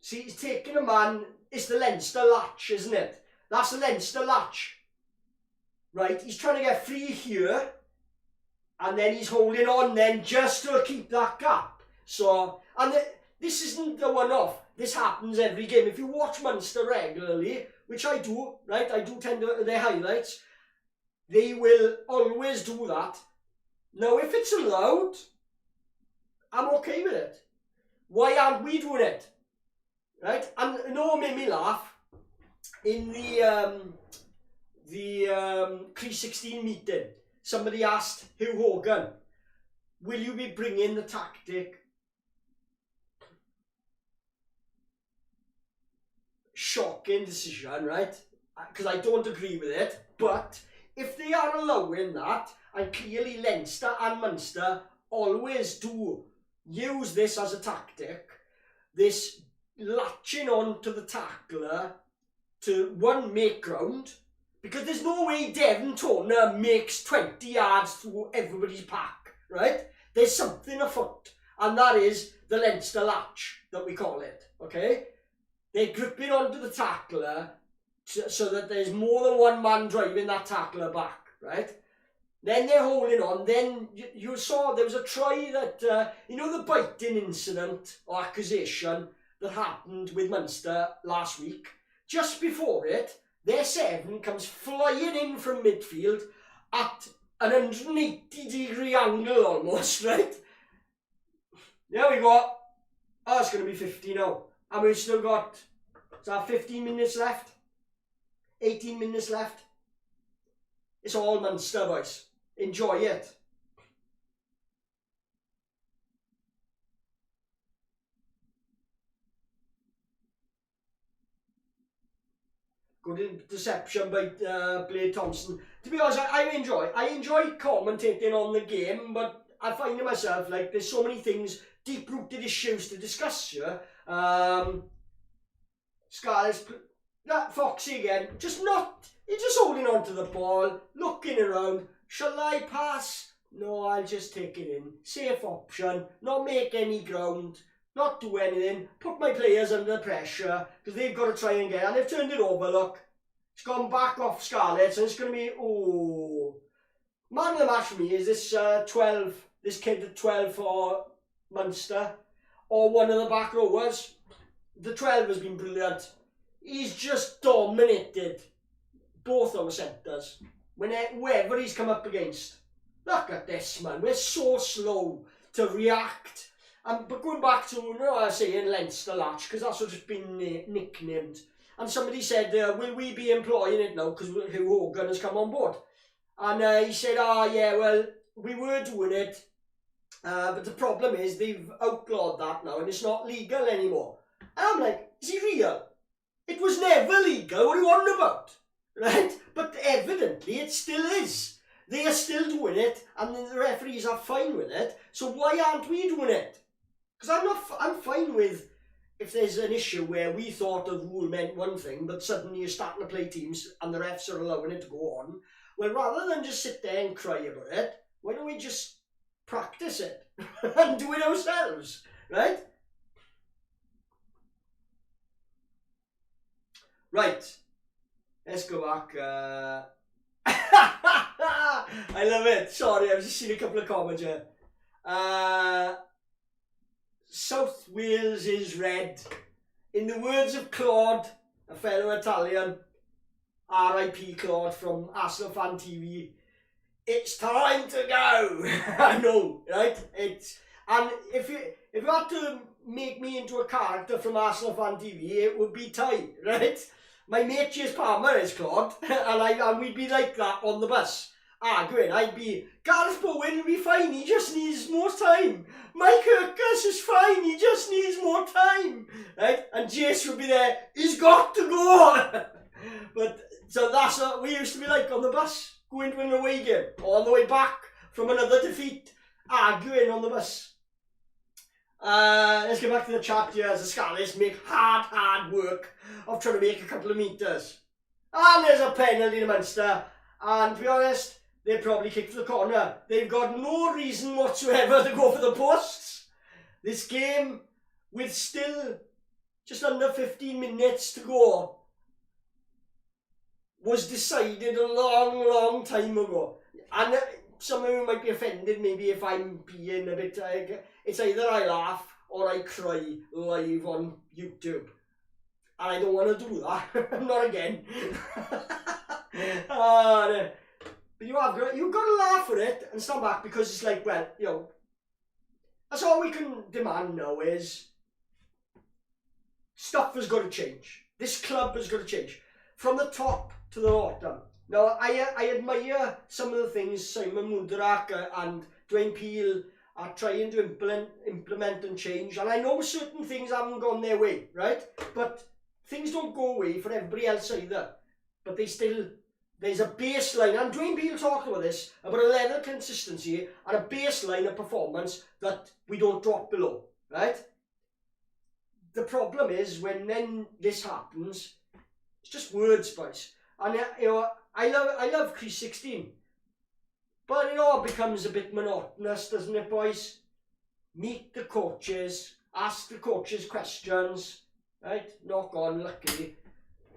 See, he's taking a man, it's the Leinster latch, isn't it? That's the Leinster latch. Right, he's trying to get free here, and then he's holding on then just to keep that gap. So, and this isn't the one-off. This happens every game. If you watch Munster regularly, which I do, right, I do tend to, their highlights, they will always do that. Now, if it's allowed, I'm okay with it. Why aren't we doing it? Right? And you know what made me laugh? In the Crease 16 meeting, somebody asked Hugh Hogan, will you be bringing the tactic? Shocking decision, right? Because I don't agree with it, but if they are allowing that, and clearly Leinster and Munster always do use this as a tactic, this latching on to the tackler to one, make ground, because there's no way Devon Toner makes 20 yards through everybody's pack, right? There's something afoot, and that is the Leinster latch that we call it, okay? They're gripping onto the tackler so that there's more than one man driving that tackler back, right? Then they're holding on. Then you saw there was a try that, you know, the biting incident or accusation that happened with Munster last week. Just before it, their 7 comes flying in from midfield at an 180-degree angle almost, right? There we go. Oh, it's going to be 50 now. And we've still got, is that 15 minutes left? 18 minutes left. It's all Munster, boys. Enjoy it. Good interception by Blade Thompson. To be honest, I enjoy commentating on the game, but I find to myself like there's so many things, deep-rooted issues to discuss here. Scarlett's, Foxy again, he's just holding on to the ball, looking around. Shall I pass? No, I'll just take it in. Safe option, not make any ground, not do anything, put my players under pressure, because they've got to try and get, and they've turned it over, look. It's gone back off Scarlett's, and it's going to be, oh. Man of the match for me is this this kid at 12 for Munster, or one of the back rowers. The 12 has been brilliant. He's just dominated both our centres. Whoever he's come up against. Look at this, man. We're so slow to react. But going back to, you know, I was saying Leinster latch, because that's what's been nicknamed. And somebody said, will we be employing it now because Hugh Hogan has come on board? And he said, yeah, well, we were doing it. But the problem is they've outlawed that now and it's not legal anymore. And I'm like, is he real? It was never legal. What are you on about? Right? But evidently it still is. They are still doing it and the referees are fine with it. So why aren't we doing it? Because I'm fine with if there's an issue where we thought the rule meant one thing, but suddenly you're starting to play teams and the refs are allowing it to go on. Well, rather than just sit there and cry about it, why don't we just practice it and do it ourselves, right? Right, let's go back. I love it. Sorry, I've just seen a couple of comments here. South Wales is red. In the words of Claude, a fellow Italian, R.I.P. Claude from Arsenal Fan TV, it's time to go. I know, right? And if you had to make me into a character from Arsenal Fan TV, it would be Ty, right? My mate Chase Palmer is Claude, and we'd be like that on the bus. Arguing, I'd be, Gareth Bowen will be fine, he just needs more time. Mike Urkus is fine, he just needs more time. Right? And Jace would be there, he's got to go. But, so that's what we used to be like on the bus, going to an away game, or on the way back from another defeat, arguing on the bus. Let's get back to the chat here as the Scarlets make hard work of trying to make a couple of metres. And there's a penalty to Munster, and to be honest, they probably kicked for the corner. They've got no reason whatsoever to go for the posts. This game, with still just under 15 minutes to go, was decided a long time ago. And some of you might be offended maybe if I'm being a bit... it's either I laugh or I cry live on YouTube. And I don't want to do that. Not again. But you've got to laugh at it and stand back because it's like, well, you know, That's all we can demand now is stuff has got to change. This club has got to change. From the top to the bottom. Now, I admire some of the things Simon Munderak and Dwayne Peel are trying to implement and change. And I know certain things haven't gone their way, right? But things don't go away for everybody else either. But they still, there's a baseline, and Dwayne Peel talked about this, about a level of consistency and a baseline of performance that we don't drop below, right? The problem is when then this happens, it's just words, boys. And you know, I love Crease 16, but it all becomes a bit monotonous, doesn't it, boys? Meet the coaches, ask the coaches questions, right? Knock on, luckily.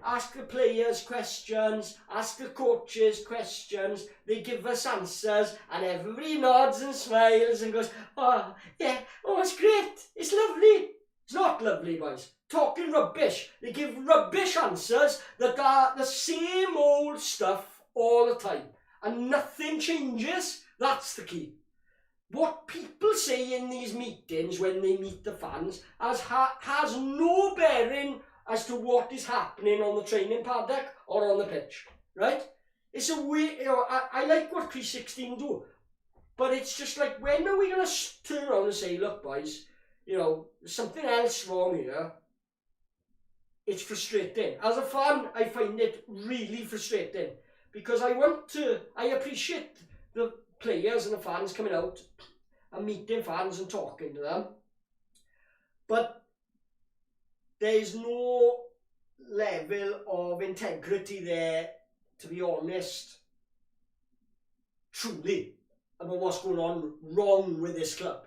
Ask the players questions, ask the coaches questions, they give us answers, and everybody nods and smiles and goes, oh, yeah, oh, it's great, it's lovely. It's not lovely, boys. Talking rubbish. They give rubbish answers that are the same old stuff all the time. And nothing changes. That's the key. What people say in these meetings when they meet the fans has no bearing as to what is happening on the training paddock or on the pitch. Right? It's a way, you know, I like what Crease 16 do. But it's just like, when are we going to turn around and say, look, boys, you know, there's something else wrong here. It's frustrating. As a fan, I find it really frustrating because I appreciate the players and the fans coming out and meeting fans and talking to them. But there's no level of integrity there, to be honest, truly, about what's going on wrong with this club.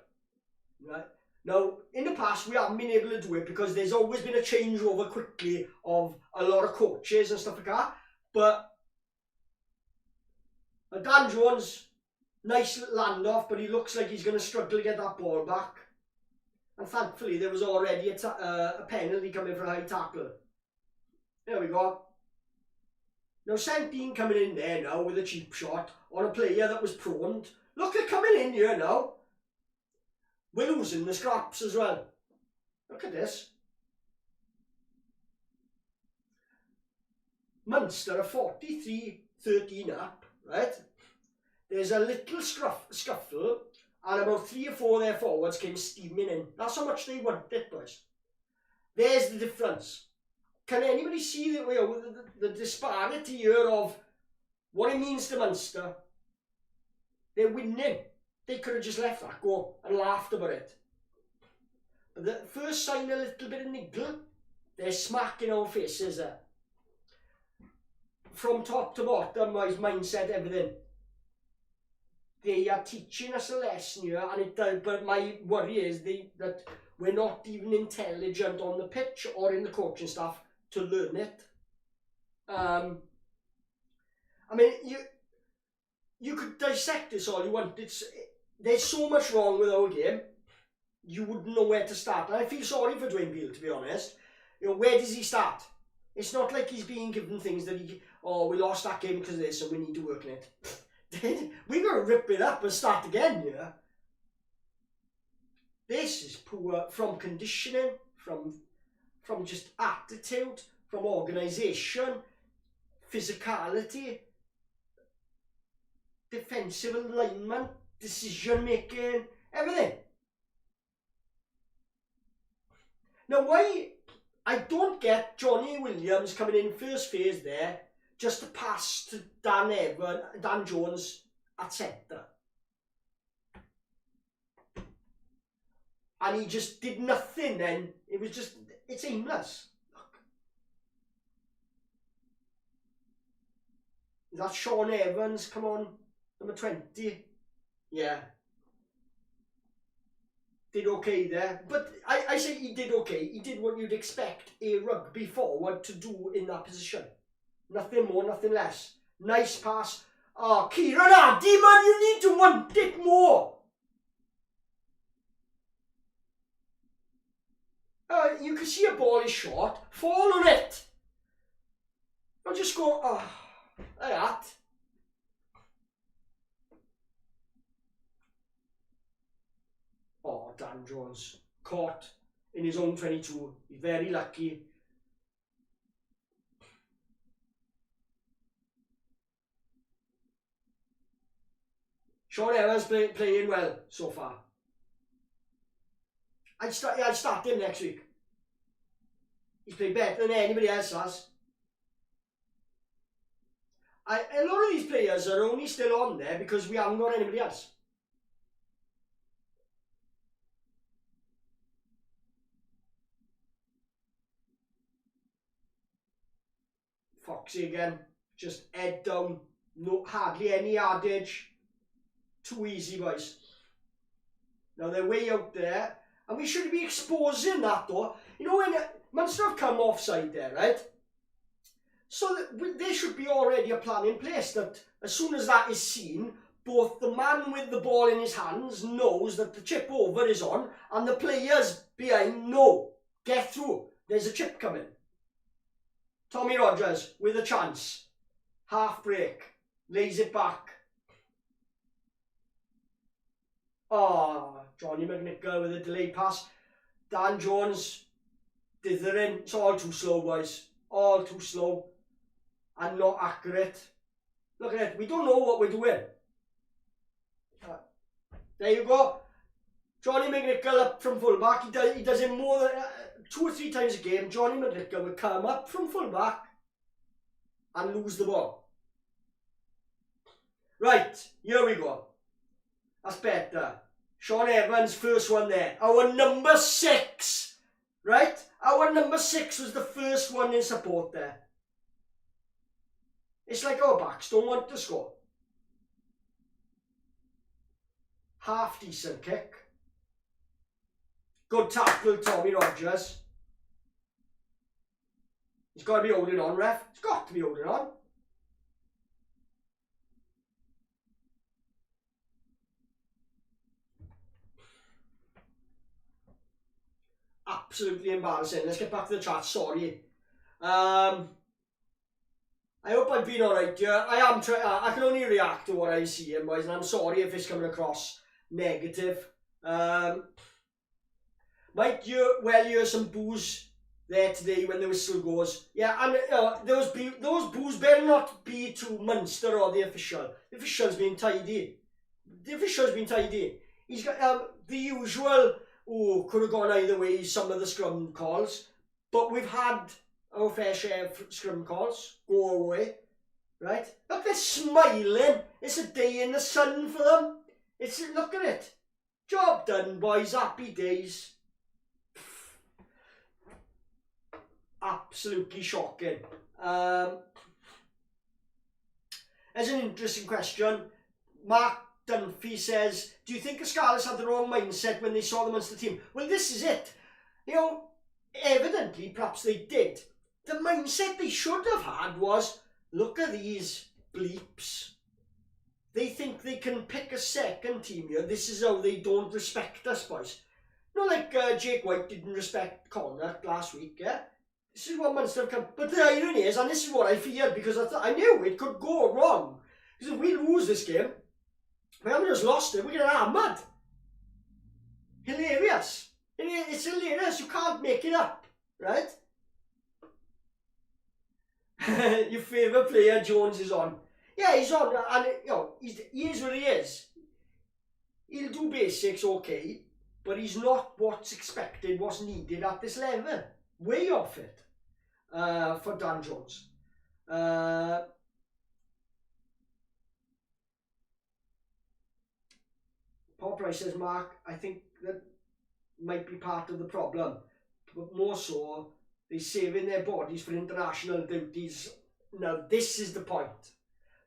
Right? Now, in the past, we haven't been able to do it because there's always been a changeover quickly of a lot of coaches and stuff like that. But Dan Jones, nice little handoff, but he looks like he's going to struggle to get that ball back. And thankfully, there was already a penalty coming for a high tackle. There we go. Now, 17 coming in there now with a cheap shot on a player that was prone. Look, they're coming in here now. We're losing the scraps as well. Look at this. Munster are 43-13 up, right? There's a little scuffle, and about 3 or 4 of their forwards came steaming in. That's how much they want it, boys. There's the difference. Can anybody see the disparity here of what it means to Munster? They're winning. They could have just left that go and laughed about it. But the first sign a little bit of niggle, they're smacking our faces there. From top to bottom, my mindset, everything. They are teaching us a lesson here, and but my worry is that we're not even intelligent on the pitch or in the coaching staff to learn it. I mean, you could dissect this all you want. There's so much wrong with our game, you wouldn't know where to start. And I feel sorry for Dwayne Peel, to be honest. You know, where does he start? It's not like he's being given things that we lost that game because of this and we need to work on it. We've got to rip it up and start again, yeah? This is poor from conditioning, from just attitude, from organisation, physicality, defensive alignment, decision making, everything. Now, why I don't get Johnny Williams coming in first phase there just to pass to Dan Jones at centre. And he just did nothing then. It's aimless. Look. Is that Sean Evans? Come on, number 20. Yeah. Did okay there. But I say he did okay. He did what you'd expect a rugby forward to do in that position. Nothing more, nothing less. Nice pass. Oh, Kieran Addy, man, you need to want it more. You can see a ball is short. Fall on it. Don't just go, like that. Oh, Dan Jones. Caught in his own 22. He's very lucky. Sean Evans playing well so far. I'd start him next week. He's played better than anybody else has. A lot of these players are only still on there because we haven't got anybody else. Foxy again, just head down, no, hardly any yardage. Too easy, boys. Now they're way out there, and we should be exposing that though. You know, when Munster have come offside there, right? So there should be already a plan in place that as soon as that is seen, both the man with the ball in his hands knows that the chip over is on, and the players behind know, get through, there's a chip coming. Tommy Rogers with a chance. Half break. Lays it back. Oh, Johnny McNichol with a delayed pass. Dan Jones dithering. It's all too slow, boys. All too slow. And not accurate. Look at it. We don't know what we're doing. There you go. Johnny McNichol up from fullback. He does it more than 2 or 3 times a game. Johnny McNichol will come up from fullback and lose the ball. Right, here we go. That's better. Sean Evans, first one there. Our number 6. Right? Our number 6 was the first one in support there. It's like our backs don't want to score. Half decent kick. Good tackle, Tommy Rogers. He's got to be holding on, ref. He's got to be holding on. Absolutely embarrassing. Let's get back to the chat. Sorry. I hope I've been alright here. I can only react to what I see here, boys, and I'm sorry if it's coming across negative. Might you hear some boos there today when the whistle goes? Yeah, and those boos better not be to Munster or the official. The official's been tidy. The official's been tidy. He's got the usual, could have gone either way, some of the scrum calls. But we've had our fair share of scrum calls go away. Right? Look, they're smiling. It's a day in the sun for them. Look at it. Job done, boys. Happy days. Absolutely shocking. There's an interesting question. Mark Dunphy says, do you think the Scarlets had the wrong mindset when they saw the Munster team? Well, this is it. You know, evidently, perhaps they did. The mindset they should have had was, look at these bleeps. They think they can pick a second team here. This is how they don't respect us, boys. Not like Jake White didn't respect Connacht last week, yeah? This is what Munster have come. But the irony is, and this is what I feared, because I knew it could go wrong. Because if we lose this game, we haven't just lost it, we're going to get hammered. Hilarious. It's hilarious. You can't make it up, right? Your favourite player, Jones, is on. Yeah, he's on, and you know, he is what he is. He'll do basics okay, but he's not what's expected, what's needed at this level. Way off it for Dan Jones. Paul Price says, Mark, I think that might be part of the problem, but more so, they're saving their bodies for international duties. Now, this is the point.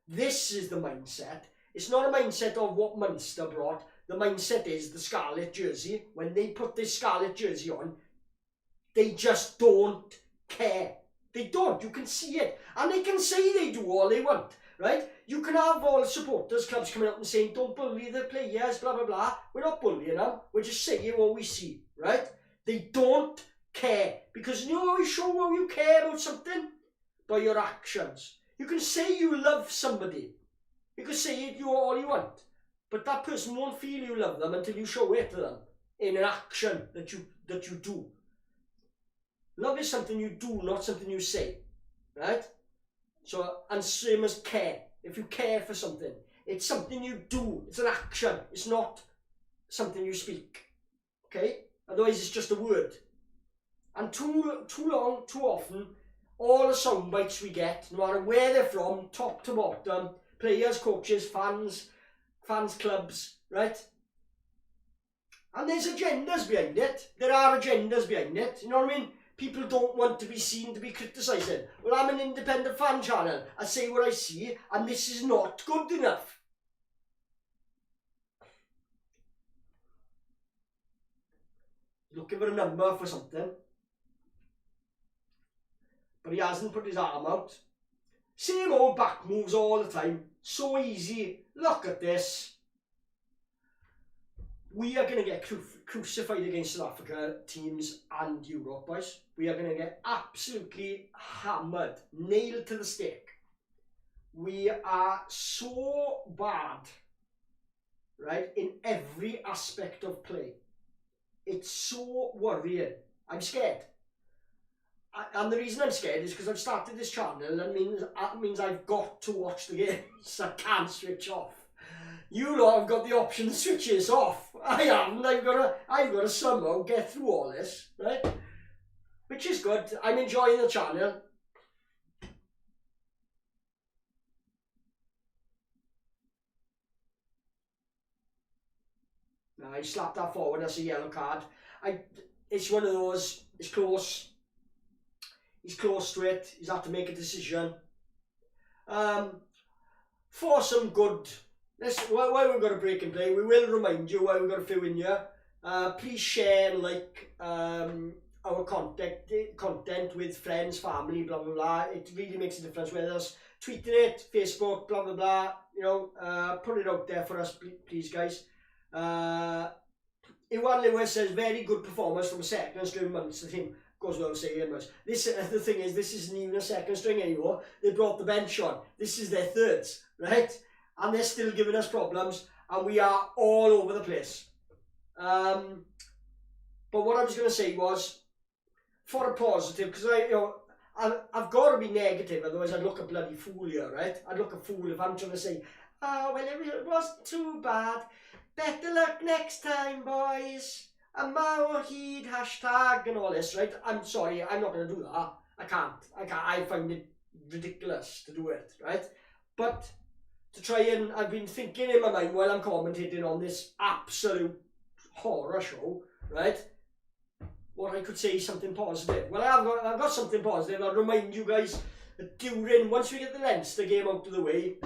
This is the mindset. It's not a mindset of what Munster brought. The mindset is the Scarlet jersey. When they put this Scarlet jersey on, they just don't care. They don't. You can see it. And they can say they do all they want, right? You can have all the supporters clubs coming up and saying, don't bully the players, blah, blah, blah. We're not bullying them. We're just saying what we see, right? They don't care. Because you know how you show how you care about something? By your actions. You can say you love somebody. You can say it all you want. But that person won't feel you love them until you show it to them. in an action that you do. Love is something you do, not something you say, right? So, and same as care. If you care for something, it's something you do. It's an action. It's not something you speak. Okay? Otherwise, it's just a word. And too long, too often, all the sound bites we get, no matter where they're from, top to bottom, players, coaches, fans clubs, right? And there's agendas behind it. There are agendas behind it. You know what I mean? People don't want to be seen to be criticising. Well, I'm an independent fan channel. I say what I see, and this is not good enough. Looking for a number for something. But he hasn't put his arm out. Same old back moves all the time. So easy. Look at this. We are going to get crucified against South Africa teams and Europe, boys. We are going to get absolutely hammered, nailed to the stake. We are so bad, right, in every aspect of play. It's so worrying. I'm scared. And the reason I'm scared is because I've started this channel, and that means I've got to watch the games. I can't switch off. You lot have got the option to switch this off. I haven't. I've got to somehow get through all this, right? Which is good. I'm enjoying the channel. I slapped that forward. That's a yellow card. It's one of those. It's close. He's close to it. He's had to make a decision. For some good. While we've got a break and play, we will remind you while we've got a few in here. Please share and like our content with friends, family, blah blah blah. It really makes a difference. Whether it's tweeting it, Facebook, blah blah blah. You know, put it out there for us, please, guys. Iwan Lewis says very good performance from a second string Munster team. Goes without saying much. This the thing is, this isn't even a second string anymore. They brought the bench on. This is their thirds, right? And they're still giving us problems, and we are all over the place. But what I was going to say was, for a positive, because I've got to be negative, otherwise I'd look a bloody fool here, right? I'd look a fool if I'm trying to say, oh well, it wasn't too bad. Better luck next time, boys. And Mawahid hashtag and all this, right? I'm sorry, I'm not going to do that. I can't. I find it ridiculous to do it, right? But to try and, I've been thinking in my mind while I'm commentating on this absolute horror show, right? What I could say is something positive. Well, I've got something positive. I'll remind you guys that once we get the Leinster game out of the way,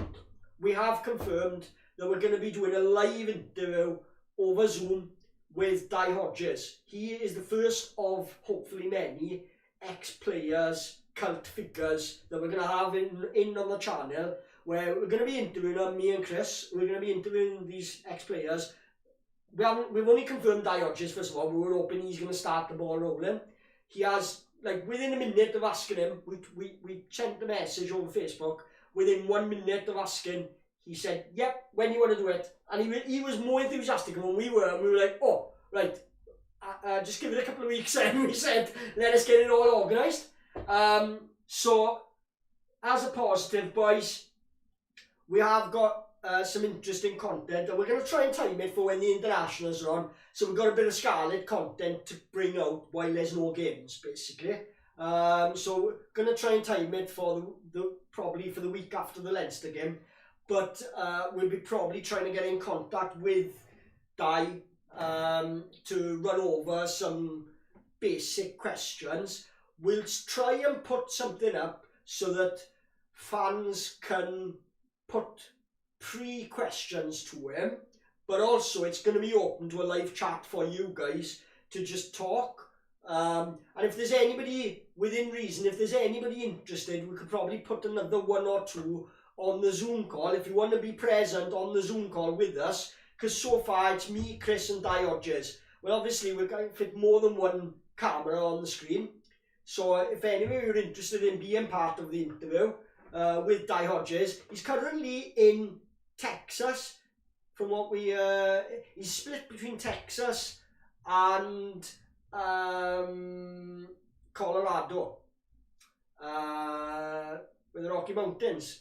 we have confirmed that we're going to be doing a live interview over Zoom with Di Hodges. He is the first of hopefully many ex-players, cult figures that we're going to have in on the channel, where we're going to be interviewing them, me and Chris. We're going to be interviewing these ex-players. We've only confirmed Di Hodges, first of all. We were hoping he's going to start the ball rolling. He has, like, within a minute of asking him, we sent a message over Facebook. Within 1 minute of asking, he said, yep, when you want to do it. And he was more enthusiastic than we were. And we were like, oh, right, just give it a couple of weeks. And we said, let us get it all organised. So, as a positive, boys, we have got some interesting content. And we're going to try and time it for when the internationals are on. So we've got a bit of Scarlet content to bring out while there's no games, basically. So we're going to try and time it for probably for the week after the Leinster game. But we'll be probably trying to get in contact with Di to run over some basic questions. We'll try and put something up so that fans can put pre-questions to him, but also it's going to be open to a live chat for you guys to just talk. And if there's anybody within reason, if there's anybody interested, we could probably put another one or two on the Zoom call if you want to be present on the Zoom call with us, because so far it's me, Chris and Di Hodges. Well, obviously we're going to fit more than one camera on the screen, so if any of you are interested in being part of the interview with Di Hodges, he's currently in Texas. From what he's split between Texas and Colorado with the Rocky Mountains.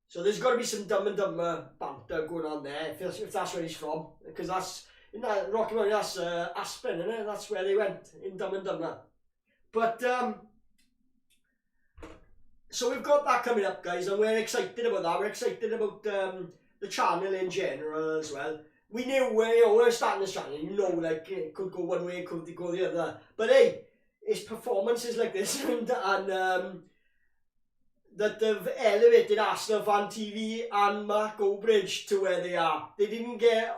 So there's got to be some Dumb and Dumber banter going on there if that's where he's from, because that's in that Rocky Mountains. That's Aspen, isn't it? That's where they went in Dumb and Dumber. But so we've got that coming up, guys, and we're excited about that. We're excited about the channel in general as well. We knew we're starting this channel, you know, like it could go one way, it could go the other. But hey, it's performances like this and that they've elevated Arsenal Fan TV and Mark Obridge to where they are. They didn't get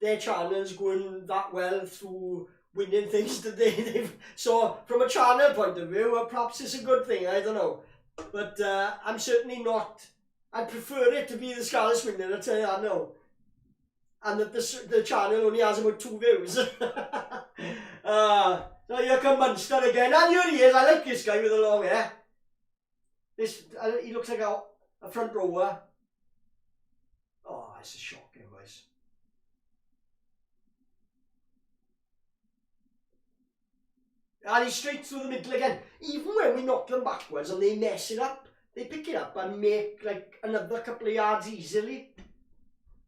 their channels going that well through winning things that they've. So from a channel point of view, perhaps it's a good thing, I don't know. But I'm certainly not. I prefer it to be the Scarlets winning, I'll tell you that now. And that the channel only has about 2 views. So here come Munster again. And here he is. I like this guy with the long hair. He looks like a front rower. Oh, it's a shocking, guys. And he's straight through the middle again. Even when we knock them backwards and they mess it up, they pick it up and make like another couple of yards easily.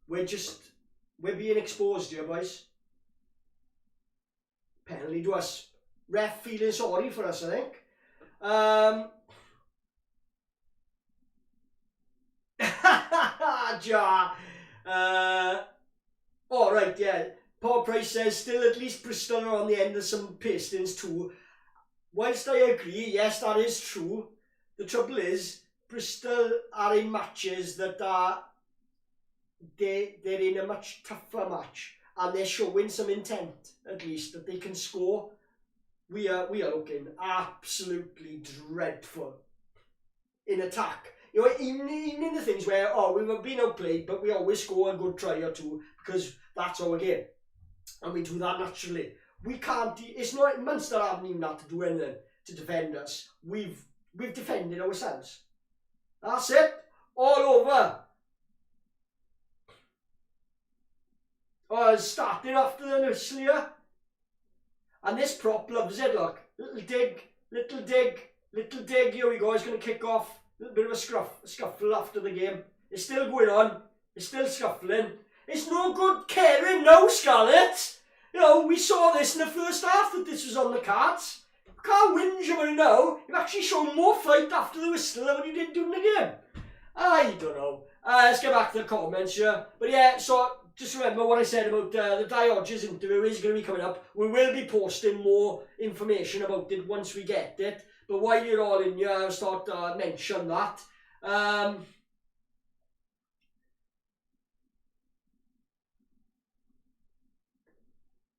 We're being exposed here, boys. Penalty to us. Ref feeling sorry for us, I think. Ja. All right, yeah. Paul Price says still at least Bristol are on the end of some pastings too. Whilst I agree, yes, that is true. The trouble is, Bristol are in matches that are they're in a much tougher match, and they're showing some intent at least that they can score. We are looking absolutely dreadful in attack. You know, even in the things where we were being outplayed, but we always score a good try or two because that's our game, and we do that naturally. We can't. It's not Munster haven't even had to do anything to defend us. We've defended ourselves. That's it. All over. Oh, starting after the whistle here. And this prop loves it, look. Little dig, little dig, little dig. Here we go. He's going to kick off. A little bit of a scuffle after the game. It's still going on. It's still scuffling. It's no good caring now, Scarlets. You know, we saw this in the first half that this was on the cards. You can't whinge about it now. You've actually shown more fight after the whistle than what you did during the game. I don't know. Let's get back to the comments here. But yeah, so just remember what I said about the Diogenes interview is going to be coming up. We will be posting more information about it once we get it. But while you're all in here, I'll start to mention that.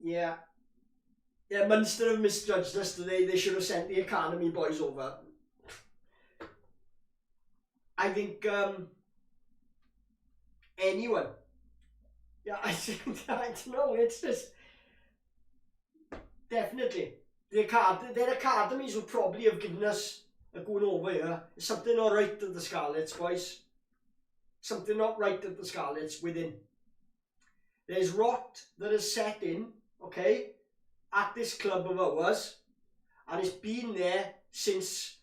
Yeah, Munster have misjudged us today. They should have sent the academy boys over. I think anyone. Yeah, I don't know. It's just definitely their academies would probably have given us a going over here. There's something not right at the Scarlets, boys. Something not right at the Scarlets within. There's rot that is set in, okay, at this club of ours, and it's been there since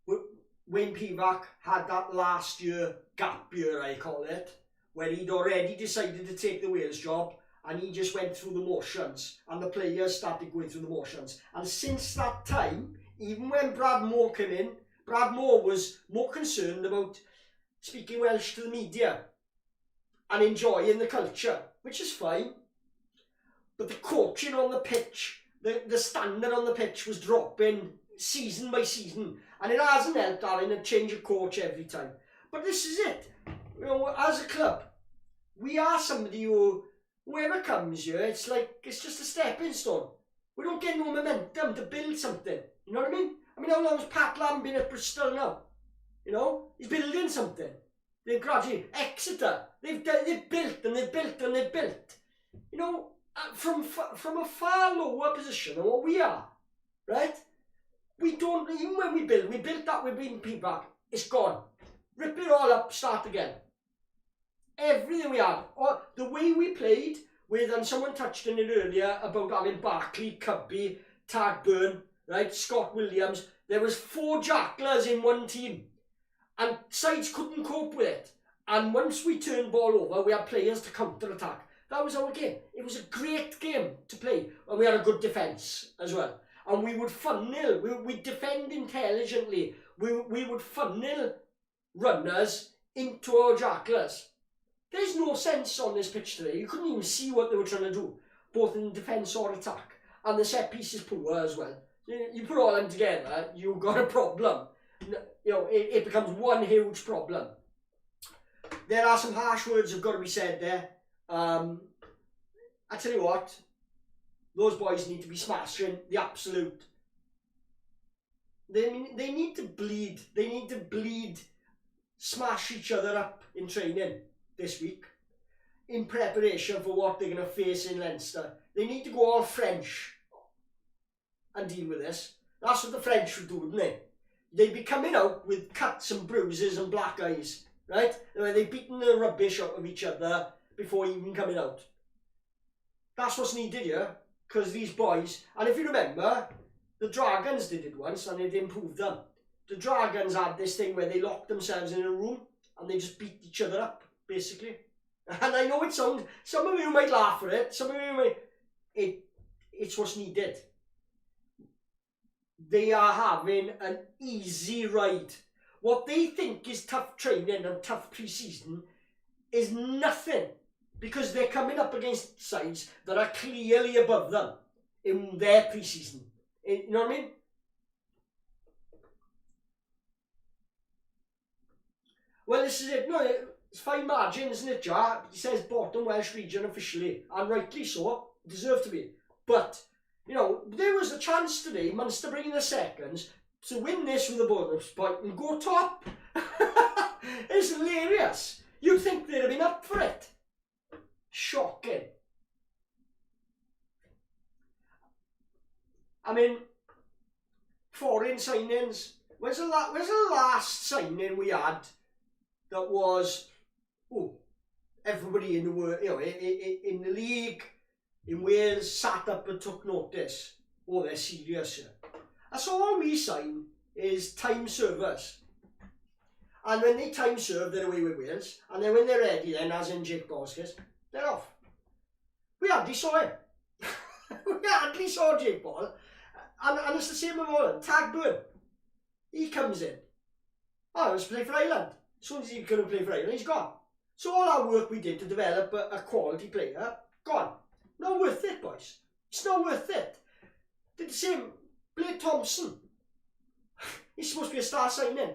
Wayne Pivac had that last year gap year, I call it, where he'd already decided to take the Wales job, and he just went through the motions, and the players started going through the motions. And since that time, even when Brad Moore came in, Brad Moore was more concerned about speaking Welsh to the media and enjoying the culture, which is fine. But the coaching on the pitch, the standard on the pitch was dropping season by season, and it hasn't helped having a change of coach every time. But this is it. You know, as a club, we are somebody who, whoever comes here, it's just a stepping stone. We don't get no momentum to build something. You know what I mean? How long has Pat Lam been at Bristol now? You know, he's building something. They've gradually Exeter. They've built and they've built and they've built. You know, from a far lower position than what we are, right? We don't, even when we built that with being Pivac. It's gone. Rip it all up. Start again. Everything we had, or the way we played, and someone touched on it earlier about having Barkley, Cubby, Tadburn, right, Scott Williams. There was 4 jacklers in one team, and sides couldn't cope with it. And once we turned ball over, we had players to counter-attack. That was our game. It was a great game to play, and we had a good defence as well. And we would funnel, we'd defend intelligently. We would funnel runners into our jacklers. There's no sense on this pitch today. You couldn't even see what they were trying to do, both in defence or attack. And the set piece is poor as well. You put all them together, you've got a problem. You know, it becomes one huge problem. There are some harsh words that have got to be said there. I tell you what, those boys need to be smashing the absolute. They need to bleed. They need to bleed, smash each other up in training this week in preparation for what they're going to face in Leinster. They need to go all French and deal with this. That's what the French would do, wouldn't they? They'd be coming out with cuts and bruises and black eyes, right? They're beating the rubbish out of each other before even coming out. That's what's needed here, because these boys, and if you remember, the Dragons did it once and it improved them. The Dragons had this thing where they locked themselves in a room and they just beat each other up, basically. And I know it sounds, some of you might laugh at it, some of you might, it's what's needed. They are having an easy ride. What they think is tough training and tough pre-season is nothing, because they're coming up against sides that are clearly above them in their pre-season. You know what I mean? Well, this is it. No, it's fine margin, isn't it, Jar? He says bottom Welsh region officially, and rightly so, deserve to be. But, you know, there was a chance today, Munster bringing the seconds, to win this with a bonus point and go top. It's hilarious. You'd think they'd have been up for it. Shocking. I mean, foreign signings. Where's the last signing we had that was, everybody in the world, you know, in the league, in Wales, sat up and took notice. Oh, they're serious here. That's all we sign is time servers. And when they time serve, they're away with Wales. And then when they're ready, then, as in Jake Boskis, they're off. We hardly saw him. We hardly saw Jake Ball. And it's the same with all. Tagburn. He comes in. Oh, let's play for Ireland. As soon as he couldn't play for Ireland, he's gone. So all our work we did to develop a quality player, gone. Not worth it, boys. It's not worth it. Did the same. Blake Thompson. He's supposed to be a star signing.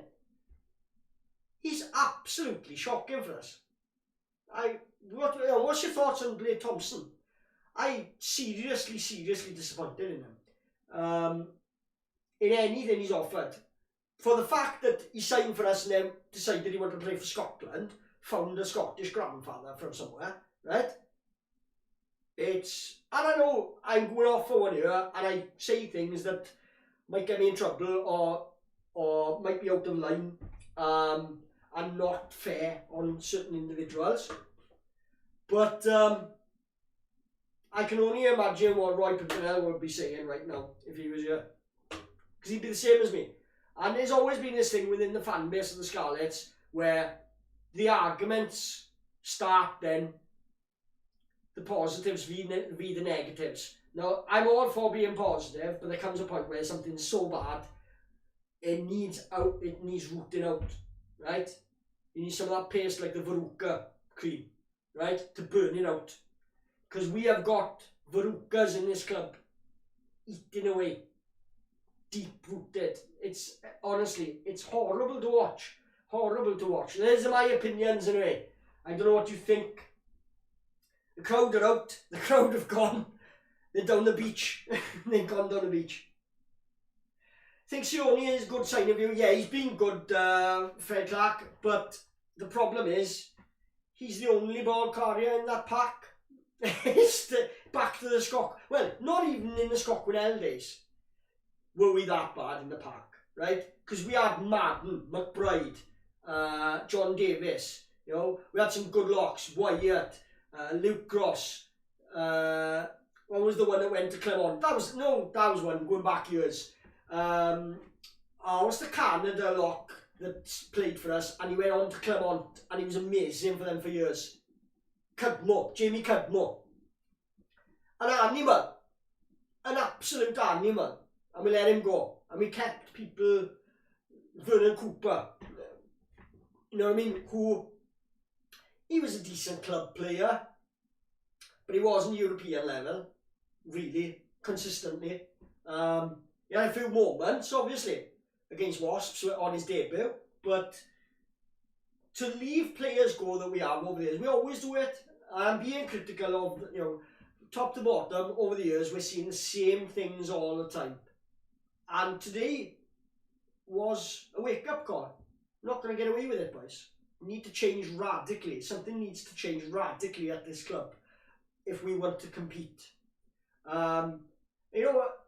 He's absolutely shocking for us. What's your thoughts on Blake Thompson? I seriously disappointed in him. In anything he's offered. For the fact that he signed for us and then decided he wanted to play for Scotland, found a Scottish grandfather from somewhere, right? And I know I'm going off for one here and I say things that might get me in trouble or might be out of line and not fair on certain individuals. But I can only imagine what Roy Pimpernel would be saying right now if he was here. Because he'd be the same as me. And there's always been this thing within the fan base of the Scarlets where the arguments start then the positives v the negatives. Now, I'm all for being positive, but there comes a point where something's so bad, it needs rooting out, right? You need some of that paste like the Veruca cream, right? To burn it out. Because we have got Verucas in this club eating away. Deep rooted. It's honestly, it's horrible to watch. Horrible to watch. Those are my opinions anyway. I don't know what you think. The crowd are out. The crowd have gone. They're down the beach. They've gone down the beach. Think Sione is good sign of you. Yeah, he's been good, Fred Clark. But the problem is, he's the only ball carrier in that pack. It's back to the Scott. Well, not even in the Scott Quinnell days were we that bad in the pack, right? Because we had Madden, McBride, John Davis. You know, we had some good locks. Wyatt, Luke Gross, What was the one that went to Clermont? That was one going back years. What's the Canada lock that played for us, and he went on to Clermont, and he was amazing for them for years. Jamie Cudmore. An animal. An absolute animal. And we let him go. And we kept people, Vernon Cooper, you know what I mean, he was a decent club player, but he wasn't European level, really, consistently. He had a few moments, obviously, against Wasps on his debut, but to leave players go that we have over the years, we always do it. I'm being critical of, you know, top to bottom, over the years, we're seeing the same things all the time. And today was a wake-up call. Not going to get away with it, boys. We need to change radically. Something needs to change radically at this club if we want to compete. You know what?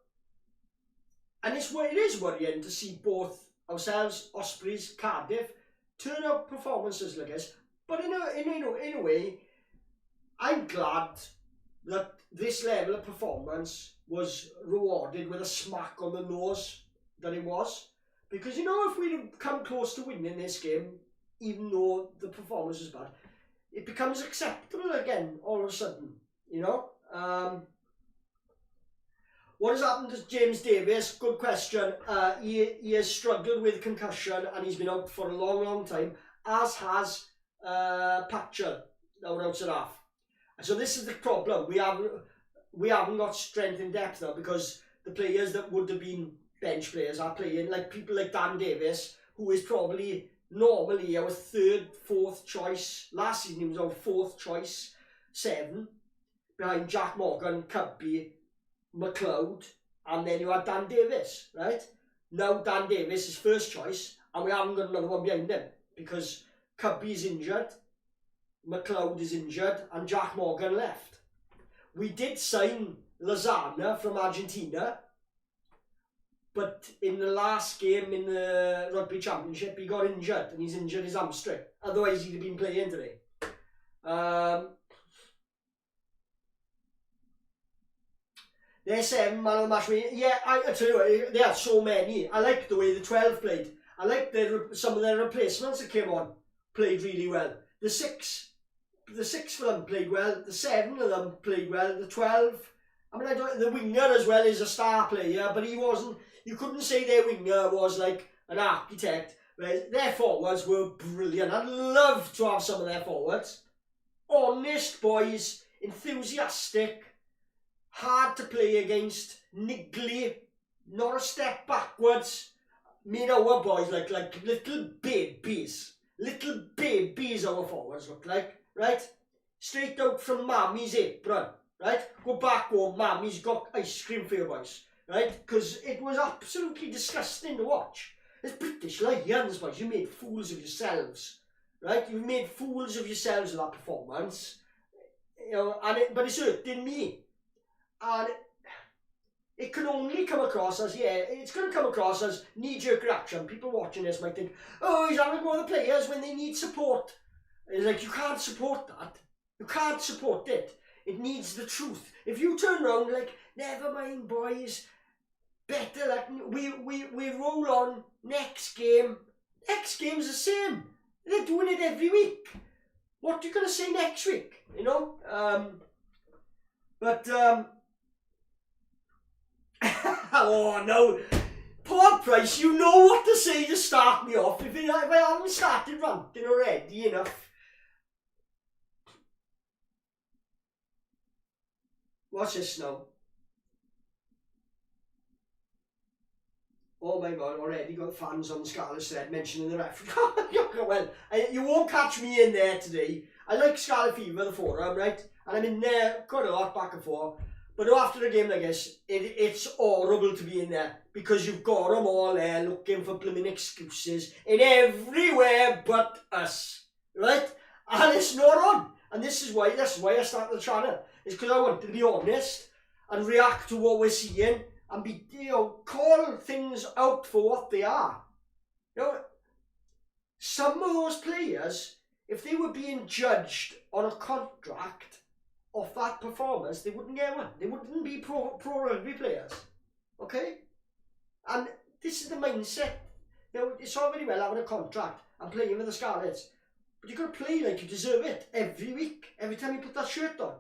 And it is worrying to see both ourselves, Ospreys, Cardiff, turn out performances like this. But in a way, I'm glad that this level of performance was rewarded with a smack on the nose that it was. Because, you know, if we'd come close to winning this game, even though the performance was bad, it becomes acceptable again all of a sudden, you know. What has happened to James Davis? Good question. He has struggled with concussion and he's been out for a long time, as has Patchell, our outside half. So this is the problem. We haven't got strength in depth now, because the players that would have been bench players are playing, like people like Dan Davis, who is probably normally our third, fourth choice. Last season he was our fourth choice, 7, behind Jack Morgan, Cubby, McLeod, and then you had Dan Davis, right? Now Dan Davis is first choice, and we haven't got another one behind him, because Cubby's injured, McLeod is injured, and Jack Morgan left. We did sign Lozana from Argentina, but in the last game in the Rugby Championship, he got injured, and he's injured his hamstring. Otherwise, he'd have been playing today. There's 7 man of the match. Yeah, I tell you what, there are so many. I like the way the 12 played. I like some of their replacements that came on, played really well. The 6 for them played well. The 7 of them played well. The 12, I mean, the winger as well is a star player, but he wasn't. You couldn't say their winger was like an architect. Right? Their forwards were brilliant. I'd love to have some of their forwards. Honest boys, enthusiastic, hard to play against, niggly, not a step backwards. Made our boys like little babies. Little babies our forwards look like, right? Straight out from Mammy's apron, right? Go back home, Mammy's got ice cream for you boys, right? Because it was absolutely disgusting to watch. It's British Lions, boys. You made fools of yourselves, right? You made fools of yourselves in that performance, you know. But it's hurting me, and it can only come across as, it's going to come across as knee-jerk reaction. People watching this might think, oh, he's having more of the players when they need support. It's like, you can't support that. You can't support it. It needs the truth. If you turn around like, never mind boys, better like we roll on, next game's the same. They're doing it every week. What are you going to say next week? You know? Oh no, Paul Price, you know what to say to start me off. If I haven't started ranting already enough. What's this now? Oh my god, already got fans on the Scarlets thread mentioning the referee. Well, you won't catch me in there today. I like Scarlet Fever, the forum, right? And I'm in there quite a lot, back and forth. But after a game like this, it's horrible to be in there, because you've got them all there looking for blooming excuses in everywhere but us, right? And it's not on. And that's why I started the channel. It's because I want to be honest and react to what we're seeing and be, you know, call things out for what they are. You know, some of those players, if they were being judged on a contract, off that performance, they wouldn't get one. They wouldn't be pro rugby players. Okay? And this is the mindset. You know, it's all very well having a contract and playing with the Scarlets, but you've got to play like you deserve it every week, every time you put that shirt on.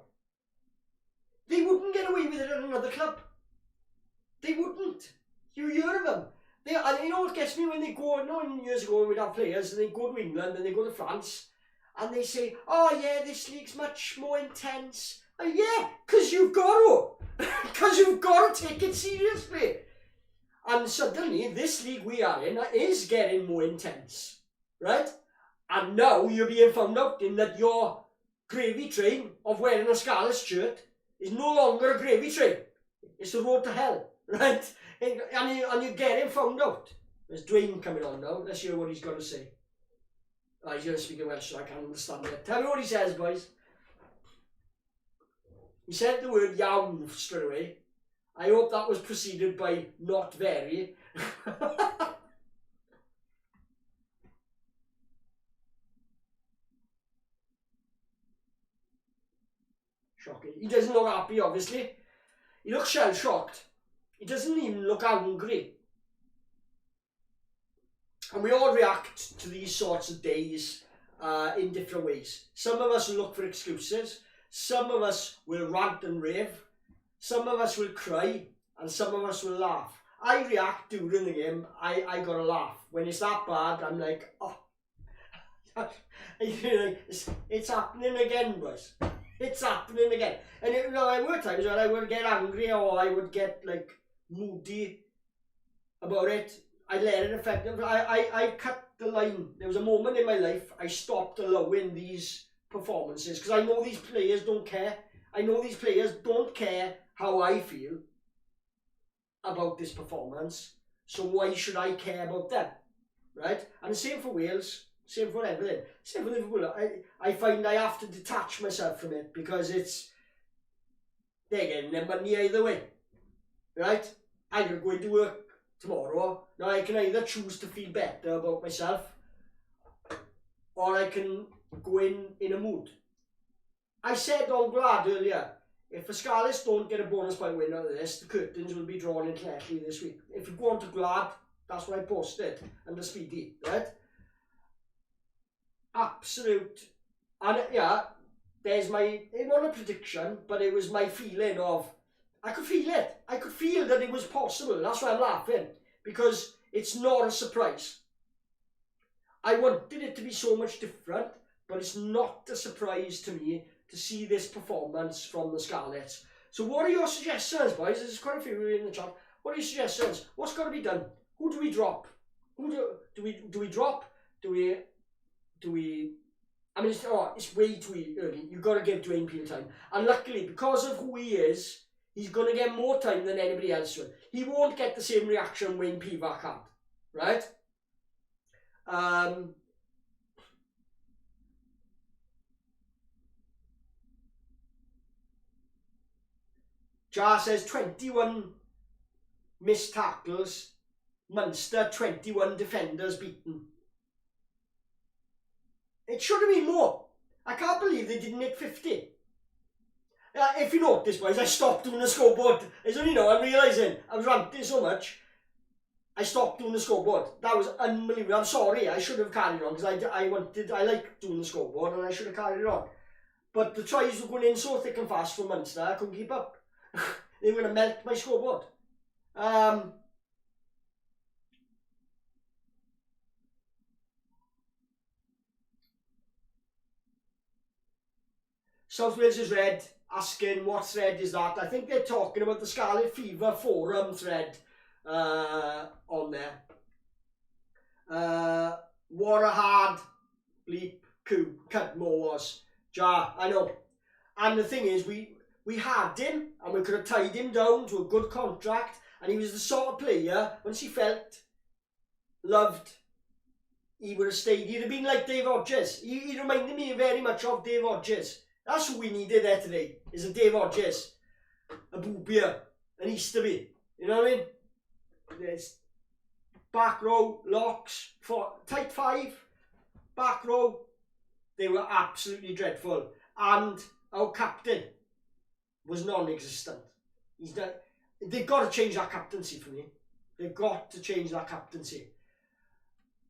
They wouldn't get away with it at another club. They wouldn't. You hear of them. And you know what gets me when they go, you know, years ago we'd have players and they go to England and they go to France and they say, oh yeah, this league's much more intense. And yeah, because you've got to. Because you've got to take it seriously. And suddenly this league we are in is getting more intense. Right? And now you're being found out in that your gravy train of wearing a Scarlets shirt is no longer a gravy train. It's the road to hell. Right? And you're getting found out. There's Dwayne coming on now. Let's hear what he's got to say. Oh, he's going to speak in Welsh, so I can't understand it. Tell me what he says, boys. He said the word iawn straight away. I hope that was preceded by not very. Shocking. He doesn't look happy, obviously. He looks shell-shocked. He doesn't even look angry. And we all react to these sorts of days in different ways. Some of us will look for excuses. Some of us will rant and rave. Some of us will cry. And some of us will laugh. I react during the game. I gotta laugh. When it's that bad, I'm like, oh. It's happening again, boys. It's happening again. And you know, there were times when I would get angry or I would get like moody about it. I let it affect them. I cut the line. There was a moment in my life I stopped allowing these performances because I know these players don't care. I know these players don't care how I feel about this performance. So why should I care about them? Right? And the same for Wales. Same for everything. Same for Liverpool. I find I have to detach myself from it because they're getting their money either way. Right? I'm going to go into work tomorrow. Now I can either choose to feel better about myself or I can go in a mood. I said on Glad earlier, if the Scarlets don't get a bonus point win out of this, the curtains will be drawn in Clechley this week. If you go on to Glad, that's what I posted under Speedy, right? Absolute. And yeah, there's it wasn't a prediction, but it was my feeling of, I could feel it. I could feel that it was possible. That's why I'm laughing. Because it's not a surprise. I wanted it to be so much different, but it's not a surprise to me to see this performance from the Scarlets. So what are your suggestions, boys? There's quite a few in the chat. What are your suggestions? What's got to be done? Who do we drop? Do we drop? Do we? I mean, it's way too early. You've got to give Dwayne Peel time. And luckily, because of who he is, he's going to get more time than anybody else will. He won't get the same reaction Wayne Pivac had, right? Jar says 21 missed tackles, Munster 21 defenders beaten. It should have been more. I can't believe they didn't hit 50. If you notice, boys, I stopped doing the scoreboard. It's only now I'm realising I was ranting so much. I stopped doing the scoreboard. That was unbelievable. I'm sorry, I should have carried on because I like doing the scoreboard and I should have carried it on. But the tries were going in so thick and fast for Munster, I couldn't keep up. They were going to melt my scoreboard. South Wales is red, asking what thread is that. I think they're talking about the Scarlet Fever forum thread on there. What a hard bleep coup Cudmore was. Jar, I know. And the thing is, we had him and we could have tied him down to a good contract, and he was the sort of player, once he felt loved, he would have stayed. He'd have been like Dave Hodges. He reminded me very much of Dave Hodges. That's who we needed there today, is a Dave Hodges, a Boobia, an Easterby. You know what I mean? There's back row, locks, tight five, back row. They were absolutely dreadful. And our captain, was non-existent. They've got to change that captaincy for me. They've got to change that captaincy.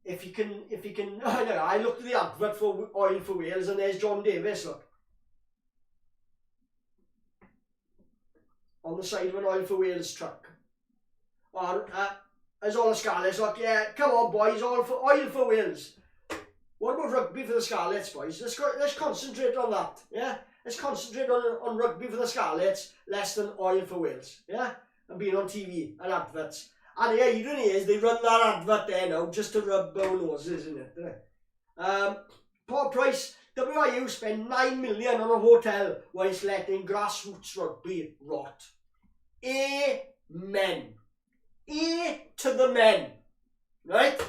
If he can, I looked at the advert for Oil for Wales and there's John Davis, look. On the side of an Oil for Wales truck. Or, there's all the Scarlets, look, yeah, come on boys, Oil for Wales. What about rugby for the Scarlets, boys? Let's concentrate on that, yeah? Let's concentrate on rugby for the Scarlets, less than Oil for Wales, yeah? And being on TV and adverts. And yeah, you know it is, they run that advert there now just to rub our noses, isn't it? Paul Price, WIU spent 9 million on a hotel whilst letting grassroots rugby rot. Amen. A to the men. Right?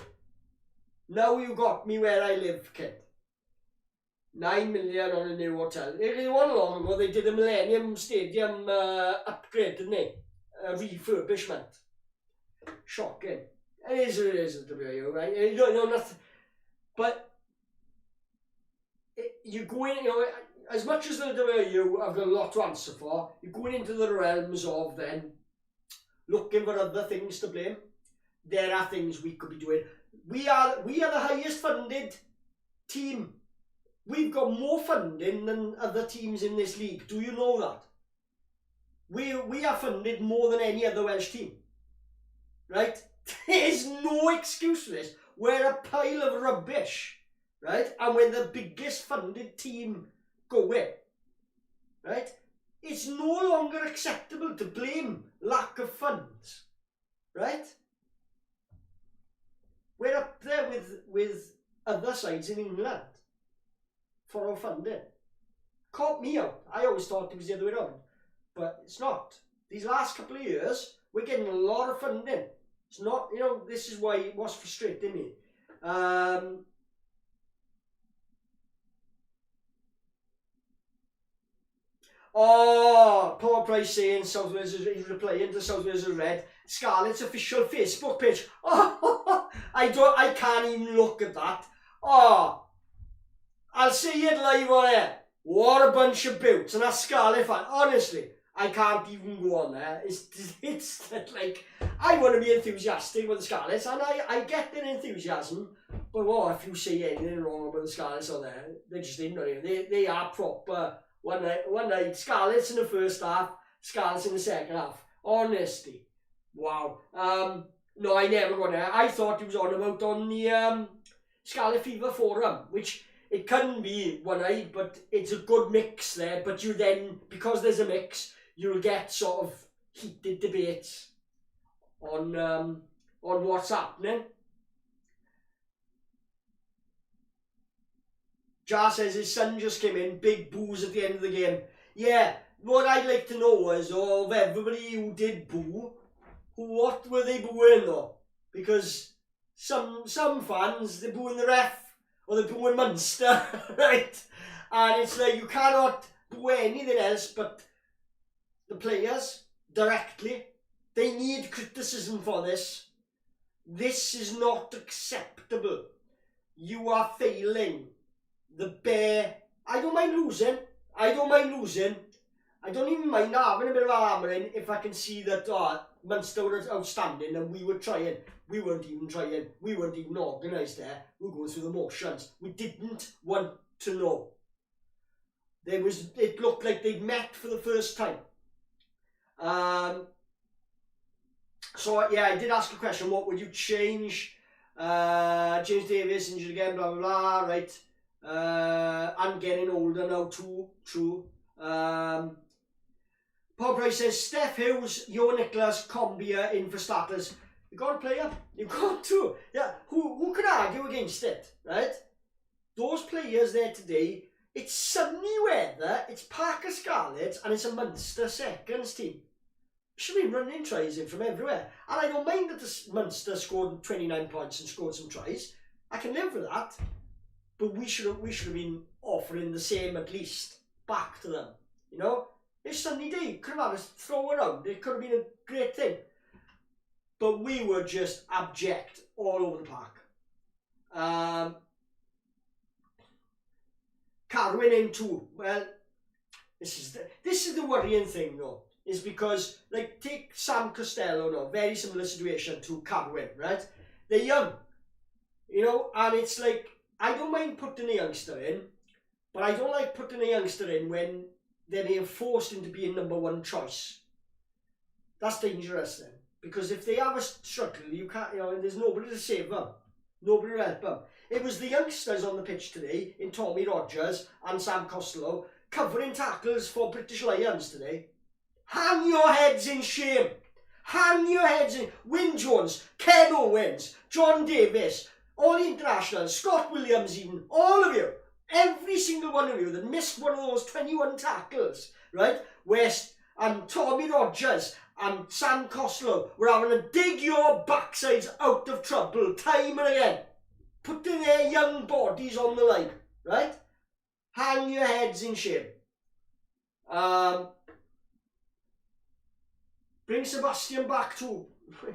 Now you got me where I live, kid. 9 million on a new hotel. It wasn't long ago they did a Millennium Stadium upgrade, didn't they? A refurbishment. Shocking. It is the WIU, right? You don't know nothing. But you go in, as much as the WIU have got a lot to answer for, you're going into the realms of then looking for other things to blame. There are things we could be doing. We are the highest funded team. We've got more funding than other teams in this league. Do you know that? We are funded more than any other Welsh team. Right? There's no excuse for this. We're a pile of rubbish. Right? And we're the biggest funded team going. Right? It's no longer acceptable to blame lack of funds. Right? We're up there with other sides in England for our funding. Caught me out. I always thought it was the other way around. But it's not. These last couple of years, we're getting a lot of funding. It's not, this is why it was frustrating me. Paul Price saying South Wales is replying to South Wales Red. Scarlet's official Facebook page. Oh, I can't even look at that. Oh, I'll see it live on air. What a bunch of boots. And a Scarlet fan. Honestly, I can't even go on there. It's like, I want to be enthusiastic with the Scarlets, and I get their enthusiasm. But if you say anything wrong about the Scarlets on there, they're just ignorant. They are proper. One night, Scarlets in the first half, Scarlets in the second half. Honestly. Wow. No, I never got there. I thought he was on the Scarlet Fever Forum, which it couldn't be one-eyed, but it's a good mix there. But you then, because there's a mix, you'll get sort of heated debates on what's happening. Jar says his son just came in, big boos at the end of the game. Yeah, what I'd like to know is, of everybody who did boo, what were they booing though? Because some fans, they're booing the ref, or they're booing Munster, right? And it's like, you cannot boo anything else but the players directly. They need criticism for this. This is not acceptable. You are failing. The bare, I don't mind losing. I don't even mind having a bit of hammering if I can see that Munster were outstanding and we were trying. We weren't even trying. We weren't even organised there. We were going through the motions. We didn't want to know. It looked like they'd met for the first time. So yeah, I did ask a question. What would you change? James Davis injured again. Blah blah blah. Right. I'm getting older now too. True. Paul Price says Steph Hughes, Joe Nicholas, Combia in for starters. You got to play up. You got to. Yeah. Who can argue against it, right? Those players there today. It's sunny weather. It's Parker Scarlets and it's a Munster seconds team. Should be running tries in from everywhere. And I don't mind that the Munster scored 29 points and scored some tries. I can live with that. But we should have been offering the same at least back to them. It's sunny day. Could have had us throw around. It could have been a great thing. But we were just abject all over the park. Carwyn in too. Well, This is the worrying thing though, is because, like, take Sam Costello now, very similar situation to Carwyn, right? They're young, you know, and it's like, I don't mind putting a youngster in, but I don't like putting a youngster in when they're being forced into being number one choice. That's dangerous then, because if they have a struggle, you can't, you know, there's nobody to save them, nobody to help them. It was the youngsters on the pitch today, in Tommy Rogers and Sam Costello, covering tackles for British Lions today. Hang your heads in shame. Hang your heads in. Wyn Jones, Ken Owens, John Davis, all the internationals, Scott Williams even, all of you, every single one of you that missed one of those 21 tackles, right? West and Tommy Rogers and Sam Costello were having to dig your backsides out of trouble time and again, putting their young bodies on the line, right? Hang your heads in shame. Bring Sebastian back too.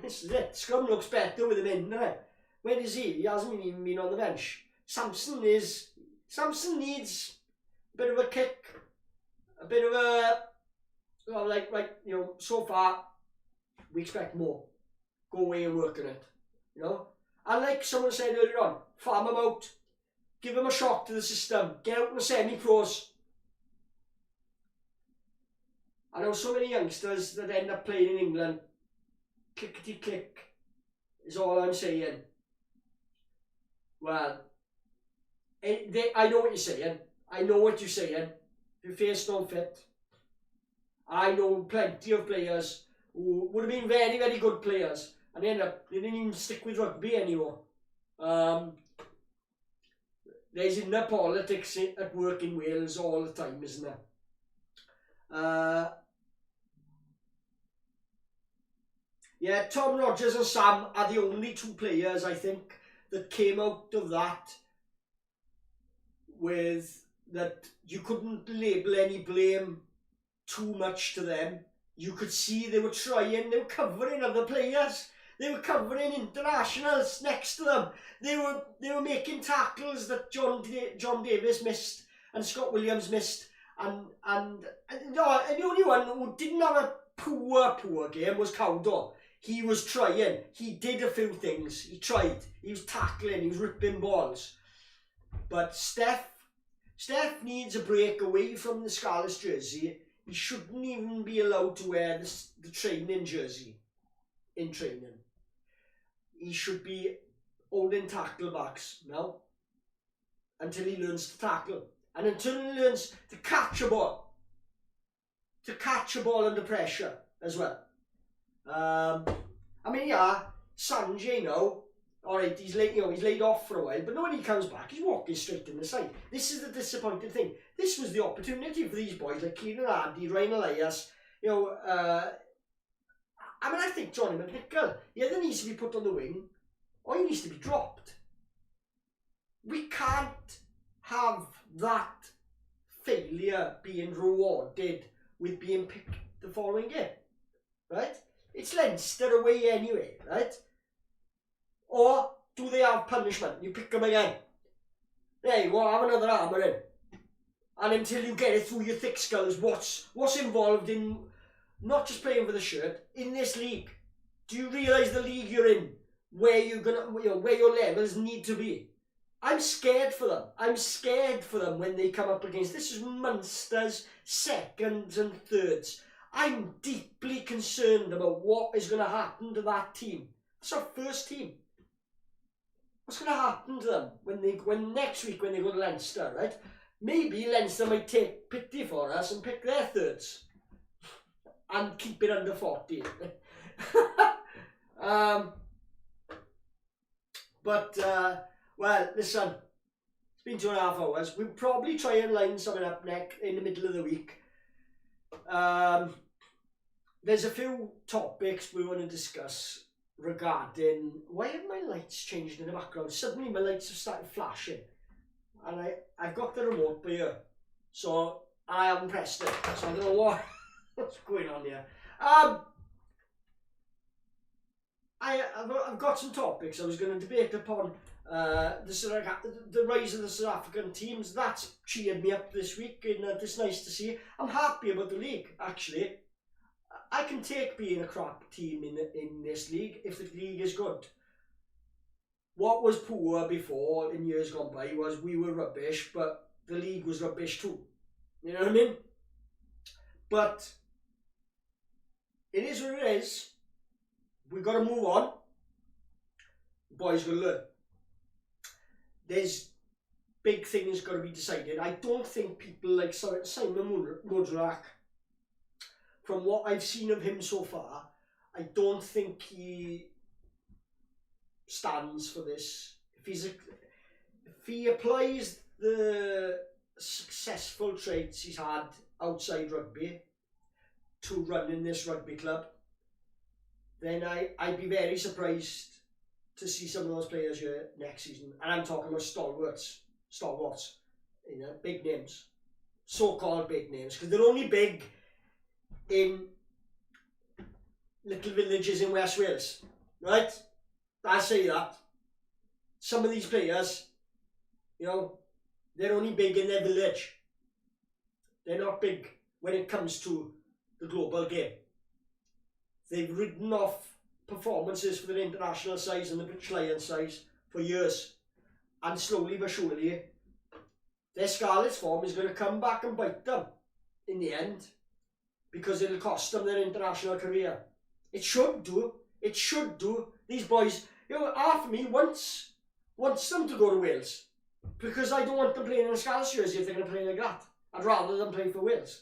This is it. Scrum looks better with him in, doesn't it? Where is he? He hasn't even been on the bench. Samson needs a bit of a kick, a bit of a, well, like, you know, so far we expect more. Go away and work on it, you know. And like someone said earlier on, farm him out, give him a shock to the system, get out in the semi-pros. I know so many youngsters that end up playing in England. Clickety-click is all I'm saying. Well, I know what you're saying. I know what you're saying. Your face don't fit. I know plenty of players who would have been very, very good players, and they didn't even stick with rugby anymore. There's inner politics at work in Wales all the time, isn't there? Yeah, Tom Rogers and Sam are the only two players, I think, that came out of that with that you couldn't label any blame too much to them. You could see they were trying, they were covering other players, they were covering internationals next to them, they were making tackles that John Davis missed and Scott Williams missed, and the only one who didn't have a poor game was Cowdo. He was trying, he did a few things, he tried, he was tackling, he was ripping balls. But Steph needs a break away from the Scarlets jersey. He shouldn't even be allowed to wear the training jersey in training. He should be holding tackle backs now until he learns to tackle, and until he learns to catch a ball under pressure as well. I mean, yeah, Sanjay now, alright, he's laid off for a while, but when he comes back, he's walking straight in the side. This is the disappointing thing. This was the opportunity for these boys like Kieran Hardy, Ryan Elias, you know, I mean, I think Johnny McNichol, he either needs to be put on the wing or he needs to be dropped. We can't have that failure being rewarded with being picked the following game, right? It's Leinster away anyway, right? Or do they have punishment? You pick them again. There you go, have another armour in. And until you get it through your thick skulls, what's involved in not just playing for the shirt, in this league? Do you realise the league you're in, where you're gonna, you know, where your levels need to be? I'm scared for them. I'm scared for them when they come up against, this is Munster's seconds and thirds. I'm deeply concerned about what is going to happen to that team. It's our first team. What's going to happen to them when next week when they go to Leinster, right? Maybe Leinster might take pity for us and pick their thirds and keep it under 40. Well, listen, it's been 2.5 hours. We'll probably try and line something up next in the middle of the week. There's a few topics we want to discuss regarding, why have my lights changed in the background? Suddenly my lights have started flashing, and I've got the remote by here, so I haven't pressed it, so I don't know what's going on here. I've got some topics I was going to debate upon the rise of the South African teams, that's cheered me up this week, and it's nice to see. I'm happy about the league, actually. I can take being a crap team in this league if the league is good. What was poor before in years gone by was we were rubbish, but the league was rubbish too. You know what I mean? But it is what it is. We've got to move on. The boys got to learn. There's big things got to be decided. I don't think people like Simon Mudrak, from what I've seen of him so far, I don't think he stands for this. If he applies the successful traits he's had outside rugby to running this rugby club, then I'd be very surprised to see some of those players here next season. And I'm talking about stalwarts, you know, big names, so-called big names, because they're only big in little villages in West Wales, right? I say that. Some of these players, you know, they're only big in their village. They're not big when it comes to the global game. They've ridden off performances for their international sides and the British Lions sides for years. And slowly but surely, their Scarlets form is going to come back and bite them in the end, because it'll cost them their international career. It should do. It should do. These boys, you know, half of me wants them to go to Wales, because I don't want them playing in a Scarlets jersey if they're going to play like that. I'd rather them play for Wales.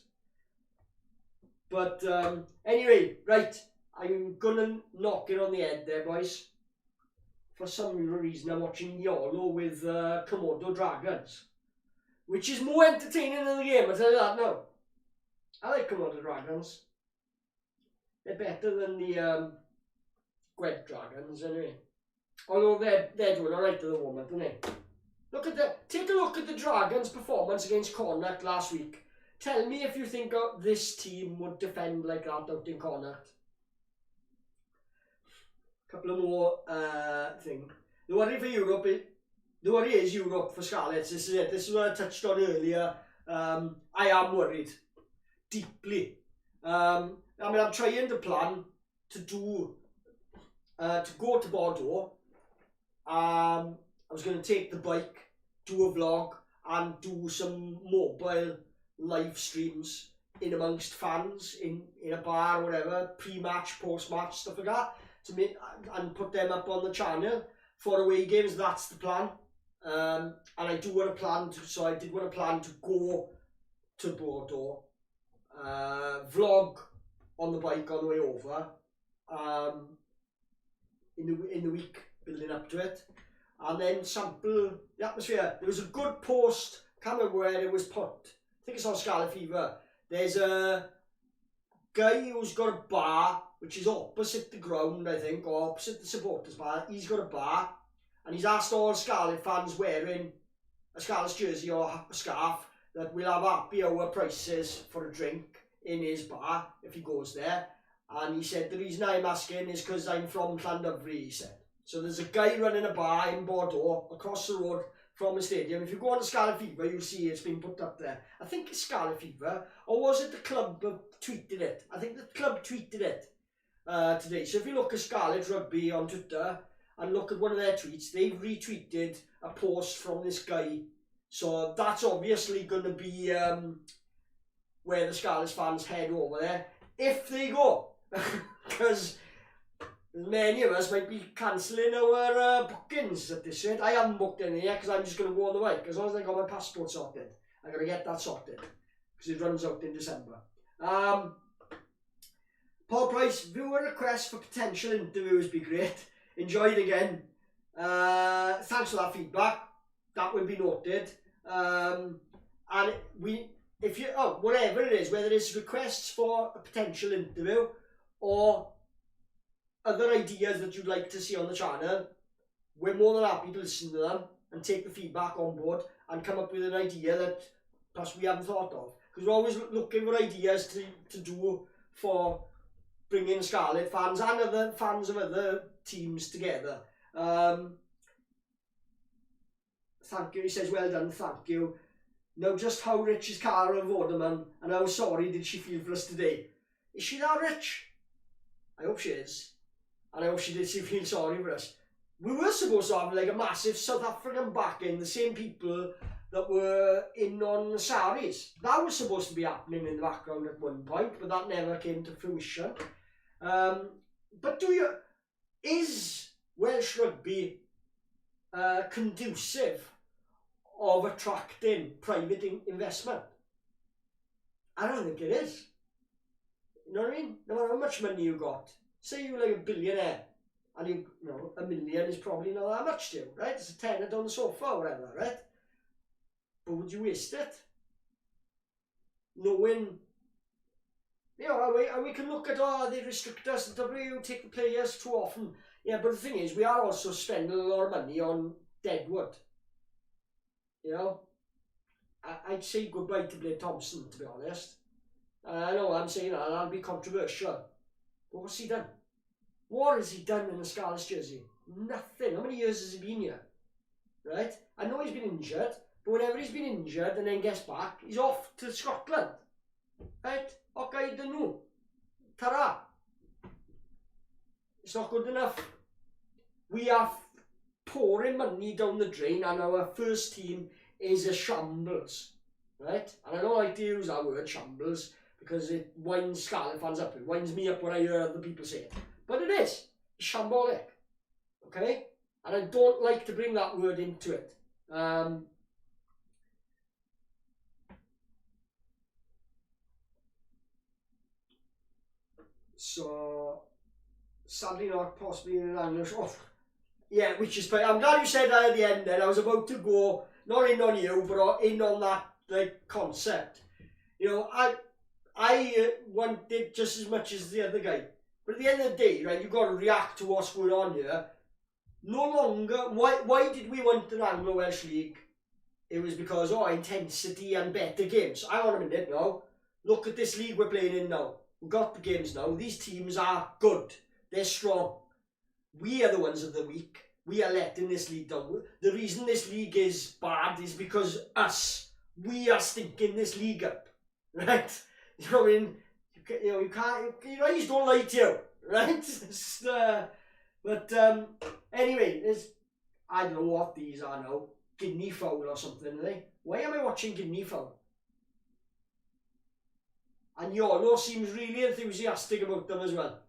But anyway, right, I'm going to knock it on the head there, boys. For some reason, I'm watching YOLO with Komodo Dragons, which is more entertaining than the game, I'll tell you that now. I like Komodo Dragons. They're better than the Gwent Dragons, anyway. Although they're doing alright at the moment, aren't they? Take a look at the Dragons' performance against Connacht last week. Tell me if you think this team would defend like that out in Connacht. Couple of more things. The worry for Europe, the worry is Europe for Scarlets. This is it. This is what I touched on earlier. I am worried. Deeply. I mean, I'm trying to plan to go to Bordeaux. I was going to take the bike, do a vlog, and do some mobile live streams in amongst fans in a bar or whatever, pre-match, post-match, stuff like that, to make and put them up on the channel for away games. That's the plan. And I do want to plan to, so I did want to plan to go to Bordeaux, vlog on the bike on the way over, in the week building up to it, and then sample the atmosphere. There was a good post, can't remember where it was put, I think it's on Scarlet Fever. There's a guy who's got a bar which is opposite the ground, I think, or opposite the supporters bar. He's got a bar, and he's asked all Scarlet fans wearing a Scarlet's jersey or a scarf that we'll have happy hour prices for a drink in his bar if he goes there. And he said the reason I'm asking is because I'm from Llandudno, he said. So there's a guy running a bar in Bordeaux across the road from the stadium. If you go on to Scarlet Fever, you'll see it's been put up there. I think it's Scarlet Fever, or was it the club that tweeted it? I think the club tweeted it today. So if you look at Scarlet Rugby on Twitter and look at one of their tweets, they've retweeted a post from this guy. So that's obviously going to be where the Scarlets fans head over there, if they go. Because many of us might be cancelling our bookings at this rate. I haven't booked any yet because I'm just going to go on the bike. As long as I got my passport sorted, I'm going to get that sorted because it runs out in December. Paul Price, viewer requests for potential interviews be great. Enjoyed again. Thanks for that feedback. That will be noted. And if you, whatever it is, whether it's requests for a potential interview or other ideas that you'd like to see on the channel, we're more than happy to listen to them and take the feedback on board and come up with an idea that perhaps we haven't thought of. Because we're always looking for ideas to do for bringing Scarlet fans and other fans of other teams together. thank you. He says, well done, thank you. Now, just how rich is Cara Vorderman, and how sorry did she feel for us today? Is she that rich? I hope she is. And I hope she did feel sorry for us. We were supposed to have like a massive South African backing, the same people that were in on Saris. That was supposed to be happening in the background at one point, but that never came to fruition. But is Welsh rugby conducive of attracting private investment? I don't think it is. You know what I mean? No matter how much money you got, say you're like a billionaire, and you know, $1 million is probably not that much to you, right? It's a tenner on the sofa or whatever, right? But would you waste it? Knowing, you know, we can look at, oh, they restrict us, the W take the players too often. Yeah, but the thing is, we are also spending a lot of money on deadwood. You know, I'd say goodbye to Blake Thompson, to be honest. I know I'm saying that, that'll be controversial. But what's he done? What has he done in the Scarlets jersey? Nothing. How many years has he been here? Right? I know he's been injured, but whenever he's been injured and then gets back, he's off to Scotland. Right? Okay, dunno. Ta-ra. It's not good enough. We are pouring money down the drain, and our first team is a shambles. Right? And I don't like to use that word, shambles, because it winds Scarlet fans up. It winds me up when I hear other people say it. But it is. It's shambolic. Okay? And I don't like to bring that word into it. So, sadly not possibly in English. Oh, yeah, which is, I'm glad you said that at the end then. I was about to go, not in on you, but in on that like concept. You know, I wanted just as much as the other guy. But at the end of the day, right, you've got to react to what's going on here. No longer, why did we want an Anglo-Welsh League? It was because, oh, intensity and better games. Hang on a minute now. Look at this league we're playing in now. We've got the games now. These teams are good. They're strong. We are the ones of the weak. We are letting this league down. The reason this league is bad is because we are stinking this league up. Right? You know what I mean? You can't, your eyes don't lie to you, right? But anyway, I don't know what these are now. Guinea fowl or something, are they? Why am I watching guinea fowl? And Yolo seems really enthusiastic about them as well.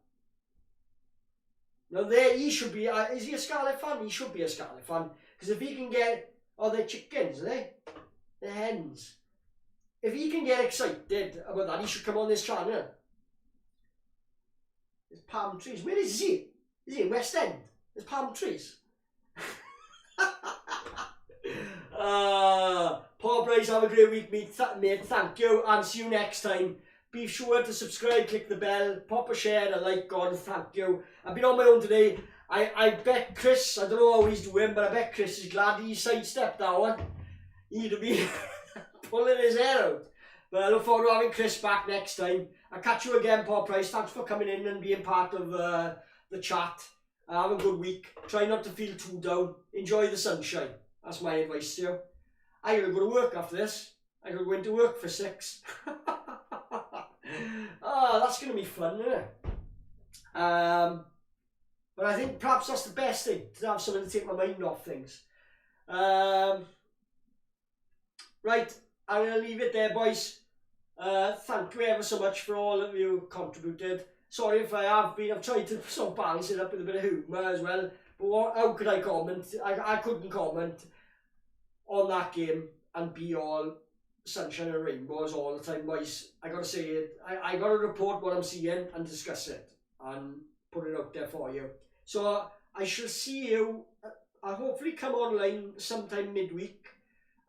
Now he should be, is he a Scarlet fan? He should be a Scarlet fan. Because if he can get, oh, they're chickens, are they? They're hens. If he can get excited about that, he should come on this channel. There's palm trees. Where is he? Is he in West End? There's palm trees. Paul Bryce, have a great week, mate. Thank you, and see you next time. Be sure to subscribe, click the bell, pop a share and a like on. Thank you. I've been on my own today. I bet Chris, I don't know how he's doing, but I bet Chris is glad he sidestepped that one. He'd have been pulling his hair out. But I look forward to having Chris back next time. I'll catch you again, Paul Price. Thanks for coming in and being part of the chat. Have a good week. Try not to feel too down. Enjoy the sunshine. That's my advice to you. I gotta go to work after this. I gotta go into work for 6. That's gonna be fun, isn't it? But I think perhaps that's the best thing, to have something to take my mind off things. Right, I'm gonna leave it there, boys. Thank you ever so much for all of you who contributed. Sorry if I have been, I've tried to sort of balance it up with a bit of humour as well. But how could I comment? I couldn't comment on that game and be all sunshine and rainbows all the time, boys. I gotta say it. I gotta report what I'm seeing and discuss it and put it out there for you. So I shall see you. I'll hopefully come online sometime midweek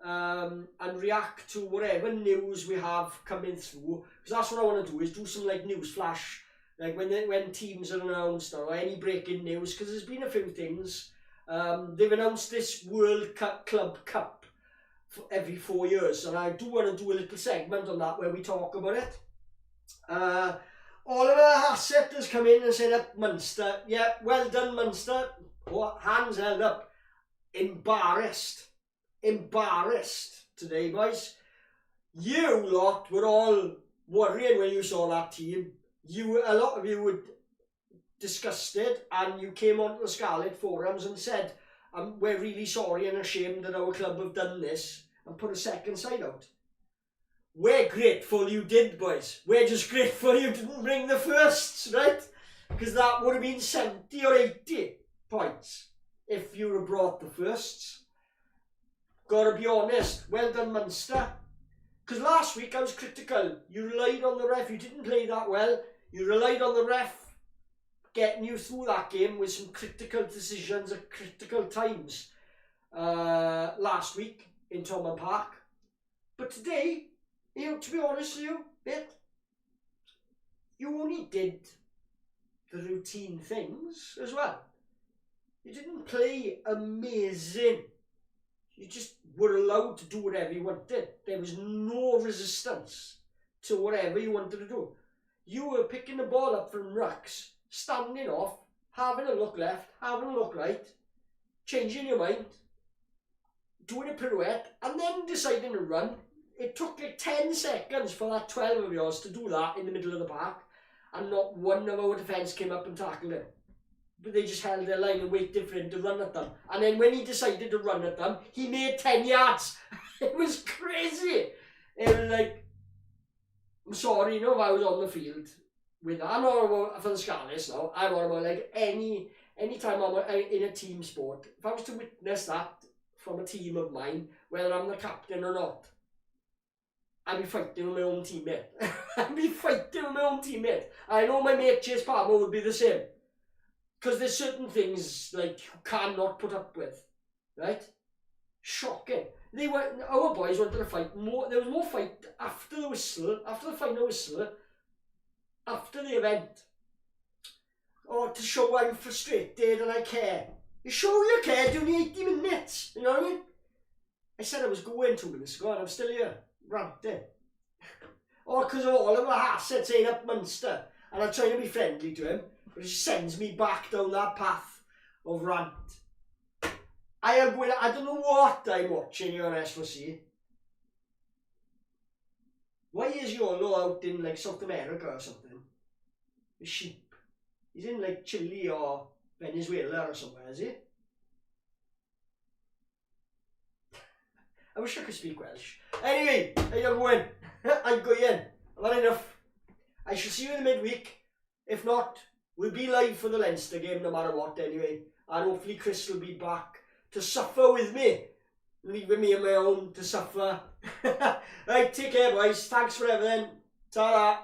and react to whatever news we have coming through, because that's what I want to do, is do some like news flash, like when teams are announced or any breaking news, because there's been a few things. They've announced this World Cup Club Cup for every 4 years, and I do want to do a little segment on that where we talk about it. Oliver Hassett has come in and said up Munster. Yeah, well done Munster. Oh, hands held up. Embarrassed. embarrassed today, boys. You lot were all worrying when you saw that team. A lot of you were disgusted, and you came onto the Scarlet forums and said, we're really sorry and ashamed that our club have done this, and put a second side out. We're grateful you did, boys. We're just grateful you didn't bring the firsts, right? Because that would have been 70 or 80 points if you would have brought the firsts. Gotta be honest, well done Munster. Because last week I was critical. You relied on the ref, you didn't play that well. You relied on the ref getting you through that game with some critical decisions at critical times last week in Thomond Park. But today, to be honest with you, you only did the routine things as well. You didn't play amazing. You just were allowed to do whatever you wanted. There was no resistance to whatever you wanted to do. You were picking the ball up from rucks, standing off, having a look left, having a look right, changing your mind, doing a pirouette, and then deciding to run. It took like 10 seconds for that 12 of yours to do that in the middle of the park, and not one of our defence came up and tackled him. But they just held their line and waited for him to run at them. And then when he decided to run at them, he made 10 yards. It was crazy. It was like, I'm sorry, if I was on the field with that. I'm not about for the Scarlets now. I'm not about like any time I'm in a team sport. If I was to witness that from a team of mine, whether I'm the captain or not, I'd be fighting with my own teammate. I'd be fighting with my own teammate. I know my mate Chase Palmer would be the same. Because there's certain things like you cannot put up with, right? Shocking. Our boys wanted to fight more. There was more fight after the whistle, after the final whistle, after the event. Or to show I'm frustrated and I care. You show you care during 80 minutes, you know what I mean? I said I was going 2 minutes ago and I'm still here, ranting. Or because of all of my assets ain't up Munster and I'm trying to be friendly to him. But it sends me back down that path of rant. I don't know what I'm watching here on S4C. Why is Yolo out in like South America or something? The sheep. He's in like Chile or Venezuela or somewhere, is he? I wish I could speak Welsh. Anyway, I'm going. I'm going. I've had enough. I shall see you in the midweek. If not, we'll be live for the Leinster game no matter what anyway. And hopefully Chris will be back to suffer with me. Leaving me on my own to suffer. Right, take care boys. Thanks for everything. Ta-ra.